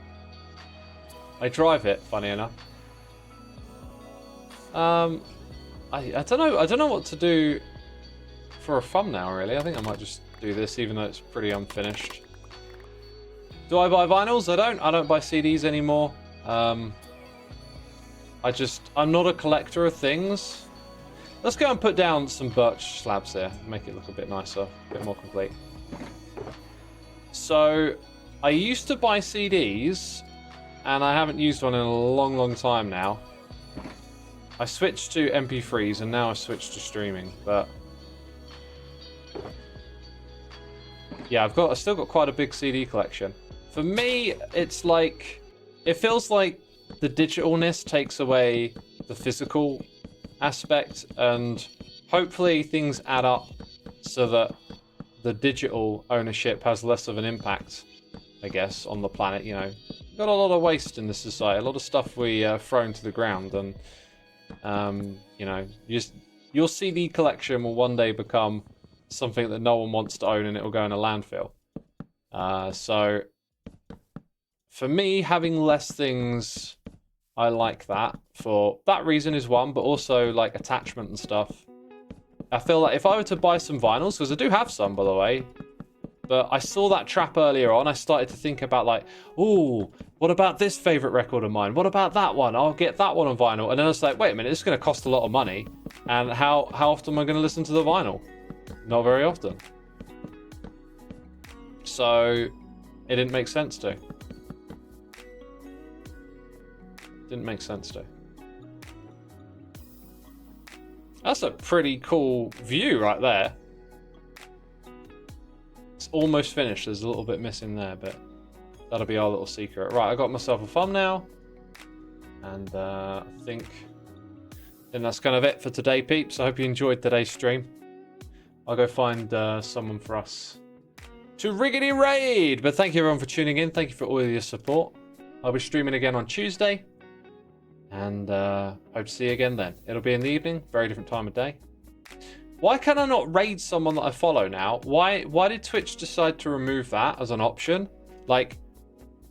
I drive it, funny enough. I don't know. I don't know what to do for a thumbnail, really. I think I might just do this, even though it's pretty unfinished. Do I buy vinyls? I don't. I don't buy CDs anymore. I'm not a collector of things. Let's go and put down some birch slabs here. Make it look a bit nicer, a bit more complete. So, I used to buy CDs, and I haven't used one in a long, long time now. I switched to MP3s, and now I switched to streaming, but... yeah, I've still got quite a big CD collection. For me, it's like... it feels like the digitalness takes away the physical aspect, and hopefully things add up so that the digital ownership has less of an impact, I guess, on the planet. You know, we've got a lot of waste in this society, a lot of stuff we throw into the ground, and you know, your CD collection will one day become something that no one wants to own, and it will go in a landfill. So for me, having less things, I like that. For that reason is one, but also like attachment and stuff. I feel like if I were to buy some vinyls, because I do have some, by the way, but I saw that trap earlier on, I started to think about like, ooh, what about this favourite record of mine? What about that one? I'll get that one on vinyl. And then I was like, wait a minute, it's going to cost a lot of money. And how often am I going to listen to the vinyl? Not very often. So it didn't make sense to. Didn't make sense to. That's a pretty cool view right there. It's almost finished. There's a little bit missing there, but that'll be our little secret. Right, I got myself a thumbnail. And I think that's kind of it for today, peeps. I hope you enjoyed today's stream. I'll go find someone for us to riggedy raid. But thank you everyone for tuning in. Thank you for all of your support. I'll be streaming again on Tuesday. And hope to see you again then. It'll be in the evening, very different time of day. Why can I not raid someone that I follow now? Why did Twitch decide to remove that as an option? Like,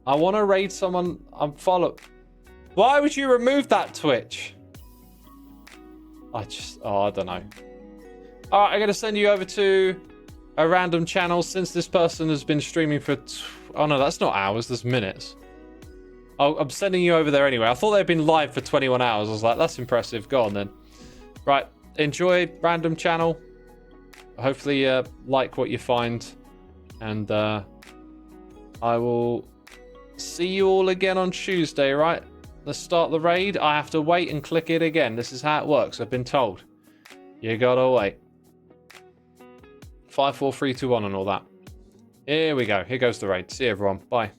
I want to raid someone I'm follow. Why would you remove that, Twitch? I don't know. All right, I'm going to send you over to a random channel since this person has been streaming for... oh no, that's not hours, that's minutes. I'm sending you over there anyway. I thought they'd been live for 21 hours. I was like, that's impressive. Go on then. Right. Enjoy random channel. Hopefully like what you find. And I will see you all again on Tuesday, right? Let's start the raid. I have to wait and click it again. This is how it works. I've been told. You gotta wait. 5, 4, 3, 2, 1 and all that. Here we go. Here goes the raid. See you everyone. Bye.